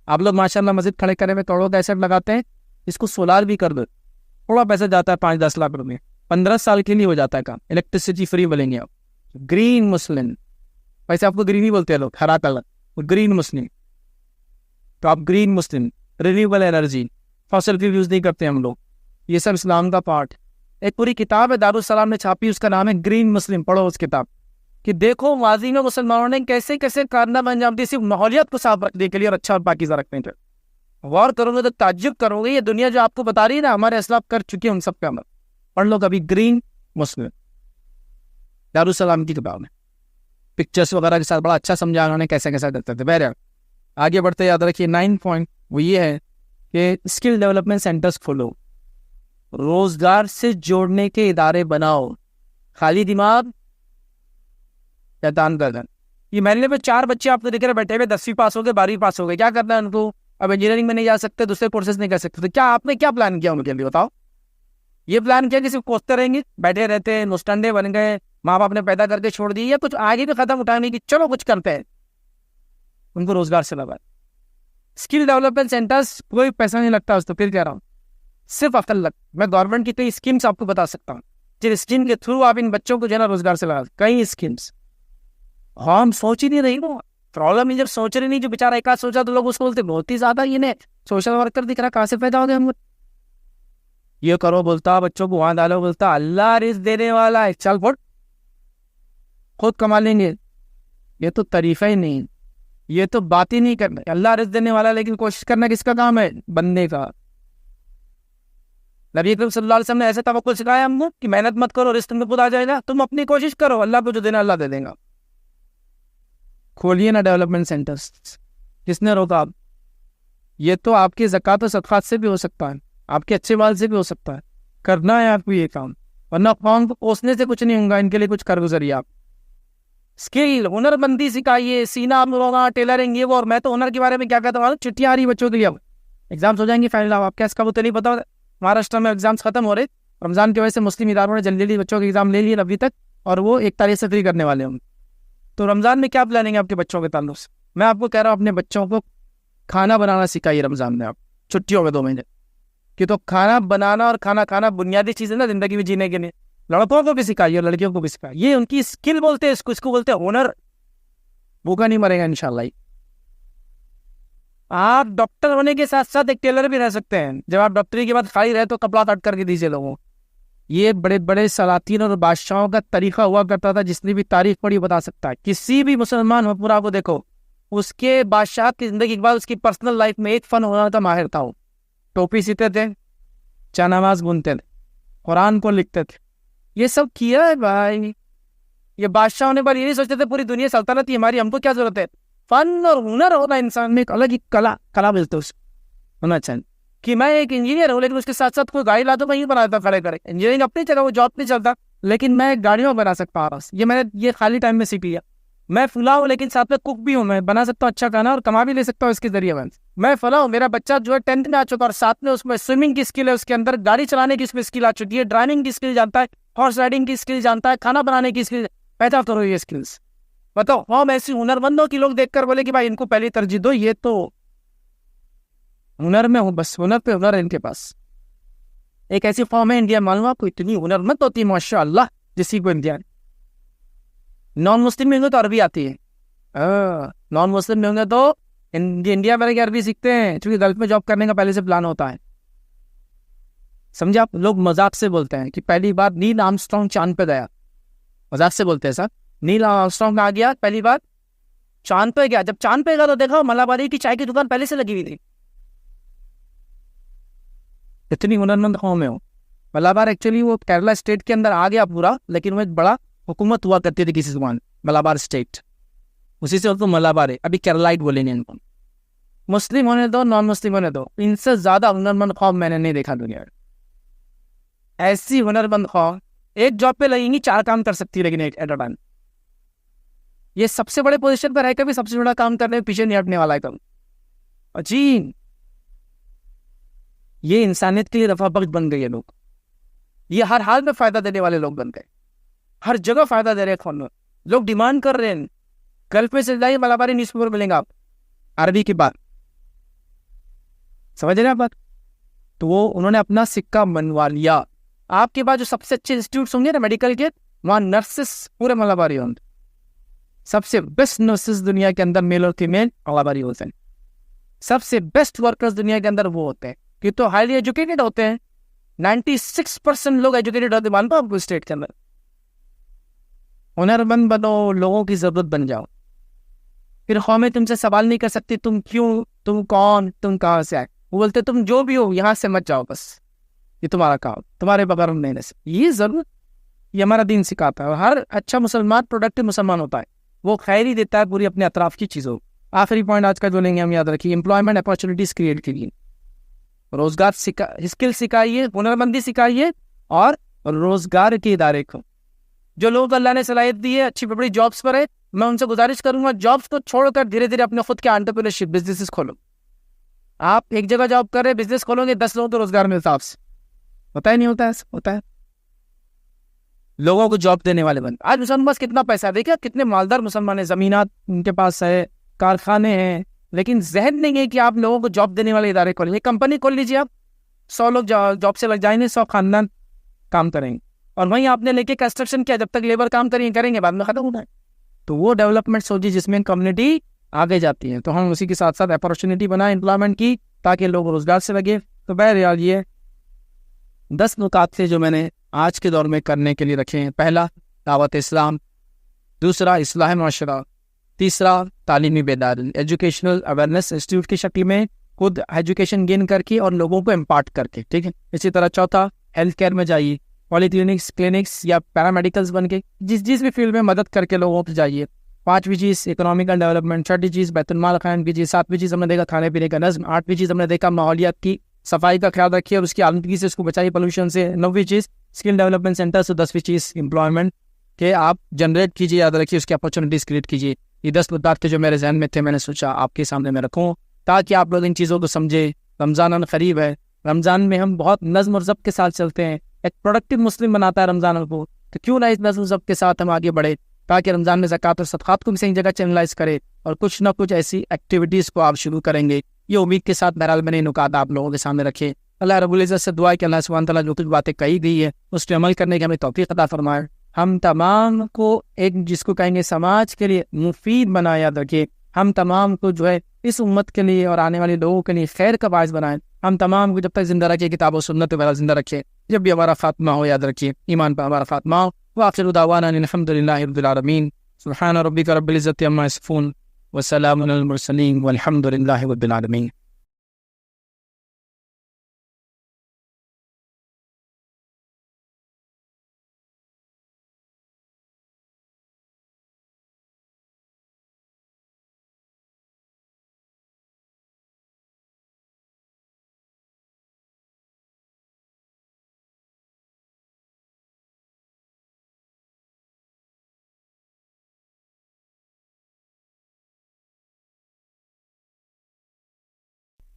आप लोग माशाल्लाह मस्जिद खड़े करे में करोड़ों का एसेट लगाते हैं, इसको सोलार भी कर दो, थोड़ा पैसा जाता है 5-10 लाख रुपये, 15 साल के लिए हो जाता है काम, इलेक्ट्रिसिटी फ्री बोलेंगे आप। ग्रीन मुस्लिम, वैसे आपको ग्रीन ही बोलते हैं लोग, हरा कलर, ग्रीन मुस्लिम। तो आप green Muslim, renewable energy, fossil fuel use नहीं करते हम लोग, ये सब इस्लाम का पार्ट। एक पूरी किताब है दारुल सलाम ने छापी, उसका नाम है ग्रीन मुस्लिम। पढ़ो उस किताब कि देखो माजी में मुसलमानों ने कैसे कैसे कारनामे अंजाम दिए सिर्फ माहौलियत को साफ रखने के लिए और अच्छा और पाकीज़ा रखने के लिए। गौर करोगे तो ताज्जुब करोगे, ये दुनिया जो आपको बता रही है ना, हमारे असलाफ कर चुके हैं उन सब पे अमल। पढ़ लो कभी ग्रीन मुस्लिम, दारुल सलाम की किताब में पिक्चर्स वगैरह के साथ बड़ा अच्छा समझा उन्होंने कैसे कैसे करते थे। बहरहाल आगे बढ़ते याद रखिए 9 पॉइंट वो ये है कि स्किल डेवलपमेंट सेंटर्स खोलो, रोजगार से जोड़ने के इदारे बनाओ। खाली दिमाग शैतान का घर। ये महल्ले में 4 बच्चे आपको दिख रहे बैठे हुए, 10वीं पास हो गए, 12वीं पास हो गए, क्या करना है उनको? अब इंजीनियरिंग में नहीं जा सकते, दूसरे कोर्सेज नहीं कर सकते, तो क्या आपने क्या प्लान किया उनके लिए बताओ? ये प्लान किया कि सिर्फ कोसते रहेंगे, बैठे रहते, मुस्टंडे बन गए, माँ बाप ने पैदा करके छोड़ दिए, या कुछ आगे भी खत्म उठाने की चलो कुछ करते हैं, उनको रोजगार से लगा। स्किल डेवलपमेंट सेंटर्स कोई पैसा नहीं लगता, तो फिर कह रहा हूँ सिर्फ अकल लग। मैं गवर्नमेंट की कई स्कीम्स आपको बता सकता हूँ, जिस स्कीम के थ्रू आप इन बच्चों को जो है ना रोजगार से लगा, कई स्कीम्स। हाँ हम सोच ही नहीं रही वो प्रॉब्लम, जब सोच रही नहीं, जो बेचारा एक आध सोचा तो लोग उसको बोलते बहुत ही ज्यादा ये सोशल वर्कर दिख रहा, कहाँ से पैदा हो गए हम? ये करो बोलता, बच्चों को वहां डालो बोलता, अल्लाह रिस्क देने वाला है, चल फुट खुद कमा लेंगे। ये तो तरीफा ही नहीं, ये तो बात ही नहीं करना। अल्लाह रिस्क देने वाला, लेकिन कोशिश करना किसका काम है? बंदे का। नबी अकरम सल्लल्लाहु अलैहि वसल्लम ने ऐसे तवक्कुल सिखाया हमको कि मेहनत मत करो, रिस्क में खुद आ जाएगा, तुम अपनी कोशिश करो, अल्लाह को जो देना अल्लाह दे देगा। खोलिए ना डेवलपमेंट सेंटर्स, किसने रोका आप? ये तो आपके ज़कात और सदक़ात से भी हो सकता है, आपके अच्छे माल से भी हो सकता है। करना है आपको ये काम, वरना कौम को कोसने से कुछ नहीं होगा। इनके लिए कुछ कर गुजरिए आप। स्किल, हुनरमंदी सिखाइए, सीना रोना, टेलरिंग, ये वो। और मैं तो हुनर के बारे में क्या कहता हूँ, चिट्ठियाँ आ रही बच्चों के लिए, अब एग्जाम्स हो जाएंगे फाइनल, आप क्या इसका वो तो नहीं पता। महाराष्ट्र में एग्जाम्स खत्म हो रहे, रमजान की वजह से मुस्लिम इदारों ने जल्दी जल्दी बच्चों के एग्जाम ले लिए 9वीं तक, और वो 1 तारीख से फ्री करने वाले होंगे। तो रमजान में क्या प्लानिंग है आपके बच्चों के ताल्लुक से? मैं आपको कह रहा हूँ अपने बच्चों को खाना बनाना सिखाइए रमजान में, आप छुट्टियों में 2 महीने कि तो खाना बनाना और खाना खाना बुनियादी चीज़ है ना जिंदगी में जीने के लिए। लड़कों को भी सिखाइए और लड़कियों को भी सिखाइए, ये उनकी स्किल बोलते हैं इसको बोलते हैं हुनर। भूखा नहीं मरेगा इंशाल्लाह। आप डॉक्टर होने के साथ साथ एक टेलर भी रह सकते हैं। जब आप डॉक्टरी के बाद खाली रहे तो कपड़ा काट करके दीजिए लोगों। ये बड़े बड़े सलातीन और बादशाहों का तरीका हुआ करता था, जिसने भी तारीख पढ़ी बता सकता है। किसी भी मुसलमान हो पूरा को देखो, उसके बादशाह की जिंदगी के बाद उसकी पर्सनल लाइफ में एक फन होना था, माहिर था वो। टोपी सीते थे, नमाज बुनते थे, कुरान को लिखते थे, ये सब किया है भाई। ये बादशाह होने पर ये नहीं सोचते थे पूरी दुनिया सल्तनत ही हमारी, हमको क्या जरूरत है? फन और हुनर होना इंसान में एक अलग ही कला मिलते होना चाहिए। कि मैं एक इंजीनियर हूँ, लेकिन उसके साथ साथ कोई गाड़ी ला तो मैं ही बनाता खड़े करे। इंजीनियरिंग अपनी जगह, वो जॉब नहीं चलता, लेकिन मैं गाड़ियों बना सकता हूँ। ये मैंने ये खाली टाइम में सीख लिया। मैं फुला हूँ, लेकिन साथ में कुक भी हूँ, मैं बना सकता हूँ अच्छा खाना और कमा भी ले सकता हूँ इसके जरिए। मैं फुला हूँ, मेरा बच्चा जो है 10th में आ चुका और साथ में उसमें स्विमिंग की स्किल है, उसके अंदर गाड़ी चलाने की उसमें स्किल आ चुकी है, ड्राइविंग की स्किल जानता है, हॉर्स राइडिंग की स्किल जानता है, खाना बनाने की स्किल। पैदा करो ये स्किल्स। बताओ हम ऐसी हुनरमंदों की लोग देखकर बोले कि भाई इनको पहली तरजीह दो, ये तो हुनर में हूँ, बस हुनर पे हुनर है इनके पास। एक ऐसी फॉर्म है इंडिया, मालूम आपको, इतनी हुनरमंद होती है माशाअल्लाह, जिसी को इंडिया। नॉन मुस्लिम में होंगे तो अरबी आती है, नॉन मुस्लिम में होंगे तो इंडिया में अरबी सीखते हैं, क्योंकि गल्फ में जॉब करने का पहले से प्लान होता है। समझे आप? लोग मजाक से बोलते हैं कि पहली बार नील आर्मस्ट्रॉन्ग चांद पे गया, मजाक से बोलते हैं सर, नील आर्मस्ट्रॉन्ग आ गया पहली बार चांद पे गया। जब चांद पे गया तो देखा मलाबारी की चाय की दुकान पहले से लगी हुई थी। इतनी हुनरमंद कौम में हो। मलाबार एक्चुअली वो केरला स्टेट के अंदर आ गया पूरा, लेकिन वो एक बड़ा हुकूमत हुआ करती थी किसी जबान, मलाबार स्टेट, उसी से तो मलाबार है। अभी केरलाइट बोलेंगे इनको। मुस्लिम होने दो, नॉन मुस्लिम होने दो, इनसे ज्यादा हुनरमंद कौम मैंने नहीं देखा दुनिया में। ऐसी हुनरमंद कौम एक जॉब पे लगेंगी, 4 काम कर सकती है, लेकिन एक एट अ टाइम। ये सबसे बड़े पोजीशन पर रहकर भी सबसे बड़ा काम करने में पीछे नहीं हटने वाला है कम। अजीब, ये इंसानियत के लिए रफा बख्श बन गए लोग। ये हर हाल में फायदा देने वाले लोग बन गए, हर जगह फायदा दे रहे हैं। कौन लोग डिमांड कर रहे हैं, गल्फ में से जाइए मलाबारी न्यूज़पेपर मिलेंगे आप, अरबी की बात, समझ रहे हैं बात? तो वो उन्होंने अपना सिक्का मनवा लिया। आपके पास जो सबसे अच्छे इंस्टीट्यूट होंगे ना मेडिकल के, वहां नर्सेस पूरे मलाबारी होंगे। सबसे बेस्ट नर्सेस दुनिया के अंदर, मेल और फीमेल, मलाबारी होते हैं। सबसे बेस्ट वर्कर्स दुनिया के अंदर वो होते हैं कि तो हाईली एजुकेटेड होते हैं। 96% लोग एजुकेटेड होते, मानते हो आपको स्टेट के अंदर। हुनरमंद बनो, लोगों की जरूरत बन जाओ, फिर कौमें तुमसे सवाल नहीं कर सकती तुम क्यों, तुम कौन, तुम कहाँ से आए। वो बोलते तुम जो भी हो यहाँ से मत जाओ, बस ये तुम्हारा काम, तुम्हारे बगैर हम नहीं रह सकते। ये जरूरत, ये हमारा दीन सिखाता है। और हर अच्छा मुसलमान प्रोडक्टिव मुसलमान होता है, वो खैर ही देता है पूरी अपने अतराफ की चीज़ों। आखिरी पॉइंट आज का जो लेंगे हम, याद रखिए, एम्प्लॉयमेंट अपॉर्चुनिटीज क्रिएट कीजिए, रोजगार स्किल सिखाइए, हुनरमंदी सिखाइए, और रोजगार के इदारे को। जो लोग अल्लाह ने सलाहियत दी है, अच्छी बड़ी जॉब्स पर है, मैं उनसे गुजारिश करूंगा जॉब्स को छोड़कर धीरे धीरे अपने खुद के एंटरप्रेन्योरशिप बिजनेसेस खोलो। आप एक जगह जॉब कर रहे हैं, बिजनेस खोलोगे, 10 लोगों को रोजगार मिलता है आपसे। होता है नहीं होता है? होता है। लोगों को जॉब देने वाले बन। आज मुसलमान पास कितना पैसा है, देखिए कितने मालदार मुसलमान है, जमीनात उनके पास है, कारखाने हैं, लेकिन जहन नहीं है कि आप लोगों को जॉब देने वाले इदारे खोलेंगे। कंपनी खोल लीजिए आप, 100 लोग जॉब से लग जाएंगे, 100 खानदान काम करेंगे, और वहीं आपने लेके कंस्ट्रक्शन किया, जब तक लेबर काम करेंगे बाद में खत्म होना है। तो वो डेवलपमेंट सोचिए जिसमें कम्युनिटी आगे जाती है। तो हम उसी के साथ साथ अपॉर्चुनिटी बनाए एम्प्लॉयमेंट की, ताकि लोग रोजगार से लगे। तो बहरहाल ये 10 नुकात थे जो मैंने आज के दौर में करने के लिए रखे हैं। पहला, दावत इस्लाम। दूसरा, इस्लाह माशरा। तीसरा, तालीमी बेदारी, एजुकेशनल अवेयरनेस इंस्टीट्यूट की शक्ल में खुद एजुकेशन गेन करके और लोगों को इम्पार्ट करके, ठीक है। इसी तरह चौथा, हेल्थ केयर में जाइए, पॉलीक्लिनिक्स, क्लिनिक्स या पैरामेडिकल्स बन के जिस भी फील्ड में मदद करके लोगों को जाइए। 5वीं चीज़ इकोनॉमिकल डेवलपमेंट। 6ठी चीज़ बैतुल कायम कीजिए। 7वीं चीज़ हमने देखा खाने पीने का नज़्म। 8वीं चीज़ हमने देखा माहौलियात की सफाई का ख्याल रखिए और उसकी आलूदगी से उसको बचाइए, पोल्यूशन से। 9वीं चीज़ स्किल डेवलपमेंट सेंटर से। 10वीं चीज़ एम्प्लॉयमेंट के आप जनरेट कीजिए, याद रखिए, उसकी अपॉर्चुनिटीज़ क्रिएट कीजिए। ये 10 मुद्दे थे जो मेरे जहन में थे, मैंने सोचा आपके सामने मैं रखूँ ताकि आप लोग इन चीज़ों को समझे। रमज़ान करीब है, रमज़ान में हम बहुत नज़्म और ज़ब्त के साथ चलते हैं। एक प्रोडक्टिव मुस्लिम बनाता है रमज़ान को, तो क्यों ना इस नज़्म ज़ब्त के साथ हम आगे बढ़े, ताकि रमज़ान में ज़कात और सदक़ात को भी सही जगह चैनलाइज करे और कुछ ना कुछ ऐसी एक्टिविटीज़ को आप शुरू करेंगे। ये उम्मीद के साथ बहरहाल मैंने नुकात आप लोगों के सामने रखे। अल्लाह रब्बुल इज़्ज़त से दुआ है कि अल्लाह सुब्हान तआला जो कुछ बातें कही गई है उस पर अमल करने की हमें तौफीक अता फरमाए। हम तमाम को एक जिसको कहेंगे समाज के लिए मुफीद बनाए, याद रखिए। हम तमाम को जो है इस उम्मत के लिए और आने वाले लोगों के लिए खैर का बाइस बनाएं। हम तमाम को जब तक जिंदा रखिए, किताब और सुन्नत पर जिंदा रखिए। जब भी हमारा खात्मा हो, याद रखिए, ईमान पर हमारा खात्मा हो। व आखिरु दावाना अनिल हम्दुलिल्लाहि रब्बिल आलमीन। सुब्हान रब्बिका रब्बिल इज़्ज़ति अम्मा यसिफून व सलामुन अलल मुरसलीन वल्हम्दुलिल्लाहि रब्बिल आलमीन।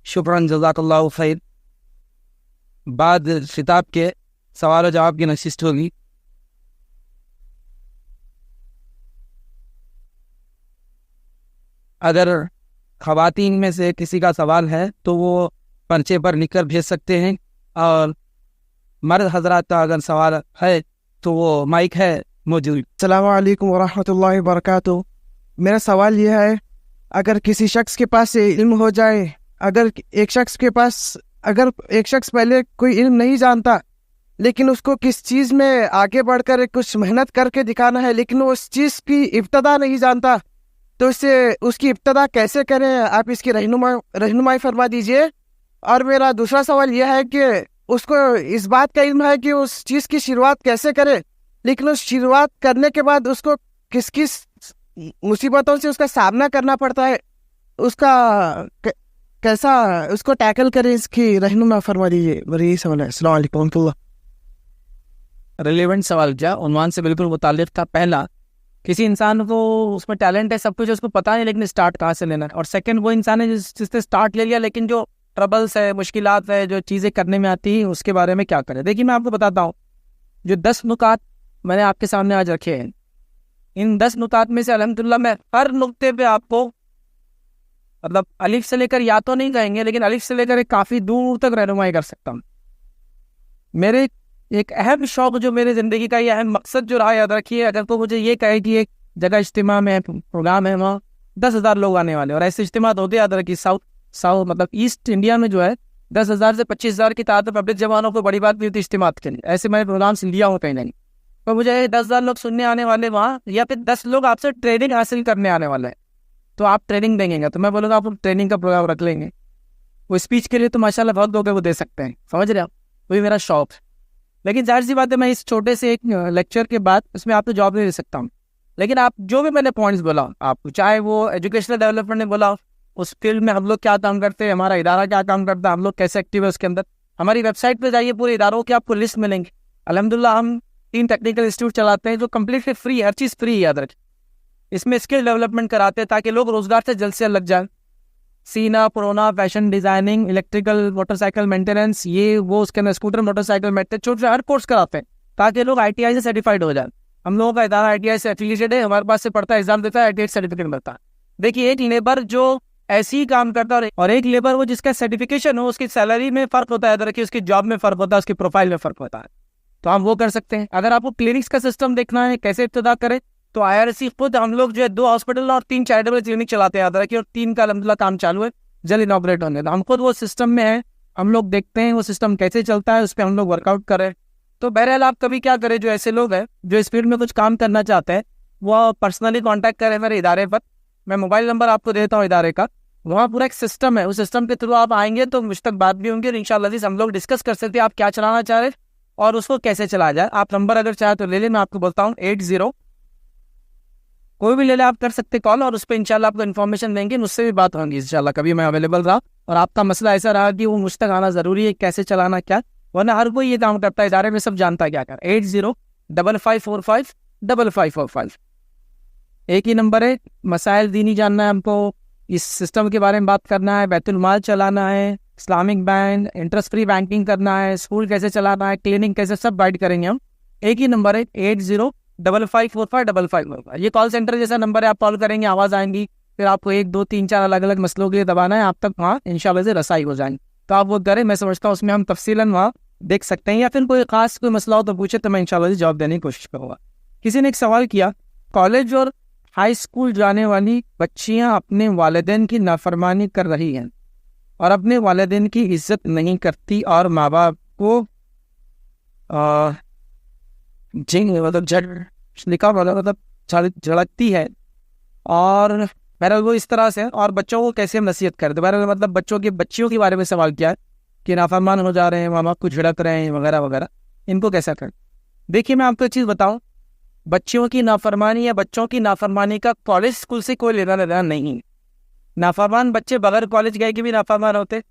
शुक्रान, जज़ाकल्लाहु खैर। बाद खिताब के सवाल और जवाब की नशिस्त होगी। अगर खवातीन में से किसी का सवाल है तो वो पर्चे पर लिखकर भेज सकते हैं, और मर्द हजरात का अगर सवाल है तो वो माइक है मौजूद। अस्सलाम वालेकुम वरहमतुल्लाहि वबरकातुहू। मेरा सवाल यह है, अगर किसी शख्स के पास ये इल्म हो जाए, अगर एक शख्स पहले कोई इल्म नहीं जानता, लेकिन उसको किस चीज़ में आगे बढ़कर कुछ मेहनत करके दिखाना है, लेकिन वो उस चीज़ की इब्तदा नहीं जानता, तो उससे उसकी इब्तदा कैसे करें? आप इसकी रहनुमाई फरमा दीजिए। और मेरा दूसरा सवाल यह है कि उसको इस बात का इल्म है कि उस चीज़ की शुरुआत कैसे करे, लेकिन उस शुरुआत करने के बाद उसको किस किस मुसीबतों से उसका सामना करना पड़ता है, उसका कैसा उसको टैकल करें, इसकी रहनुमा फरमा दीजिए। मेरा यही सवाल है। अस्सलाम वालेकुम वरहमतुल्लाह। रिलेवेंट सवाल क्या उन्वान से बिल्कुल मुताल्लिक था। पहला, किसी इंसान को उसमें टैलेंट है, सब कुछ उसको पता है, लेकिन स्टार्ट कहाँ से लेना है। और सेकंड, वो इंसान है जिसने स्टार्ट ले लिया, लेकिन जो ट्रबल्स है, मुश्किलात है, जो चीज़ें करने में आती है, उसके बारे में क्या करें। देखिए, मैं आपको बताता हूँ, जो 10 नुकात मैंने आपके सामने आज रखे हैं, इन 10 नुकात में से अल्हम्दुलिल्लाह मैं हर नुक्ते पे आपको, मतलब अलिफ से लेकर, या तो नहीं कहेंगे, लेकिन अलिफ से लेकर काफ़ी दूर तक रहनुमाई कर सकता हूँ। मेरे एक अहम शौक, जो मेरे ज़िंदगी का ये अहम मकसद जो रहा, याद रखिए, अगर तो मुझे ये कहे कि एक जगह इज्तिमा में प्रोग्राम है, वहाँ 10,000 लोग आने वाले, और ऐसे इज्तिमा होते, याद रखिए, साउथ मतलब ईस्ट इंडिया में जो है 10,000 से 25,000 की तादाद पब्लिक जवानों को बड़ी बात भी होती है इज्तिमा के लिए। ऐसे मैंने प्रोग्राम से लिया हूँ कहीं नहीं, तो मुझे 10,000 लोग सुनने आने वाले वहाँ, या फिर 10 लोग आपसे ट्रेनिंग हासिल करने आने वाले हैं, तो आप ट्रेनिंग देंगे, तो मैं बोलूँगा आप ट्रेनिंग का प्रोग्राम रख लेंगे। वो स्पीच के लिए तो माशाल्लाह बहुत लोग वो दे सकते हैं, समझ रहे आप, वही मेरा शौक है। लेकिन जाहिर सी बात है, मैं इस छोटे से एक लेक्चर के बाद उसमें आपको जॉब नहीं दे सकता हूँ, लेकिन आप जो भी मैंने पॉइंट्स बोला आपको, चाहे वो एजुकेशनल डेवलपमेंट ने बोला, उस फील्ड में हम लोग क्या काम करते हैं, हमारा इदारा क्या काम करता है, हम लोग कैसे एक्टिव है उसके अंदर, हमारी वेबसाइट पे जाइए, पूरे इदारों की आपको लिस्ट मिलेंगे। अल्हम्दुलिल्लाह हम 3 टेक्निकल इंस्टीट्यूट चलाते हैं जो कम्प्लीटली फ्री, हर चीज़ फ्री, याद रखें। इसमें स्किल डेवलपमेंट कराते हैं ताकि लोग रोजगार से जल्द से जल्द लग जाए। सीना, पुरोना, fashion designing, electrical, motorcycle maintenance, ये वो, उसके अंदर स्कूटर, मोटरसाइकिल मेंटेनेंस, छोटे हर कोर्स कराते हैं ताकि लोग ITI से सर्टिफाइड हो जाए। हम लोगों का इदारा ITI से एफिलिएटेड है, हमारे पास से पढ़ता है, एग्जाम देता है, ITI सर्टिफिकेट मिलता है। देखिए, एक लेबर जो ऐसे ही काम करता है और एक लेबर वो जिसका सर्टिफिकेशन हो, उसकी सैलरी में फ़र्क होता है, याद रखिए, उसकी जॉब में फ़र्क होता है, उसकी प्रोफाइल में फ़र्क होता है, तो हम वो कर सकते हैं। अगर आपको क्लिनिक्स का सिस्टम देखना है, कैसे इब्तिदा करें, तो IRC खुद, हम लोग जो है 2 हॉस्पिटल और 3 चैरिटेबल क्लिनिक चलाते हैं, याद रखिए, और 3 का अल्हम्दुलिल्लाह काम चालू है, जल्द इनॉग्रेट होंगे। तो हम खुद वो सिस्टम में है, हम लोग देखते हैं वो सिस्टम कैसे चलता है, उस पर हम लोग वर्कआउट करें। तो बहरहाल आप कभी क्या करें, जो ऐसे लोग हैं जो इस फील्ड में कुछ काम करना चाहते हैं, वो पर्सनली कॉन्टैक्ट करें मेरे इदारे पर। मैं मोबाइल नंबर आपको देता हूँ इदारे का, वहाँ पूरा एक सिस्टम है, उस सिस्टम के थ्रू आप आएंगे तो मुझ तक बात भी होंगी, और इंशाअल्लाह हम लोग डिस्कस कर सकते हैं आप क्या चलाना चाह रहे हैं और उसको कैसे चलाया जाए। आप नंबर अगर चाहे तो ले लें, मैं आपको बोलता हूँ 80, कोई भी ले ले, आप कर सकते कॉल, और उस पर इंशाल्लाह आपको इन्फॉर्मेशन देंगे, मुझसे भी बात होंगी इंशाल्लाह, कभी मैं अवेलेबल रहा और आपका मसला ऐसा रहा कि वो मुझ तक आना ज़रूरी है, कैसे चलाना क्या, वरना हर कोई ये काम करता है, इदारे में सब जानता है क्या कर। 8055455545 एक ही नंबर है। मसाइल दीनी जानना है हमको, इस सिस्टम के बारे में बात करना है, बैतुल माल चलाना है, Islamic bank, interest free banking करना है, स्कूल कैसे चलाना है, क्लिनिक कैसे, सब गाइड करेंगे हम। एक ही नंबर है 80554555। ये कॉल सेंटर जैसा नंबर है, आप कॉल करेंगे, आवाज़ आएंगी, फिर आपको 1 2 3 4 अलग अलग मसलों के लिए दबाना है, आप तक वहाँ इंशाल्लाह से रसाई हो जाएंगे। तो आप वो करें, मैं समझता हूँ उसमें हम तफसीलन वहाँ देख सकते हैं, या फिर कोई खास कोई मसला हो तो पूछे, तो मैं इंशाल्लाह से जवाब देने की कोशिश करूँगा। किसी ने एक सवाल किया, कॉलेज और हाई स्कूल जाने वाली बच्चियाँ अपने वालिदैन की नाफरमानी कर रही हैं और अपने वालिदैन की इज्जत नहीं करती और माँ बाप को मतलब झड़कती है, और बहरहाल वो इस तरह से, और बच्चों को कैसे हम नसीहत करें। तो बहरहाल मतलब बच्चियों के बारे में सवाल किया है कि नाफरमान हो जा रहे हैं, माँ बाप को झड़क रहे हैं वगैरह वगैरह, इनको कैसा करें। देखिए, मैं आपको एक चीज़ बताऊँ, बच्चियों की नाफरमानी या बच्चों की नाफरमानी का कॉलेज स्कूल से कोई लेना देना नहीं। नाफरमान बच्चे बगैर कॉलेज गए के भी नाफरमान होते,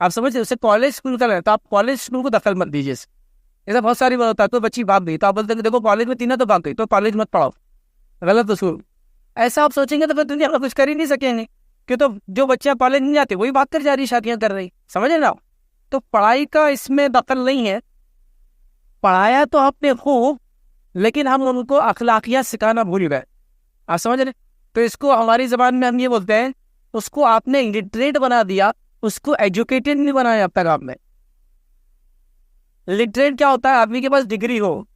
आप समझे, उसे कॉलेज स्कूल का लेना, तो आप कॉलेज स्कूल को दखल मत दीजिए। ऐसा बहुत सारी बात होता है, तो बच्ची भाग गई तो आप बोलते हैं देखो कॉलेज में 3 तो भाग गई, तो कॉलेज मत पढ़ाओ, गलत स्कूल। ऐसा आप सोचेंगे तो फिर दुनिया में कुछ कर ही नहीं सकेंगे, कि तो जो बच्चियां कॉलेज नहीं जाती वही भाग कर जा रही, शादियां कर रही, समझे ना। तो पढ़ाई का इसमें दखल नहीं है, पढ़ाया तो आपने खूब, लेकिन हम उनको अखलाकियात सिखाना भूल गए, आप समझ रहे। तो इसको हमारी ज़बान में हम ये बोलते हैं, उसको आपने लिटरेट बना दिया, उसको एजुकेटेड नहीं बनाया अब तक आपने। लिटरेट क्या होता है, आदमी के पास डिग्री हो,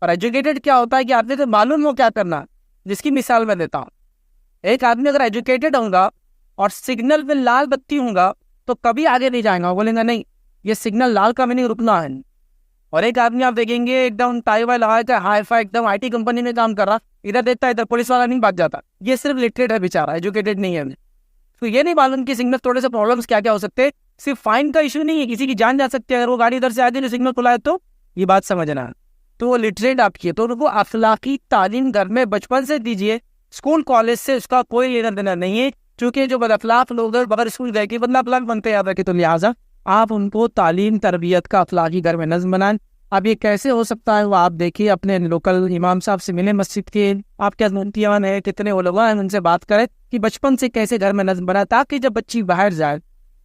और एजुकेटेड क्या होता है कि आपने तो मालूम हो क्या करना। जिसकी मिसाल मैं देता हूँ, एक आदमी अगर एजुकेटेड होगा और सिग्नल पे लाल बत्ती होगा तो कभी आगे नहीं जाएगा, वो बोलेगा नहीं ये सिग्नल लाल का मैंने रुकना है। और एक आदमी आप देखेंगे एकदम टाई वाई लगा के हाई फाई एकदम IT कंपनी में काम कर रहा, इधर देखता है इधर पुलिस वाला नहीं भाग जाता, ये सिर्फ लिटरेट है बेचारा, एजुकेटेड नहीं है। तो ये नहीं मालूम कि सिग्नल थोड़े से प्रॉब्लम्स क्या क्या हो सकते हैं। सिर्फ फाइन का इशू नहीं है, किसी की जान जा सकती है अगर वो गाड़ी इधर से आती है सिग्नल खुला है तो, ये बात समझना है। तो वो लिटरेट आपकी है, तो उनको अखलाकी तालीम घर में बचपन से दीजिए। स्कूल कॉलेज से उसका कोई लेना देना नहीं है, क्योंकि जो बदअखलाक लोग बगैर स्कूल गए कि बदला अखलाक बनते याद रखे। तो लिहाजा आप उनको तालीम तरबियत का अखलाकी घर में नज़्म बनाएं। अब ये कैसे हो सकता है वो आप देखिए, अपने लोकल इमाम साहब से मिले मस्जिद के, आप क्या इम्तिहान है, कितने उलमा हैं, उनसे बात करें कि बचपन से कैसे घर में नज़्म बनाए, ताकि जब बच्ची बाहर जाए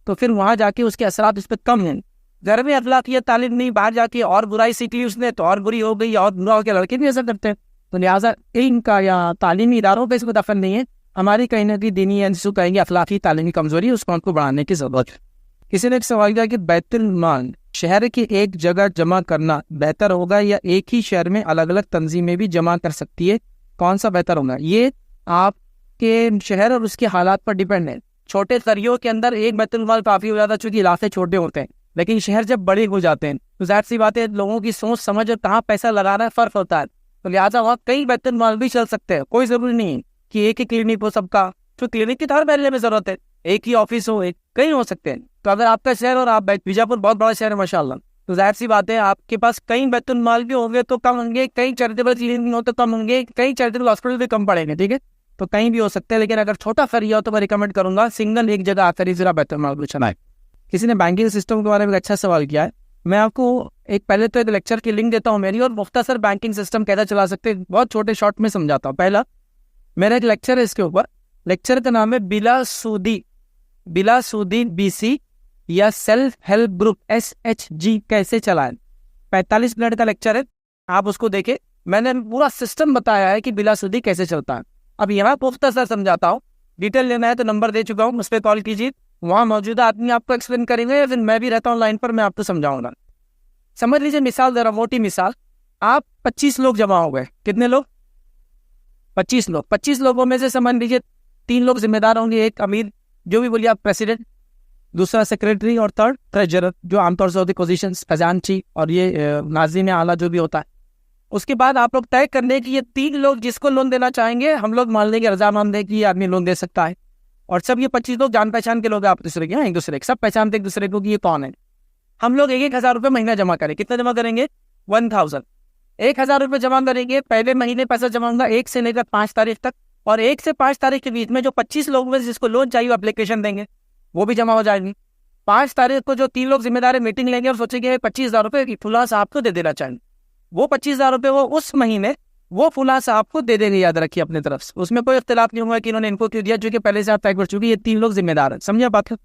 तो फिर वहाँ जाके उसके असरात उस पर कम हैं। घर में अखलाकियत तालीम नहीं, बाहर जाके और बुराई सीख ली उसने तो और बुरी हो गई, और बुरा हो के लड़के भी ऐसा करते हैं। तो लिहाजा इनका या तालीमी इदारों पर इसको दफन नहीं है, हमारी कहीं ना कहीं दीनी या जिसको कहेंगे अखलाकी तालीमी कमजोरी, उसको हमको बढ़ाने की जरूरत है। किसी ने एक सवाल किया कि बैतुल माल शहर की एक जगह जमा करना बेहतर होगा या एक ही शहर में अलग अलग तंजीमें भी जमा कर सकती है, कौन सा बेहतर होगा? ये आपके शहर और उसके हालात पर डिपेंड है। छोटे करियों के अंदर एक बैतुल माल काफ़ी हो जाता है, चूँकि इलाके छोटे होते हैं, लेकिन शहर जब बड़े हो जाते हैं तो जाहिर सी बात है लोगों की सोच समझ और कहाँ पैसा लगाना है फ़र्क होता है। तो लिहाजा वहाँ कई बैतुल माल भी चल सकते हैं, कोई ज़रूरी नहीं है कि एक ही क्लिनिक हो सबका, तो क्लिनिक की तो हर महल्ले में ज़रूरत है, एक ही ऑफिस हो, एक कई हो सकते हैं। तो अगर आपका शहर और आप बीजापुर बहुत बड़ा शहर है माशाल्लाह, तो जाहिर सी बात है आपके पास कई बैतुल माल भी होंगे तो कम होंगे, कई चैरिटेबल क्लिनिक हो तो कम होंगे, कई चैरिटेबल हॉस्पिटल भी कम पड़ेंगे, ठीक है, तो कहीं भी हो सकते हैं। लेकिन अगर छोटा फरिया हो तो मैं रिकमेंड करूंगा सिंगल एक जगह आकर ही जरा बैतुल माल चलाए। किसी ने बैंकिंग सिस्टम के बारे में अच्छा सवाल किया है, मैं आपको एक पहले तो एक लेक्चर की लिंक देता हूँ मेरी, और मुख्तसर बैंकिंग सिस्टम कैसे चला सकते हैं बहुत छोटे शॉर्ट में समझाता हूँ। पहला मेरा एक लेक्चर है इसके ऊपर, लेक्चर का नाम है बिला सूदी BC या सेल्फ हेल्प ग्रुप SHG कैसे चलाएं। 45 मिनट का लेक्चर है, आप उसको देखें। मैंने पूरा सिस्टम बताया है कि बिला सूदी कैसे चलता है। अब यहाँ मुख्तसर समझाता हूँ, डिटेल लेना है तो नंबर दे चुका हूँ, उस पर कॉल कीजिए, वहाँ मौजूदा आदमी आपको एक्सप्लेन करेंगे, फिर मैं भी रहता हूँ लाइन पर, मैं आपको समझाऊंगा। समझ लीजिए मिसाल दे रहा, मोटी मिसाल, आप 25 लोग जमा हो गए। कितने लोग? 25 लोग। 25 लोगों में से समझ लीजिए 3 लोग जिम्मेदार होंगे, एक अमीर जो भी बोलिए आप, प्रेसिडेंट, दूसरा सेक्रेटरी और थर्ड ट्रेजरर, जो आमतौर से होती पोजीशन, खजांची और ये नाज़िम आला जो भी होता है। उसके बाद आप लोग तय करने कि ये 3 लोग जिसको लोन देना चाहेंगे हम लोग मान लेंगे, रजामंद है कि ये आदमी लोन दे सकता है। और सब ये 25 लोग जान पहचान के लोग आप दूसरे के, एक दूसरे के सब पहचानते एक दूसरे को कि ये कौन है। हम लोग 1,000 रुपये महीना जमा करें। कितना जमा करेंगे? 1000। 1,000 रुपये जमा करेंगे। पहले महीने पैसा जमा होगा 1 से लेकर 5 तारीख तक, और 1 से 5 तारीख के बीच में जो 25 लोग में जिसको लोन चाहिए एप्लीकेशन देंगे, वो भी जमा हो जाएंगे। 5 तारीख को जो 3 लोग जिम्मेदार है मीटिंग लेंगे और सोचेंगे 25,000 रुपये फुला साहब को दे देना चाहिए। वो 25,000 रुपये वो उस महीने वो फुला साहब को दे देंगे, याद रखिए अपनी तरफ से। उसमें कोई इख्तिलाफ नहीं होगा कि इन्होंने इनको क्यों दिया, क्योंकि पहले से आप तय कर चुके ये 3 लोग जिम्मेदार हैं। समझिए बात है।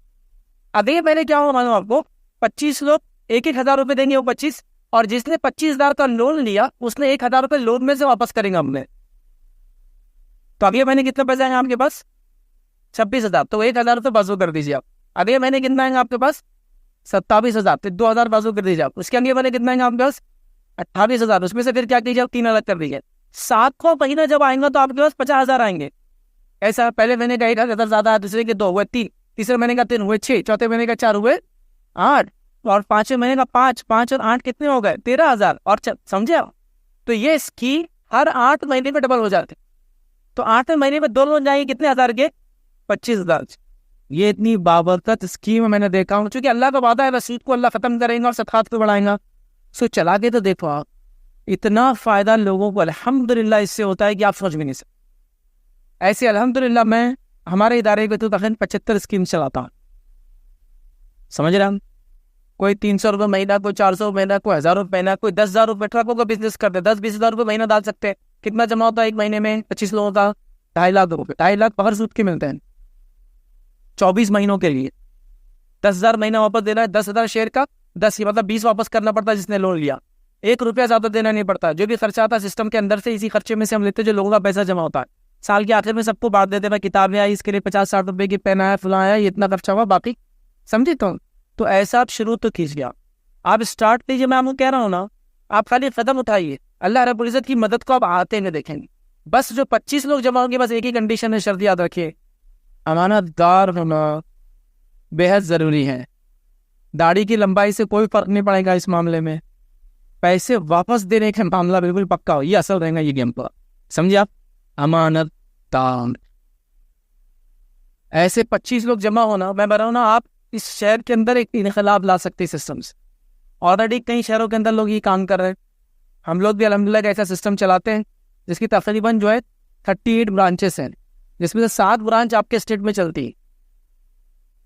अभी पहले क्या होगा मालूम आपको, 25 लोग 1,000 रुपये देंगे, वो 25, और जिसने 25,000 का लोन लिया उसने 1,000 रुपये लोन में से वापस करेंगे हमने। तो अभी महीने कितने पैसे आएंगे आपके पास? 26,000। तो 1,000 रुपये बाजू कर दीजिए आप। अगले महीने कितना आएंगे आपके पास? 27,000। तो 2,000 बाजू कर दीजिए आप। उसके अगले महीने कितना आएंगे आपके पास? 28,000। उसमें से फिर क्या कीजिए आप? 3 अलग कर दीजिए। 7वां महीना जब आएंगे तो आपके पास 50,000 आएंगे। ऐसा पहले महीने का 1,000 ज्यादा, दूसरे के 2 हुए 3, तीसरे महीने का 3 हुए 6, चौथे महीने का 4 हुए 8, और 5वें महीने का 5 और 8 कितने हो गए? 13,000। और समझे आप? तो ये स्कीम हर 8 महीने में डबल हो जाते। तो 8वें महीने में 2 लोन जाएंगे कितने हजार के? 25,000। ये इतनी बाबरकत स्कीम मैंने देखा हूँ, क्योंकि अल्लाह का वादा है रसीद को अल्लाह खत्म करेंगे और सदकात को बढ़ाएंगा। सो चला के तो देखो आप, इतना फायदा लोगों को अल्हम्दुलिल्लाह इससे होता है कि आप सोच भी नहीं सकते। ऐसे अल्हम्दुलिल्लाह मैं हमारे इदारे पे तो तकरीबन 75 स्कीम चलाता हूँ। समझ रहे हम? कोई 300 रुपये महीना, कोई 400 महीना, कोई 1,000 रुपये महीना, कोई 10,000 रुपये ट्रकों का बिजनेस करते हैं, 10-20,000 रुपये महीना डाल सकते हैं। कितना जमा होता है एक महीने में? 25 लोगों का 2.5 लाख रुपये। 2.5 लाख बगैर सूद के मिलते हैं 24 महीनों के लिए। 10,000 महीना वापस देना है, 10,000 शेयर का, 10 मतलब 20 वापस करना पड़ता है जिसने लोन लिया। 1 रुपया ज्यादा देना नहीं पड़ता। जो भी खर्चा आता है सिस्टम के अंदर से, इसी खर्चे में से हम लेते हैं जो लोगों का पैसा जमा होता है। साल के आखिर में सबको बांट देते हैं, किताबें आई इसके लिए 50-60 रुपए की, पेन आया, फुला आया, इतना खर्चा हुआ, बाकी समझे। तो ऐसा आप शुरू तो कीजिए, आप स्टार्ट कीजिए। मैं आपको कह रहा हूँ ना, आप खाली कदम उठाइए। अल्लाह रब्बुल इज़्ज़त की मदद को आप आते हुए देखेंगे। बस जो 25 लोग जमा होंगे, बस एक ही कंडीशन है, शर्त याद रखिए, अमानतदार होना बेहद ज़रूरी है। दाढ़ी की लंबाई से कोई फर्क नहीं पड़ेगा इस मामले में। पैसे वापस देने का मामला बिल्कुल पक्का हो, ये असल रहेगा ये गेम पर, समझिए आप। अमानतदार ऐसे 25 लोग जमा होना, मैं बता रहा हूँ ना, आप इस शहर के अंदर एक इनकलाब ला सकते सिस्टम से। ऑलरेडी कई शहरों के अंदर लोग ये काम कर रहे हैं। हम लोग भी अल्हम्दुलिल्लाह एक ऐसा सिस्टम चलाते हैं जिसकी तकरीबन जो है 38 ब्रांचेस हैं, जिसमें से 7 ब्रांच आपके स्टेट में चलती है।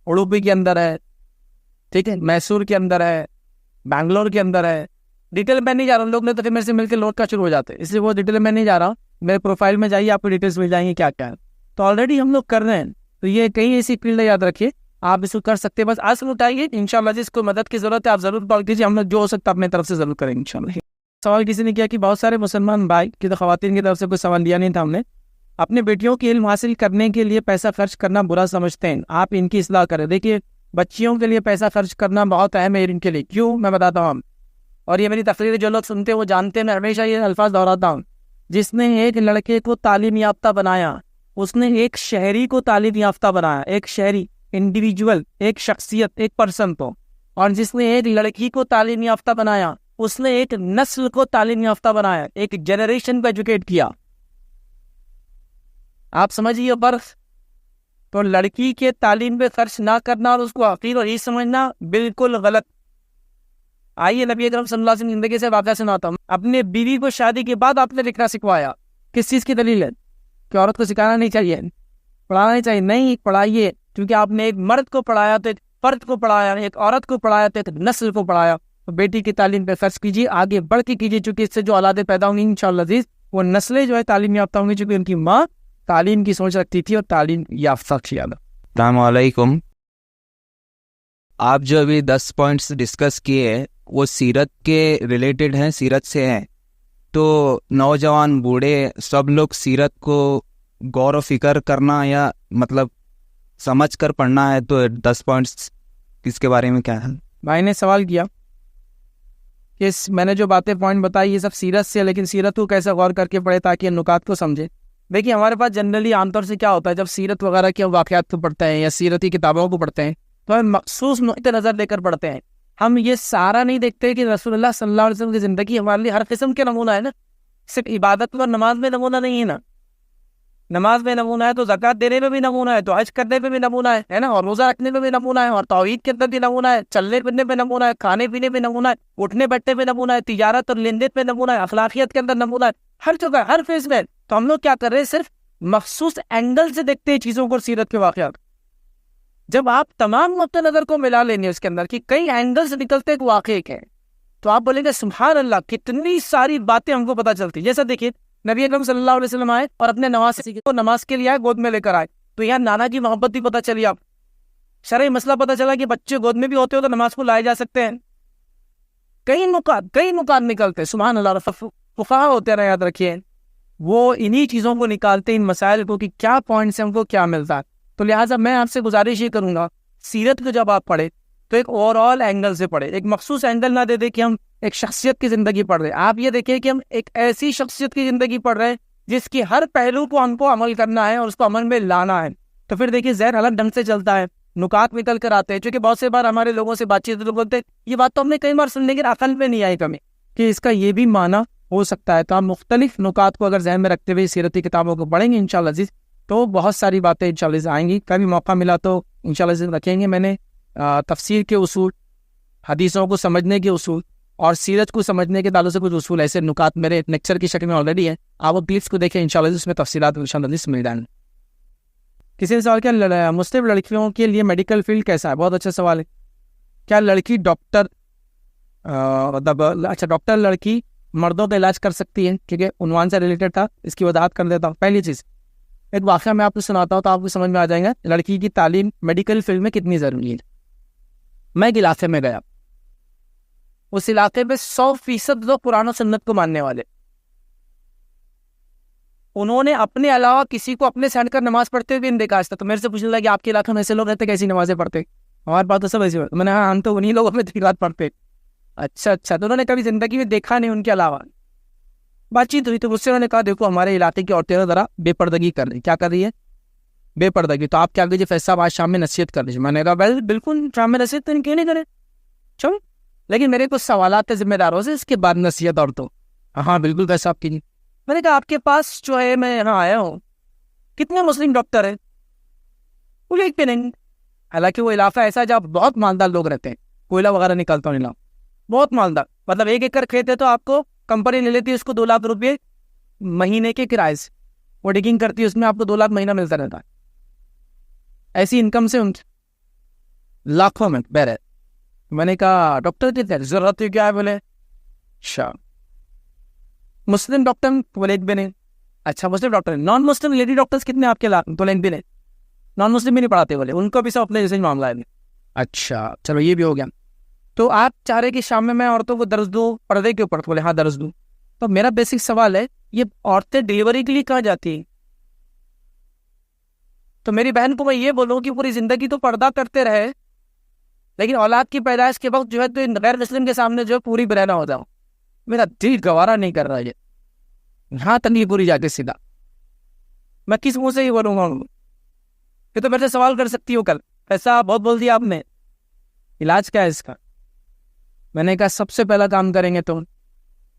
उडुपी के अंदर है, ठीक है, मैसूर के अंदर है, बैंगलोर के अंदर है। डिटेल में नहीं जा रहा हूँ, लोग ने तो फिर मेरे से मिलकर लौट का शुरू हो जाते हैं, इसलिए वो डिटेल में नहीं जा रहा हूँ। मेरे प्रोफाइल में जाइए, आपको डिटेल्स मिल जाएंगे क्या क्या है। तो ऑलरेडी हम लोग कर रहे हैं, तो ये कई ऐसी फील्ड याद रखिए, आप इसको कर सकते हैं। बस आज उठाइए, इंशाल्लाह जिसको मदद की जरूरत है आप जरूर कॉल कीजिए, हम लोग जो हो सकता है अपने तरफ से जरूर करेंगे इंशाल्लाह। सवाल किसी ने किया कि बहुत सारे मुसलमान भाई की, तो खवातीन की तरफ से कोई सवाल लिया नहीं था हमने, अपने बेटियों की इल्म हासिल करने के लिए पैसा खर्च करना बुरा समझते हैं, आप इनकी इस्लाह करें। देखिए, बच्चियों के लिए पैसा खर्च करना बहुत अहम है इनके लिए। क्यों, मैं बताता हूँ। और ये मेरी तकरीर जो लोग सुनते हैं वो जानते हैं, मैं हमेशा ये अल्फाज दोहराता हूँ। जिसने एक लड़के को तालीम याफ्ता बनाया, उसने एक शहरी को तालीम याफ्ता बनाया। एक शहरी, इंडिविजुअल, एक शख्सियत, एक पर्सन को। और जिसने एक लड़की को तालीम याफ्ता बनाया, उसने एक नस्ल को तालीम याफ्ता बनाया, एक जनरेशन को एजुकेट किया। आप समझिए बर्फ। तो लड़की के तालीम पे खर्च ना करना और उसको हकीर और ये समझना बिल्कुल गलत। आइए नबी अकरम सल्लल्लाहु अलैहि वसल्लम की जिंदगी से वाक़या सुनाता हूँ। अपने बीवी को शादी के बाद आपने लिखना सिखवाया, किस चीज़ की दलील है कि औरत को सिखाना नहीं चाहिए, पढ़ाना नहीं चाहिए? नहीं, पढ़ाइए, क्योंकि आपने एक मर्द को पढ़ाया तो एक फर्द को पढ़ाया, एक औरत को पढ़ाया तो एक नस्ल को पढ़ाया। तो बेटी की तालीम पे खर्च कीजिए, आगे बढ़ के कीजिए, चूंकि इससे जो औलादे पैदा होंगी इंशाअल्लाह अज़ीज़, वो नस्लें जो है तालीम याफ्ता होंगी, चूंकि उनकी माँ तालीम की सोच रखती थी और तालीम याफ्ता थी। अस्सलाम वालेकुम। आप जो अभी 10 पॉइंट्स डिस्कस किए वो सीरत के रिलेटेड हैं, सीरत से हैं। तो नौजवान बूढ़े सब लोग सीरत को गौर व फिक्र करना या मतलब समझ कर पढ़ना है, तो 10 पॉइंट्स इसके बारे में क्या है? भाई ने सवाल किया कि मैंने जो बातें पॉइंट बताई ये सब सीरत से, लेकिन सीरत को कैसे गौर करके पढ़े ताकि नुकात को समझे। देखिए, हमारे पास जनरली आमतौर से क्या होता है, जब सीरत वगैरह के वाक़यात को पढ़ते हैं या सीरती किताबों को पढ़ते हैं तो हम मखसूस नुक्ते नज़र लेकर पढ़ते हैं। हम ये सारा नहीं देखते कि रसूलुल्लाह सल्लल्लाहु अलैहि वसल्लम की ज़िंदगी हमारे लिए हर किस्म के नमूना है ना। सिर्फ इबादत और नमाज में नमूना नहीं है ना, नमाज में नमूना है तो ज़कात देने में भी नमूना है, तो हज करने में भी नमूना है ना, और रोज़ा रखने में भी नमूना है, और तौहीद के अंदर भी नमूना है, चलने फिरने में नमूना है, खाने पीने में नमूना है, उठने बैठने में नमूना है, तिजारत और लेन देन में नमूना है, अखलाकियत के अंदर नमूना है, हर जगह हर फेज में। तो हम लोग क्या कर रहे हैं, सिर्फ मखसूस एंगल से देखते हैं चीज़ों को, सीरत के वाक़यात। जब आप तमाम नुक्ते नज़र को मिला लेंगे उसके अंदर कि कई एंगल से निकलते एक वाक़े के, तो आप बोलेंगे सुभान अल्लाह, कितनी सारी बातें हमको पता चलती। जैसा देखिए, नबी अकरम सल्लल्लाहु अलैहि वसल्लम आए और अपने नमाज के लिए आए, गोद में लेकर आए, तो यहाँ नाना की मोहब्बत भी पता चली। आप शरई मसला पता चला कि बच्चे गोद में भी होते हो तो नमाज को लाए जा सकते हैं। कई नुकात निकलते, सुभान अल्लाह। फुक़हा होते हैं, याद रखिए, वो इन्हीं चीज़ों को निकालते, इन मसाइल को कि क्या पॉइंट से हमको क्या मिलता है। तो लिहाजा मैं आपसे गुजारिश ये करूँगा, सीरत को जब आप पढ़े तो एक ओवरऑल एंगल से पढ़े, एक मखसूस एंगल ना दे दे कि हम एक शख्सियत की ज़िंदगी पढ़ रहे हैं। आप ये देखिए कि हम एक ऐसी शख्सियत की ज़िंदगी पढ़ रहे हैं जिसकी हर पहलू को हमको अमल करना है और उसको अमल में लाना है। तो फिर देखिए ज़हन अलग ढंग से चलता है, नुकात निकल कर आते हैं। क्योंकि बहुत से बार हमारे लोगों से बातचीत लोग बोलते हैं ये बात तो हमने कई बार सुन, लेकिन अकल में नहीं आई कमी कि इसका ये भी माना हो सकता है। तो आप मुख्तलिफ नुकात को अगर जहन में रखते हुए सीरती किताबों को पढ़ेंगे इंशाअल्लाह अज़ीज़, तो बहुत सारी बातें इंशाअल्लाह आएंगी। कभी मौका मिला तो इंशाअल्लाह रखेंगे। मैंने तफसीर के उसूल, हदीसों को समझने के उसूल और सीरत को समझने के ताल्लुक से कुछ उसूल, ऐसे नुकात मेरे लेक्चर की शक्ल में ऑलरेडी है। आप वो क्लिप्स को देखें इंशाअल्लाह, उसमें तफसीलात इंशाअल्लाह मिल जाएंगे। किसी ने सवाल किया मुस्लिम लड़कियों के लिए मेडिकल फील्ड कैसा है? बहुत अच्छा सवाल है। क्या लड़की डॉक्टर डॉक्टर लड़की मर्दों का इलाज कर सकती है? क्योंकि उन्वान से रिलेटेड था, इसकी वजाहत कर देता हूँ। पहली चीज़, एक वाक़या मैं आपको सुनाता हूँ तो आपको समझ में आ जाएगा लड़की की तालीम मेडिकल फील्ड में कितनी ज़रूरी है। मैं एक इलाके में गया, उस इलाके में 100% लोग कुरान और सुन्नत को मानने वाले। उन्होंने अपने अलावा किसी को अपने से हटकर नमाज पढ़ते हुए नहीं देखा आज तक। तो मेरे से पूछने लगा कि आपके इलाके में ऐसे लोग रहते कैसी नमाजें पढ़ते? हमारे पास तो सब ऐसे। मैंने हाँ, हम तो उन्हीं लोगों में दिक्कत पढ़ते। अच्छा, तो उन्होंने कभी जिंदगी में देखा नहीं उनके अलावा। बातचीत हुई तो मुझसे उन्होंने कहा देखो हमारे इलाके की औरतें ज़रा बेपर्दगी कर रही, क्या कर रही है, बेपर्दगी, तो आप क्या कीजिए फैसला साहब आज शाम में नसीहत कर लीजिए। मैंने कहा वेल बिल्कुल शाम में नसीहत तो क्यों नहीं करें, चलो, लेकिन मेरे कुछ सवालात थे जिम्मेदारों से, इसके बाद नसीहत। और तो हाँ बिल्कुल फैसला साहब कीजिए। मैंने कहा आपके पास जो है, मैं यहाँ आया हूँ, कितने मुस्लिम डॉक्टर है? बोले एक पे नहीं। हालांकि वो इलाका ऐसा है जहाँ बहुत मालदार लोग रहते हैं, कोयला वगैरह निकलता नहीं, बहुत मालदार, मतलब 1 एकड़ खेत है तो आपको कंपनी ले लेती है उसको 2 लाख रुपये महीने के किराए से, वो डिगिंग करती है, उसमें आपको 2 लाख महीना मिलता रहता है। ऐसी इनकम से उन लाखों में बैर। मैंने कहा डॉक्टर की जरूरत है क्या है? बोले अच्छा मुस्लिम डॉक्टर? बोले एक भी नहीं। अच्छा Muslim doctor, non Muslim lady doctors कितने आपके लाख? बोले एक भी नहीं, नॉन मुस्लिम भी नहीं पढ़ाते, बोले उनको भी सब अपने जैसे ही मामला है। अच्छा चलो ये भी हो गया, तो आप चाह रहे कि शाम में मैं औरतों को दर्ज दूँ पर्दे के ऊपर? बोले हाँ दर्ज दूँ। तो मेरा बेसिक सवाल है, ये औरतें डिलीवरी के लिए कहाँ जाती हैं? तो मेरी बहन को मैं ये बोलूँ कि पूरी जिंदगी तो पर्दा करते रहे, लेकिन औलाद की पैदाइश के वक्त जो है तो गैर मुस्लिम के सामने जो है पूरी बरहना हो जाओ, मेरा दिल गवारा नहीं कर रहा है, हाँ तंगी पूरी जाके सीधा। मैं किस मुंह से ही बोलूँगा उनको? ये तो मेरे से सवाल कर सकती हो कल, ऐसा बहुत बोल दिया आपने, इलाज क्या है इसका? मैंने कहा सबसे पहला काम करेंगे तो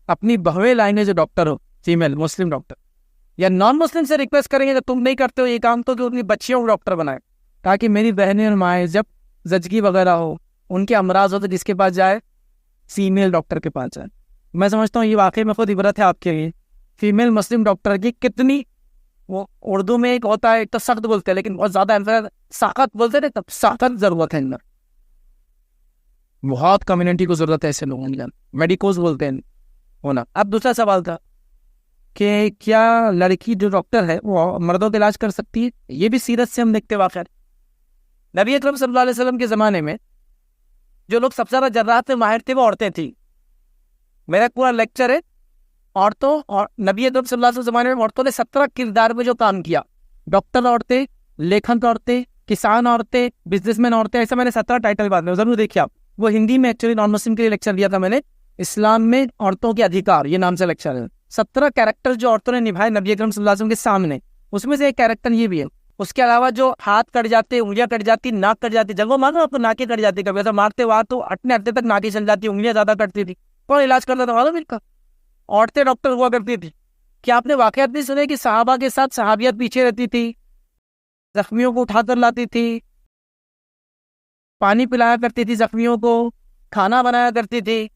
अपनी बहुएं लाइने जो डॉक्टर हो, फीमेल मुस्लिम डॉक्टर या नॉन मुस्लिम से रिक्वेस्ट करेंगे, जब तुम नहीं करते हो ये काम तो कि अपनी बच्चियों को डॉक्टर बनाए, ताकि मेरी बहनें और माएँ जब जजगी वगैरह हो, उनके अमराज हो, तो जिसके पास जाए फीमेल डॉक्टर के पास जाए। मैं समझता हूँ ये वाकई में खुद इबरत है आपके लिए, फीमेल मुस्लिम डॉक्टर की कितनी, वो उर्दू में एक होता है, एक तो सख्त बोलते हैं लेकिन बहुत ज़्यादा साकत बोलते हैं, तब साकत ज़रूरत है, अंदर बहुत कम्युनिटी को ज़रूरत है ऐसे लोगों की, मेडिकोज बोलते हैं होना। अब दूसरा सवाल था कि क्या लड़की जो डॉक्टर है वो मर्दों का इलाज कर सकती है? ये भी सीरत से हम देखते वाक़। नबी अकरम सल्लल्लाहु अलैहि वसल्लम के ज़माने में जो लोग सबसे ज़्यादा जर्रात में माहिर थे वो औरतें थी। मेरा पूरा लेक्चर है औरतों और नबी अकरम सल्लल्लाहु अलैहि वसल्लम ज़माने में औरतों ने 17 किरदार में जो काम किया, डॉक्टर औरतें, लेखक औरतें, किसान औरतें, बिजनेसमैन औरतें, ऐसा मैंने 17 टाइटल बाद में ज़रूर देखिए आप। वो हिंदी में एक्चुअली नॉन मुस्लिम के लिए लेक्चर दिया था मैंने, इस्लाम में औरतों के अधिकार, ये नाम से लेक्चर है। 17 कैरेक्टर जो औरतों ने निभाए नबी अकरम सल्लल्लाहु अलैहि वसल्लम के सामने, उसमें से एक कैरेक्टर ये भी है। उसके अलावा जो हाथ कट जाते, उंगलियां कट जाती, नाक कट जाती, जब वो मारो आपको नाकें कट जाती, कभी ऐसा मारते हुआ तो अटने अटने तक नाकें चल जाती, उंगलियां ज्यादा कटती थी, कौन इलाज करता था मालूम इनका? औरतें डॉक्टर हुआ करती थी। क्या आपने वाकयात नहीं सुने कि सहाबा के साथ सहाबियत पीछे रहती थी, जख्मियों को उठाकर लाती थी, पानी पिलाया करती थी, जख्मियों को खाना बनाया करती थी?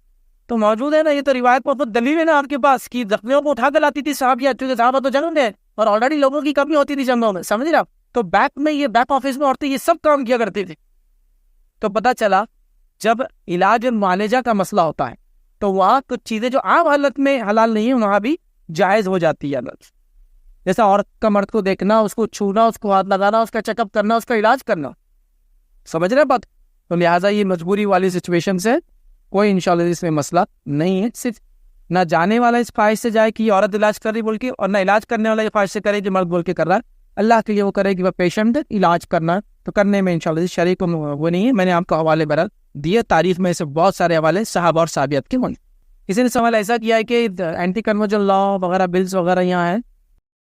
तो मौजूद है ना, ये तो रिवायत पर दलील है ना आपके पास कि जख्मियों को उठाकर लाती थी सहाबियत, क्योंकि सहाबा तो जंग में और ऑलरेडी लोगों की कमी होती थी जंगों में, समझ रहे आप? तो बैक में ये बैक ऑफिस में औरतें ये सब काम किया करती थी। तो पता चला जब इलाज और मुआलजा का मसला होता है तो वहाँ कुछ चीज़ें जो आम हालत में हलाल नहीं है वहाँ भी जायज़ हो जाती है। जैसा औरत का मर्द को देखना, उसको छूना, उसको हाथ लगाना, उसका चेकअप करना, उसका इलाज करना, समझ रहे बात? तो लिहाजा ये मजबूरी वाली सिचुएशन से कोई इंशाल्लाह इसमें मसला नहीं है। सिर्फ ना जाने वाला इस ख्वाहिश से जाए कि औरत इलाज कर रही बोल के, और ना इलाज करने वाला इस ख्वाहिश से करे कि मर्द बोल के कर रहा है। अल्लाह के लिए वो करे कि वह पेशेंट इलाज करना, तो करने में इंशाल्लाह शरीक वो नहीं है। मैंने आपको हवाले बरल दिए, तारीफ में से बहुत सारे हवाले सहाबा और साबियत के होंगे। किसी ने सवाल ऐसा किया है कि एंटी कन्वर्जन लॉ वगैरह बिल्स वगैरह यहाँ है,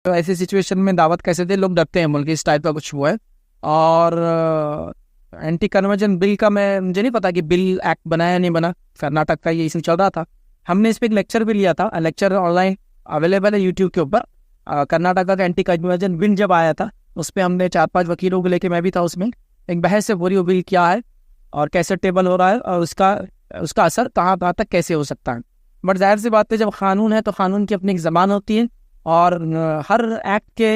तो ऐसी सिचुएशन में दावत कैसे दे? लोग डरते हैं मुल्क इस टाइप का कुछ हुआ है। और एंटी कन्वर्जन बिल का मुझे नहीं पता कि बिल एक्ट बनाया नहीं बना, कर्नाटक का ये इशू चल रहा था। हमने इस पर एक लेक्चर भी लिया था, लेक्चर ऑनलाइन अवेलेबल है यूट्यूब के ऊपर। कर्नाटका का एंटी कन्वर्जन बिल जब आया था उस पर हमने 4-5 वकीलों को लेके, मैं भी था उसमें, एक बहस से पूरी वो बिल क्या है और कैसे टेबल हो रहा है और उसका असर कहाँ तक कैसे हो सकता है। बट जाहिर सी बात है जब कानून है तो कानून की अपनी एक ज़बान होती है और हर एक्ट के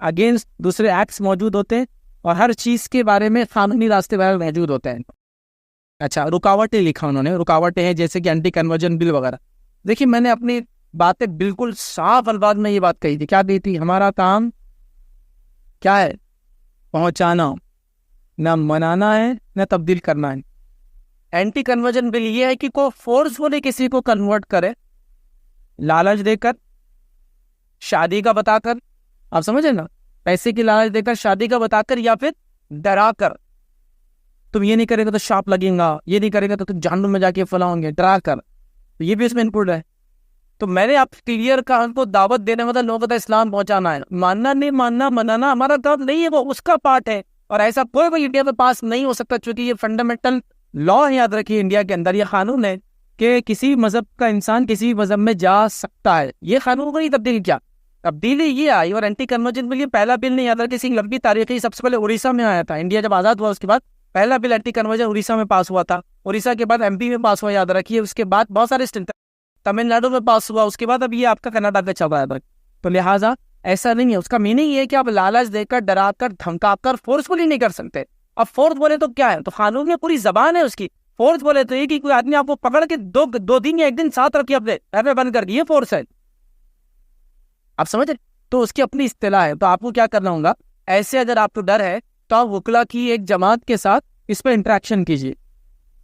अगेंस्ट दूसरे एक्ट्स मौजूद होते हैं और हर चीज़ के बारे में कानूनी रास्ते मौजूद होते हैं। अच्छा, रुकावटें लिखा उन्होंने, रुकावटें हैं जैसे कि एंटी कन्वर्जन बिल वगैरह। देखिए मैंने अपनी बातें बिल्कुल साफ अल्फाज में ये बात कही थी। क्या कही थी? हमारा काम क्या है? पहुंचाना, ना मनाना है ना तब्दील करना है। एंटी कन्वर्जन बिल ये है कि कोई फोर्सफुली किसी को कन्वर्ट करे, लालच देकर, शादी का बताकर, आप समझे ना, पैसे की लालच देकर, शादी का बताकर, या फिर डरा कर, तुम ये नहीं करेगा तो शाप लगेगा, ये नहीं करेगा तो तुम जहन्नुम में जाके फलाओगे, डरा कर, तो ये भी इसमें इनपुट है। तो मैंने आप क्लियर कहा, उनको दावत देने मतलब लोगों तक इस्लाम पहुंचाना है। मानना नहीं मानना, मनाना हमारा काम नहीं है, वो उसका पार्ट है। और ऐसा कोई भी इंडिया में पास नहीं हो सकता, क्योंकि ये फंडामेंटल लॉ है, याद रखिए इंडिया के अंदर ये कानून है कि किसी मजहब का इंसान किसी मजहब में जा सकता है। ये कानून को नहीं तब्दील किया, तब्दीली ये आई। और एंटी कन्वर्जन बिल ये पहला बिल नहीं, याद रखिए किसी लंबी तारीख, सबसे पहले उड़ीसा में आया था। इंडिया जब आज़ाद हुआ उसके बाद पहला बिल एंटी कन्वर्जन उड़ीसा में पास हुआ था। उड़ीसा के बाद MP में पास हुआ, याद रखिए। उसके बाद बहुत सारे स्टेट, तमिलनाडु में पास हुआ, उसके बाद अब ये आपका कर्नाटक में चल रहा है। तो लिहाजा ऐसा नहीं है। उसका मीनिंग ये है कि आप लालच देकर, डराकर, धमकाकर फोर्सफुली नहीं कर सकते। अब फोर्स बोले तो क्या है, तो कानून में पूरी जबान है उसकी। फोर्स बोले तो ये कि कोई आदमी आपको पकड़ के दो दिन या एक दिन साथ रखिए अपने घर में बंद करके, ये फोर्स है। आप समझ रहे? तो उसकी अपनी इस्तिलाह है। तो आपको क्या करना होगा, ऐसे अगर आपको डर है तो आप वकला की एक जमात के साथ इस पर इंटरेक्शन कीजिए।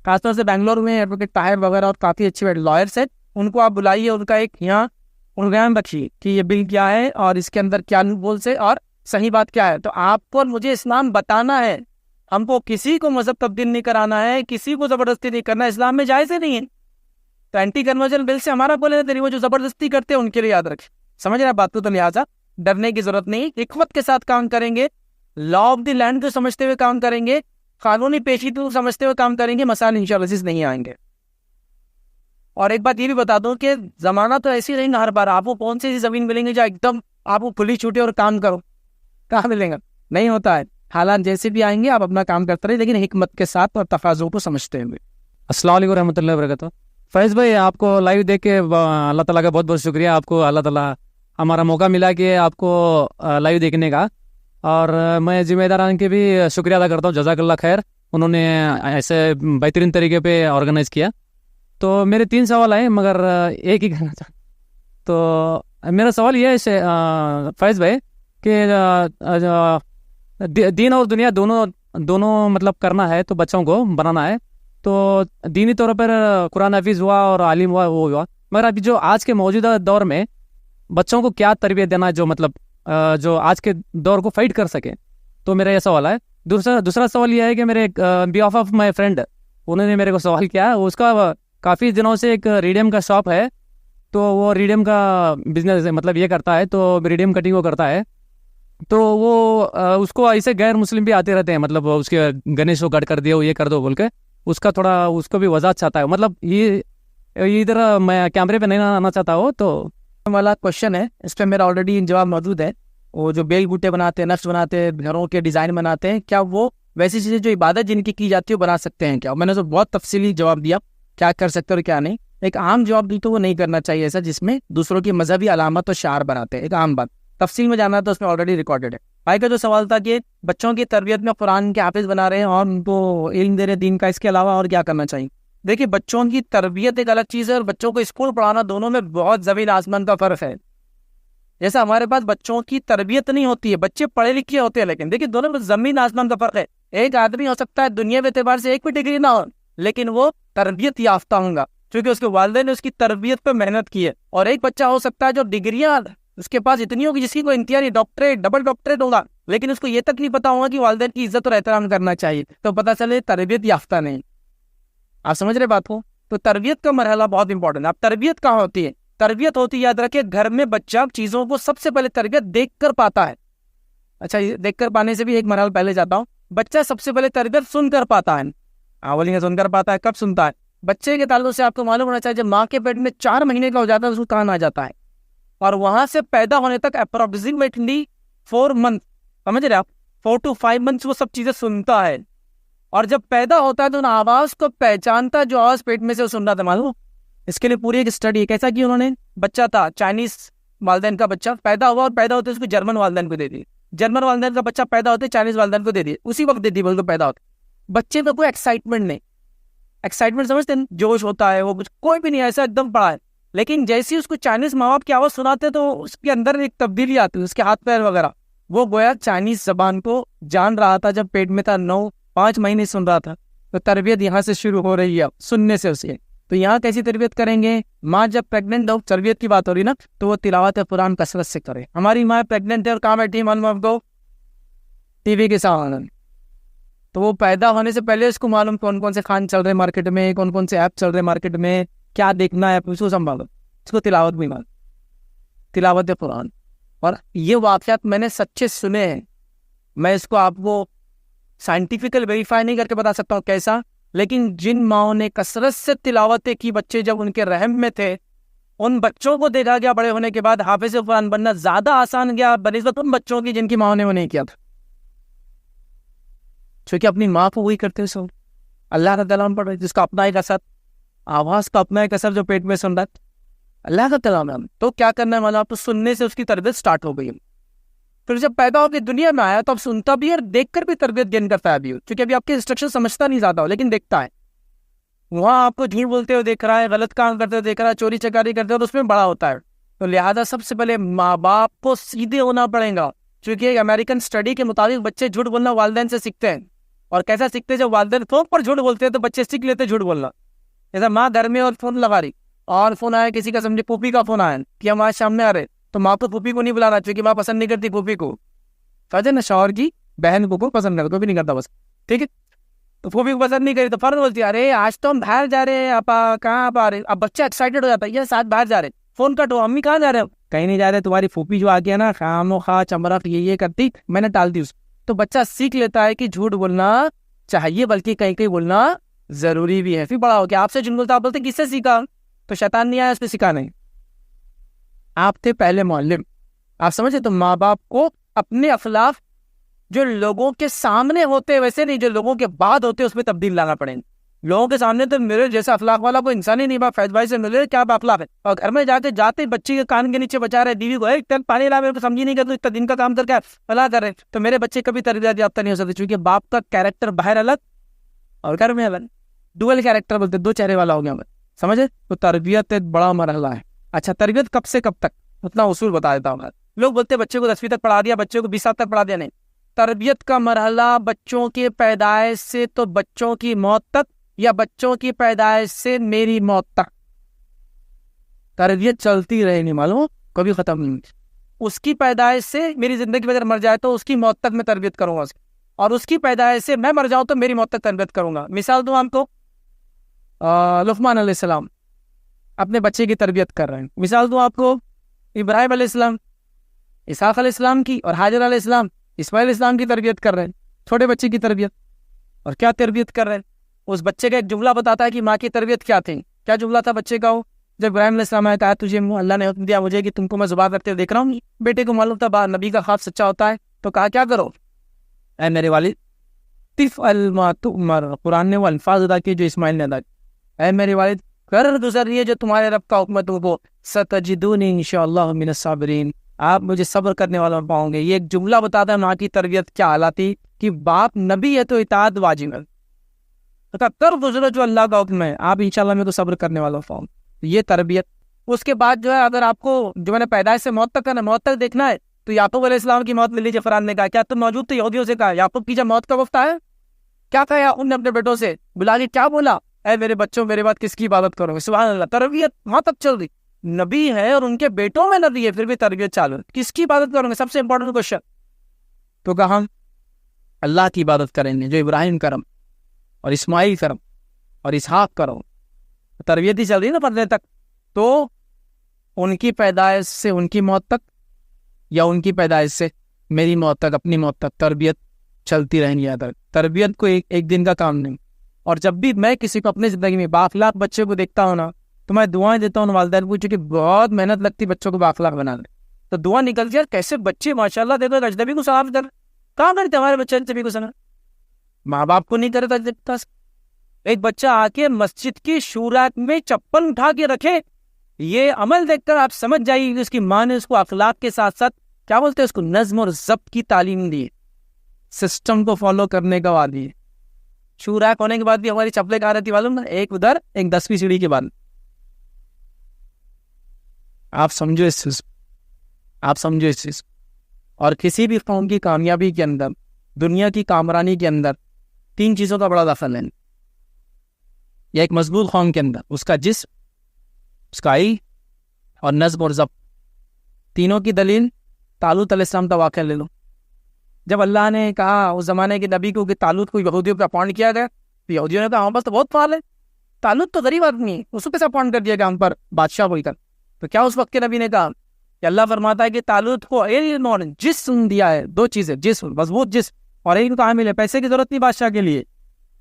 खासतौर से बेंगलोर में एडवोकेट ताहिर वगैरह और काफ़ी अच्छे लॉयर्स हैं, उनको आप बुलाइए, उनका एक यहाँ प्रोग्राम रखिए कि ये बिल क्या है और इसके अंदर क्या बोल से और सही बात क्या है। तो आपको और मुझे इस्लाम बताना है, हमको किसी को मजहब तब्दील नहीं कराना है, किसी को ज़बरदस्ती नहीं करना, इस्लाम में जायज़ ही नहीं है। तो एंटी कन्वर्जन बिल से हमारा बोले नहीं, वो जो ज़बरदस्ती करते हैं उनके लिए याद रखें। समझ रहे बात को? तो लिहाजा डरने की जरूरत नहीं, हिकमत के साथ काम करेंगे, लॉ ऑफ द लैंड को समझते हुए काम करेंगे, कानूनी पेशीदगी को समझते हुए काम करेंगे, मसाइल इंशाअल्लाह नहीं आएंगे। और एक बात ये भी बता दूं कि जमाना तो ऐसे ही रहेगा, हर बार आपको कौन सी जमीन मिलेंगे जो एकदम आपको खुली छूटे और काम करो, कहाँ मिलेगा? नहीं होता है। हालात जैसे भी आएंगे आप अपना काम करते रहे, लेकिन हिकमत के साथ और तकाज़ों को समझते हुए। अस्सलाम वालेकुम रहमतुल्लाहि व बरकातहू। फैज़ भाई, आपको लाइव देख के अल्लाह ताला का बहुत बहुत शुक्रिया। आपको अल्लाह ताला हमारा मौका मिला कि आपको लाइव देखने का, और मैं जिम्मेदारान के भी शुक्रिया अदा करता हूँ। जज़ाकल्लाह खैर, उन्होंने ऐसे बेहतरीन तरीके पे ऑर्गेनाइज़ किया। तो मेरे 3 सवाल आए, मगर एक ही करना चाहता। तो मेरा सवाल ये है फैज़ भाई कि दीन और दुनिया दोनों मतलब करना है, तो बच्चों को बनाना है। तो दीनी तौर पर कुरान हाफिज़ हुआ और आलिम हुआ, वो हुआ, मगर अभी जो आज के मौजूदा दौर में बच्चों को क्या तरबियत देना है जो मतलब जो आज के दौर को फाइट कर सके। तो मेरा ये सवाल है। दूसरा सवाल यह है कि मेरे बिहाफ ऑफ माय फ्रेंड, उन्होंने मेरे को सवाल किया, उसका काफ़ी दिनों से एक रिडियम का शॉप है, तो वो रिडियम का बिजनेस मतलब ये करता है, तो रिडियम कटिंग वो करता है। तो वो उसको ऐसे गैर मुस्लिम भी आते रहते हैं, मतलब उसके गणेश को कट कर दिया, ये कर दो बोल के, उसका थोड़ा उसको भी वजाहत चाहता है। मतलब ये इधर मैं कैमरे पे नहीं आना चाहता हो, तो वाला क्वेश्चन है, इस पर मेरा ऑलरेडी जवाब मौजूद है। वो जो बेल बूटे बनाते हैं, नक्श बनाते हैं, घरों के डिज़ाइन बनाते हैं, क्या वो वैसी चीज़ें जो इबादत जिनकी की जाती है वो बना सकते हैं क्या? मैंने तो बहुत तफसीली जवाब दिया क्या कर सकते और क्या नहीं। एक आम जवाब दी तो वो नहीं करना चाहिए ऐसा जिसमें दूसरों की मजहबी अलामत और शार बनाते हैं, एक आम बात। तफसील में जाना तो उसमें ऑलरेडी रिकॉर्डेड है। भाई का जो सवाल था कि बच्चों की तरबियत में कुरान के हाफिज बना रहे हैं और उनको इल्म दे रहे दीन का, इसके अलावा और क्या करना चाहिए? देखिए, बच्चों की तरबियत एक अलग चीज़ है और बच्चों को स्कूल पढ़ाना, दोनों में बहुत ज़मीन आसमान का फ़र्क है। जैसा हमारे पास बच्चों की तरबियत नहीं होती है, बच्चे पढ़े लिखे होते हैं, लेकिन देखिए दोनों में ज़मीन आसमान का फ़र्क है। एक आदमी हो सकता है दुनिया के एतबार से एक भी डिग्री ना हो, लेकिन वो तरबियत याफ्ता होगा क्योंकि उसके वालिदैन ने उसकी तरबियत पर मेहनत की है। और एक बच्चा हो सकता है जो डिग्रियाँ उसके पास इतनी होगी जिसकी कोई इंतजार डॉक्टरेट, डबल डॉक्टरेट होगा, लेकिन उसको ये तक नहीं पता होगा कि वालिदैन की इज्जत और एहतराम करना चाहिए, तो पता चले तरबियत याफ्ता नहीं। आप समझ रहे बात को? तो तरबियत का मरहला बहुत इंपॉर्टेंट है। अब तरबियत कहाँ होती है? तरबियत होती है, याद रखिए, घर में बच्चा चीज़ों को सबसे पहले तरबियत देख कर पाता है। अच्छा, देख कर पाने से भी एक मरहला पहले जाता हूँ। बच्चा सबसे पहले तरबियत सुनकर पाता है। बोलेंगे सुनकर पाता है, कब सुनता है? बच्चे के ताल्लुक से आपको मालूम होना चाहिए, जब माँ के पेट में 4 महीने का हो जाता है उसको कान आ जाता है, और वहां से पैदा होने तक अप्रोक्सीमेटली 4 मंथ, समझ रहे आप, 4 to 5 मंथ्स वो सब चीजें सुनता है। और जब पैदा होता है तो उन आवाज को पहचानता, जो आवाज पेट में से वो सुन रहा था। मालूम, इसके लिए पूरी एक स्टडी है। कैसा की उन्होंने, बच्चा था चाइनीज वालिदैन का बच्चा, पैदा हुआ और पैदा होते उसको जर्मन वालिदैन को दे दी, जर्मन वालिदैन का बच्चा पैदा होते चाइनीज वालिदैन को दे दिए, उसी वक्त दे दी बोल, तो पैदा होते बच्चे में कोई एक्साइटमेंट नहीं। एक्साइटमेंट समझते हैं, जोश होता है, वो कुछ कोई भी नहीं, ऐसा एकदम पड़ा है। लेकिन जैसे ही उसको चाइनीज माँ बाप की आवाज़ सुनाते तो उसके अंदर एक तब्दीली आती है, उसके हाथ पैर वगैरह, वो गोया चाइनीज जबान को जान रहा था जब पेट में था, 5 महीने सुन रहा था। तो तरबियत यहाँ से शुरू हो रही है, सुनने से उसे। तो यहाँ कैसी तरबियत करेंगे? माँ जब प्रेग्नेंट हो, तरबियत की बात हो रही ना, तो वो तिलावत कुरान कसरत से करे। हमारी माँ प्रेग्नेंट है और कहाँ बैठी है मालूम आपको? टीवी के सामने। तो वो पैदा होने से पहले उसको मालूम कौन कौन से खान चल रहे मार्केट में, कौन कौन से ऐप चल रहे मार्केट में, क्या देखना है, उसको संभालो। इसको तिलावत भी मान, तिलावत कुरान। और ये वाक़यात मैंने सच्चे सुने हैं, मैं इसको आपको साइंटिफिकल वेरीफाई नहीं करके बता सकता हूँ कैसा, लेकिन जिन माओं ने कसरत से तिलावतें की बच्चे जब उनके रहम में थे, उन बच्चों को देखा गया बड़े होने के बाद हाफिज कुरान बनना ज़्यादा आसान गया बनिस्बत उन बच्चों की जिनकी माओं ने वो नहीं किया था, क्योंकि अपनी माँ को वही करते सो अल्लाह का कलाम पढ़ रहे, जिसका अपना एक असर, आवाज़ का अपना एक असर जो पेट में सुन रहा है, अल्लाह का कलाम है। तो क्या करना है मानो, आपको सुनने से उसकी तरबियत स्टार्ट हो गई। फिर जब पैदा होकर दुनिया में आया तो अब सुनता भी है और देखकर भी तरबियत गेन करता है अभी, क्योंकि अभी आपके इंस्ट्रक्शन समझता नहीं ज़्यादा हो लेकिन देखता है। वहाँ आपको झूठ बोलते हुए देख रहा है, गलत काम करते हुए देख रहा है, चोरी चकारी करते हुए, तो उसमें बड़ा होता है। तो लिहाजा सबसे पहले माँ बाप को सीधे होना पड़ेगा, क्योंकि अमेरिकन स्टडी के मुताबिक बच्चे झूठ बोलना वालिदैन से सीखते हैं। और कैसा सीखते हैं, जब वालिदैन फोन पर झूठ बोलते हैं तो बच्चे सीख लेते हैं झूठ बोलना। जैसा माँ घर में और फोन लगा रही, और फोन आया किसी का, समझे पुप्पी का फोन आया कि हम आज सामने आ रहे, तो माँ को पुप्पी को नहीं बुलाना, क्योंकि माँ पसंद नहीं करती पुप्पी को। समझे ना, शौहर की बहन को पसंद करता, तो भी नहीं करता बस, ठीक है। तो पुप्पी को पसंद नहीं करी तो फर्ज बोलती है, अरे आज तो हम बाहर जा रहे हैं, आपा कहाँ आप आ रहे। अब बच्चा एक्साइटेड हो जाता है, ये साथ बाहर जा रहे, फोन कटो, अम्मी कहाँ जा रहे हो, कहीं नहीं जा रहे, तुम्हारी फूफी जो आ गया ना खामो खा चमरक ये करती, मैंने टाल दी उसको। तो बच्चा सीख लेता है कि झूठ बोलना चाहिए, बल्कि कहीं कहीं बोलना जरूरी भी है। फिर बड़ा हो गया आपसे झूठ बोलता, आप बोलते किससे सीखा, तो शैतान नहीं आया उसने सिखा नहीं, आप थे पहले मौलिम। आप समझे, तो माँ बाप को अपने अखलाक जो लोगों के सामने होते वैसे नहीं, जो लोगों के बाद होते उसमें तब्दील लाना पड़ेगा। लोगों के सामने तो मेरे जैसा अखलाक वाला कोई इंसान ही नहीं, बाप फैज भाई से मिले क्या अखलाक है, और घर में जाते जाते बच्चे के कान के नीचे बचा रहे, बीवी को एक टन पानी ला, मेरे को समझी नहीं कर, इतना दिन का काम करके भला कर रहे, तो मेरे बच्चे कभी तरबियत याफ्ता नहीं हो सकते, क्योंकि बाप का कैरेक्टर बाहर अलग और घर में अलग, डुअल कैरेक्टर बोलते, दो चेहरे वाला हो गया मैं, समझे। तो तरबियत एक बड़ा मरहला है। अच्छा, तरबियत कब से कब तक, उतना उसूल बता देता हूँ। लोग बोलते बच्चे को 10वीं तक पढ़ा दिया, बच्चे को 20 साल तक पढ़ा दिया, नहीं। तरबियत का मरहला बच्चों के पैदाइश से तो बच्चों की मौत तक, या बच्चों की पैदाइश से मेरी मौत तक तरबियत चलती रहेगी, मालूम, कभी खत्म नहीं। उसकी पैदाइश से मेरी जिंदगी में अगर मर जाए तो उसकी मौत तक मैं तरबियत करूंगा उसकी, और उसकी पैदाइश से मैं मर जाऊं तो मेरी मौत तक तरबियत करूंगा। मिसाल दूं आपको, लुकमान अलैहिस्सलाम अपने बच्चे की तरबियत कर रहे हैं। मिसाल दूं आपको, इब्राहिम अलैहिस्सलाम इसहाक अलैहिस्सलाम की, और हाजर अलैहिस्सलाम इस्माइल अलैहिस्सलाम की तरबियत कर रहे हैं, छोटे बच्चे की तरबियत। और क्या तरबियत कर रहे हैं, उस बच्चे का एक जुमला बताता है कि माँ की तरबियत क्या थी। क्या जुमला था बच्चे का, जब इब्राहिम अलैहिस्सलाम आया, कहा तुझे अल्लाह ने हुक्म दिया मुझे कि तुमको मैं जुबान रखते देख रहा हूँ। बेटे को मालूम था नबी का ख्वाब सच्चा होता है, तो कहा क्या करो, ऐ मेरे वालिद तिफ अल मा तुमर, कुरान ने वो अल्फाज अदा किए जो इस्माइल ने अदा किए, ऐ मेरे वालिद कर गुजर रही है जो तुम्हारे रब का हुक्म, तुमको सतजिदूनी इंशाअल्लाह मिनस साबिरीन, आप मुझे सब्र करने वाला पाओगे। ये एक जुमला बताता है माँ की तरबियत क्या हालत थी, कि बाप नबी है तो इताअत वाजिब है, कर गुजरो जो अल्लाह का हुक्म है, आप इंशाअल्लाह में तो सब्र करने वाला पाओगे। ये तरबियत। उसके बाद जो है, अगर आपको जो मैंने पैदाइश से मौत तक करना, मौत तक देखना है, तो याकूब अलैहिस्सलाम की मौत ले लीजिए। कुरान ने कहा, क्या तुम मौजूद थे, यहूदियों से कहा याकूब की जब मौत का वक्त आया, क्या कहा याकूब ने अपने बेटों से बुला के, क्या बोला, ऐ मेरे बच्चों मेरे बाद किसकी इबादत करोगे। सुभान अल्लाह, तरबियत वहां तक चल रही, नबी है और उनके बेटों में नबी है, फिर भी तरबियत चालू, किसकी इबादत करोगे, सबसे इंपॉर्टेंट क्वेश्चन। तो कहा अल्लाह की इबादत करेंगे जो इब्राहिम करम और इस्माइल करम और इसहाक करम, तरबियत ही चल रही ना पर्दे तक। तो उनकी पैदाइश से उनकी मौत तक, या उनकी पैदाइश से मेरी मौत तक, अपनी मौत तक तरबियत चलती रहेगी। तरबियत को एक दिन का काम नहीं। और जब भी मैं किसी को अपनी ज़िंदगी में बाखलाक बच्चे को देखता हूँ ना, तो मैं दुआएं देता हूँ वालिदैन को, क्योंकि बहुत मेहनत लगती है बच्चों को बाखलाक बनाने। तो दुआ निकलती है, कैसे बच्चे माशाल्लाह, देखो अजनबी को सलाम कर, कहाँ करते हमारे बच्चे अजनबी को सलाम, माँ बाप को नहीं करे तो। एक बच्चा आके मस्जिद की शूरा में चप्पल उठा के रखे, ये अमल देखकर आप समझ जाइए कि उसकी माँ ने उसको अखलाक के साथ साथ क्या बोलते हैं उसको, नज्म और ज़ब्त की तालीम दी, सिस्टम को फॉलो करने का वादी है। शूरा होने के बाद भी हमारी चप्पलें कहाँ रहती मालूम ना, एक उधर एक 10वीं सीढ़ी के बाद। आप समझो इस चीज, आप समझो इस चीज। और किसी भी कौम की कामयाबी के अंदर, दुनिया की कामरानी के अंदर 3 चीज़ों का बड़ा दखल है। या एक मजबूत कौम के अंदर उसका जिस्म, उसका इल्म और नज़्म और ज़ब्त, तीनों की दलील तालूत अलैहिस्सलाम का वाक़या ले लो। जब अल्लाह ने कहा उस ज़माने के नबी को कि तालूत को यहूदियों पर अपॉइंट किया गया, तो यहूदियों ने कहा हमारे पास तो बहुत फाल है, तालूत तो गरीब आदमी है, उसको कैसे अपॉइंट कर दिया गया हम पर बादशाह बोलकर। तो क्या उस वक्त के नबी ने कहा कि अल्लाह फरमाता है कि तालूत को जिस्म दिया है, 2 चीजें, जिस्म, मजबूत जिस्म, और एक कहा मिले, पैसे की जरूरत नहीं बादशाह के लिए,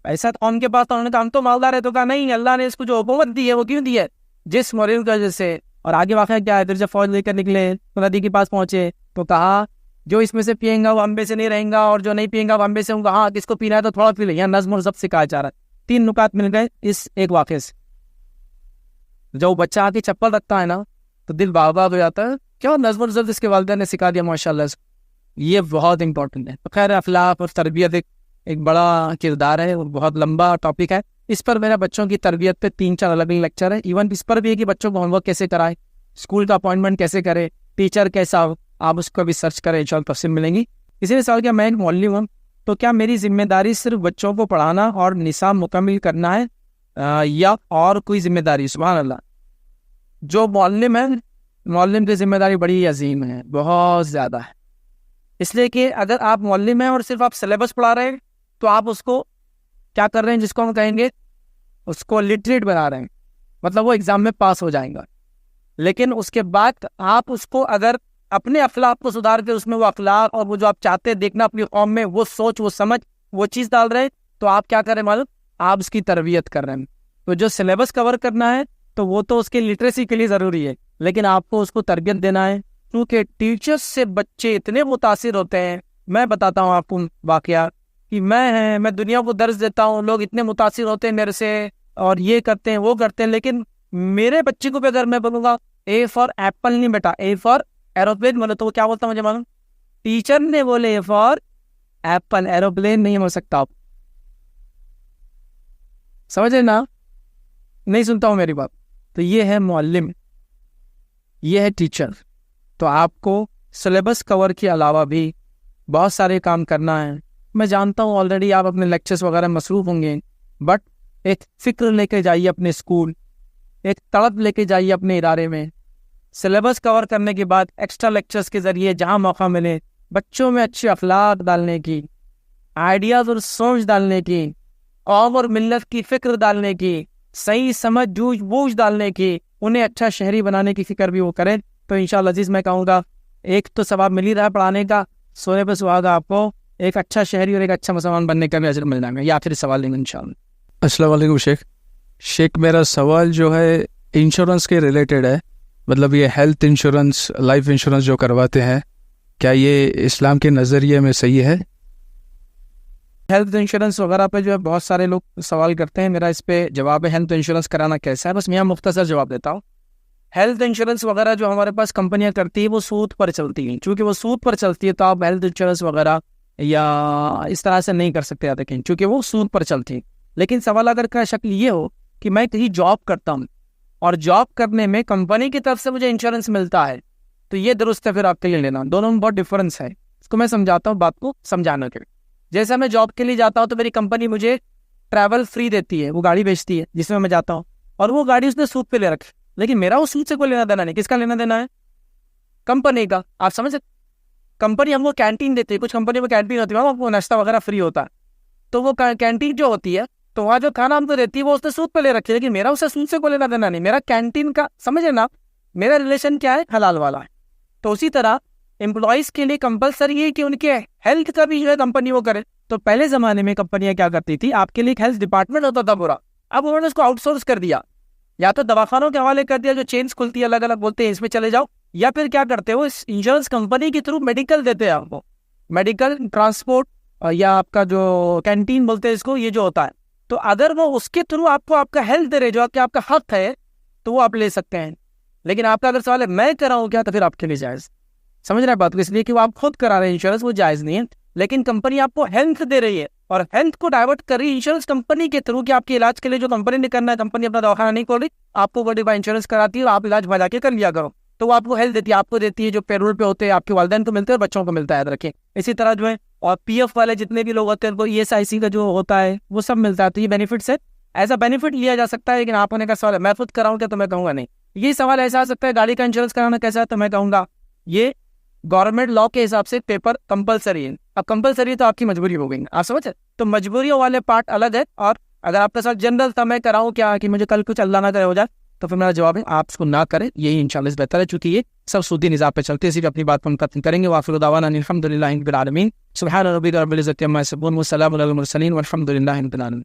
पैसा तो उनके पास था, उन्होंने कहा हम तो मालदार है, तो कहा नहीं, अल्लाह ने इसको जो हुकूमत दी है वो क्यों दी है, जिस्म और इनकी वजह से। और आगे वाक़या क्या है, फिर जब फौज लेकर निकले तो नदी के पास पहुंचे तो कहा जो इसमें से पिएगा वो अम्बे से नहीं रहेगा, और जो नहीं पिएगा वो अम्बे से होगा। हाँ, किसको पीना है तो थोड़ा पी ले, यहाँ नज़्म और ज़ब्त सिखाया जा रहा है। 3 नुकात मिल गए इस एक वाक़े से। जब बच्चा आके चप्पल रखता है ना तो दिल बाग-बाग हो जाता है, क्यों, नज़्म और ज़ब्त इसके वालिदैन ने सिखा दिया माशाल्लाह से। ये बहुत इंपॉर्टेंट है। तो खैर, अखलाक और तरबियत एक बड़ा किरदार है और बहुत लंबा टॉपिक है। इस पर मेरा बच्चों की तरबियत पे 3-4 अलग अलग लेक्चर है। इवन इस पर भी है कि बच्चों को होमवर्क कैसे कराएं, स्कूल का अपॉइंटमेंट कैसे करें, टीचर कैसा हो, आप उसको भी सर्च करें, इंशाल्लाह तफसील मिलेंगी। इसीलिए सवाल किया, मैं एक मौलवी हूँ, तो क्या मेरी जिम्मेदारी सिर्फ बच्चों को पढ़ाना और निसाब मुकम्मल करना है या और कोई जिम्मेदारी? सुभान अल्लाह। जो मौलम है, मौलम की जिम्मेदारी बड़ी अजीम है, बहुत ज़्यादा है। इसलिए कि अगर आप मौलम हैं और सिर्फ आप सिलेबस पढ़ा रहे हैं तो आप उसको क्या कर रहे हैं, जिसको हम कहेंगे उसको लिटरेट बना रहे हैं, मतलब वो एग्ज़ाम में पास हो जाएगा। लेकिन उसके बाद आप उसको अगर अपने अखलाक को सुधार के उसमें वो अखलाक और वो जो आप चाहते हैं देखना अपनी कौम में, वो सोच, वो समझ, वो चीज़ डाल रहे हैं, तो आप क्या कर रहे हैं मालूम, आप उसकी तरबियत कर रहे हैं। तो जो सिलेबस कवर करना है तो वो तो उसके लिटरेसी के लिए ज़रूरी है, लेकिन आपको उसको तरबियत देना है, क्योंकि टीचर्स से बच्चे इतने मुतासिर होते हैं। मैं बताता हूँ आपको वाकया कि मैं दुनिया को दर्ज देता हूँ, लोग इतने मुतासिर होते हैं मेरे से और ये करते हैं वो करते हैं, लेकिन मेरे बच्चे को भी अगर मैं बोलूँगा ए फॉर एप्पल नहीं बेटा, ए फॉर एरोप्लेन बोले, तो वो क्या बोलता मुझे मालूम, टीचर ने बोले ए फॉर एप्पल, एरोप्लेन नहीं हो सकता। आप समझ रहे ना, नहीं सुनता हूँ मेरी बात। तो ये है मौलम, ये है टीचर। तो आपको सिलेबस कवर के अलावा भी बहुत सारे काम करना है। मैं जानता हूँ ऑलरेडी आप अपने लेक्चर्स वगैरह मसरूफ़ होंगे, बट एक फ़िक्र लेके जाइए अपने स्कूल, एक तड़प लेके जाइए अपने इदारे में। सिलेबस कवर करने के बाद एक्स्ट्रा लेक्चर्स के ज़रिए जहाँ मौका मिले बच्चों में अच्छे अखलाक डालने की, आइडियाज़ और सोच डालने की, कौम और मिल्लत की फ़िक्र डालने की, सही समझ जूझ बूझ डालने की, उन्हें अच्छा शहरी बनाने की फ़िक्र भी वो करें, तो इंशाअल्लाह अज़ीज़ मैं कहूँगा एक तो सवाब मिल ही रहा है पढ़ाने का, सोने पर सुहागा आपको एक अच्छा शहरी और एक अच्छा मुसलमान बनने का भी अजर मिल जाएगा। या फिर सवाल लेंगे इंशाअल्लाह। अस्सलाम वालेकुम शेख, मेरा सवाल जो है इंश्योरेंस के रिलेटेड है। मतलब ये हेल्थ इंश्योरेंस, लाइफ इंश्योरेंस जो करवाते हैं, क्या ये इस्लाम के नज़रिए में सही है? हेल्थ इंश्योरेंस वगैरह पे जो है बहुत सारे लोग सवाल करते हैं, मेरा इस पे जवाब है हेल्थ इंश्योरेंस कराना कैसा है। बस मैं मुख्तसर जवाब देता हूँ। हेल्थ इंश्योरेंस वगैरह जो हमारे पास कंपनियां करती है वो सूद पर चलती हैं। चूँकि वो सूद पर चलती है तो आप हेल्थ इंश्योरेंस वगैरह या इस तरह से नहीं कर सकते आप, देखें, चूँकि वो सूद पर चलती है। लेकिन सवाल अगर का शक्ल ये हो कि मैं कहीं जॉब करता हूँ और जॉब करने में कंपनी की तरफ से मुझे इंश्योरेंस मिलता है, तो ये दुरुस्त है, फिर आपके लिए लेना। दोनों में बहुत डिफरेंस है, इसको मैं समझाता हूँ बात को समझाने के लिए। जैसे मैं जॉब के लिए जाता हूँ तो मेरी कंपनी मुझे ट्रैवल फ्री देती है, वो गाड़ी बेचती है जिसमें मैं जाता हूँ, और वो गाड़ी उसने सूद पे ले रखी, लेकिन मेरा उस सूद से कोई लेना देना नहीं। किसका लेना देना है? कंपनी का। आप समझ सकते, कंपनी हमको कैंटीन देती है, कुछ कंपनी में कैंटीन होती है, आपको नाश्ता वगैरह फ्री होता है, तो वो कैंटीन जो होती है तो वहाँ जो खाना हमको देती है वो उसने सूद पे ले रखी है, लेकिन मेरा उससे सूद से कोई लेना देना नहीं। मेरा कैंटीन का, समझे ना, मेरा रिलेशन क्या है, हलाल वाला है। तो उसी तरह एम्प्लॉयज़ के लिए कंपलसरी है कि उनके हेल्थ का भी जो है कंपनी वो करे। तो पहले ज़माने में कंपनियां क्या करती थी, आपके लिए एक हेल्थ डिपार्टमेंट होता था पूरा, अब उन्होंने उसको आउटसोर्स कर दिया, या तो दवाखानों के हवाले कर दिया, जो चेन्स खुलती है अलग अलग, बोलते हैं इसमें चले जाओ, या फिर क्या करते हो, इस इंश्योरेंस कंपनी के थ्रू मेडिकल देते हैं आपको, मेडिकल ट्रांसपोर्ट या आपका जो कैंटीन बोलते हैं इसको, ये जो होता है। तो अगर वो उसके थ्रू आपको आपका हेल्थ दे रहे, जो आपका हक है, तो वो आप ले सकते हैं। लेकिन आपका अगर सवाल है मैं कराऊँ क्या, तो फिर आपके लिए जायज़। समझ रहे हैं बात को? इसलिए कि वो आप खुद करा रहे हैं इंश्योरेंस, वो जायज़ नहीं है। लेकिन कंपनी आपको हेल्थ दे रही है और हेल्थ को डाइवर्ट कर रही है इंश्योरेंस कंपनी के थ्रू, कि आपके इलाज के लिए जो कंपनी ने करना है, कंपनी अपना दवाखाना नहीं खोल रही, आपको बड़ी बार इंश्योरेंस कराती है और आप इलाज भजा के कर लिया करो। तो वो आपको हेल्थ देती है, आपको देती है, जो पेरोल पे होते हैं आपके वालिदैन को मिलते हैं और बच्चों को मिलता है, याद रखें। इसी तरह जो है और पीएफ वाले जितने भी लोग होते हैं उनको ESIC का जो होता है वो सब मिलता है। तो ये बेनिफिट्स है, ऐसा बेनिफिट लिया जा सकता है। लेकिन आप होने का सवाल है मैं खुद कराऊँ क्या, तो मैं कहूँगा नहीं। ये सवाल ऐसा आ सकता है गाड़ी का इंश्योरेंस कराना कैसा है, तो मैं कहूँगा ये गवर्नमेंट लॉ के हिसाब से पेपर कंपलसरी है। अब कंपलसरी है तो आपकी मजबूरी हो गई, आप समझे? तो मजबूरियों वाले पार्ट अलग है। और अगर आपका साथ जनरल था मैं कराऊँ क्या, कि मुझे कल कुछ अल्लाह ना करे हो जाए, तो फिर मेरा जवाब है आप इसको ना करें, यही इंशाल्लाह बेहतर है, चूंकि ये सब सूदी निज़ाम पे चलते हैं। इसी अपनी बात को हम खत्म करेंगे। वाफिर दावाना अनिल हम्दुलिल्लाहि रब्बिल आलमीन, सुब्हान रब्बिका रब्बिल इज्जति अम्मा यसिफून व सलामुन अलल मुरसलीन वल्हम्दुलिल्लाहि रब्बिल आलमीन।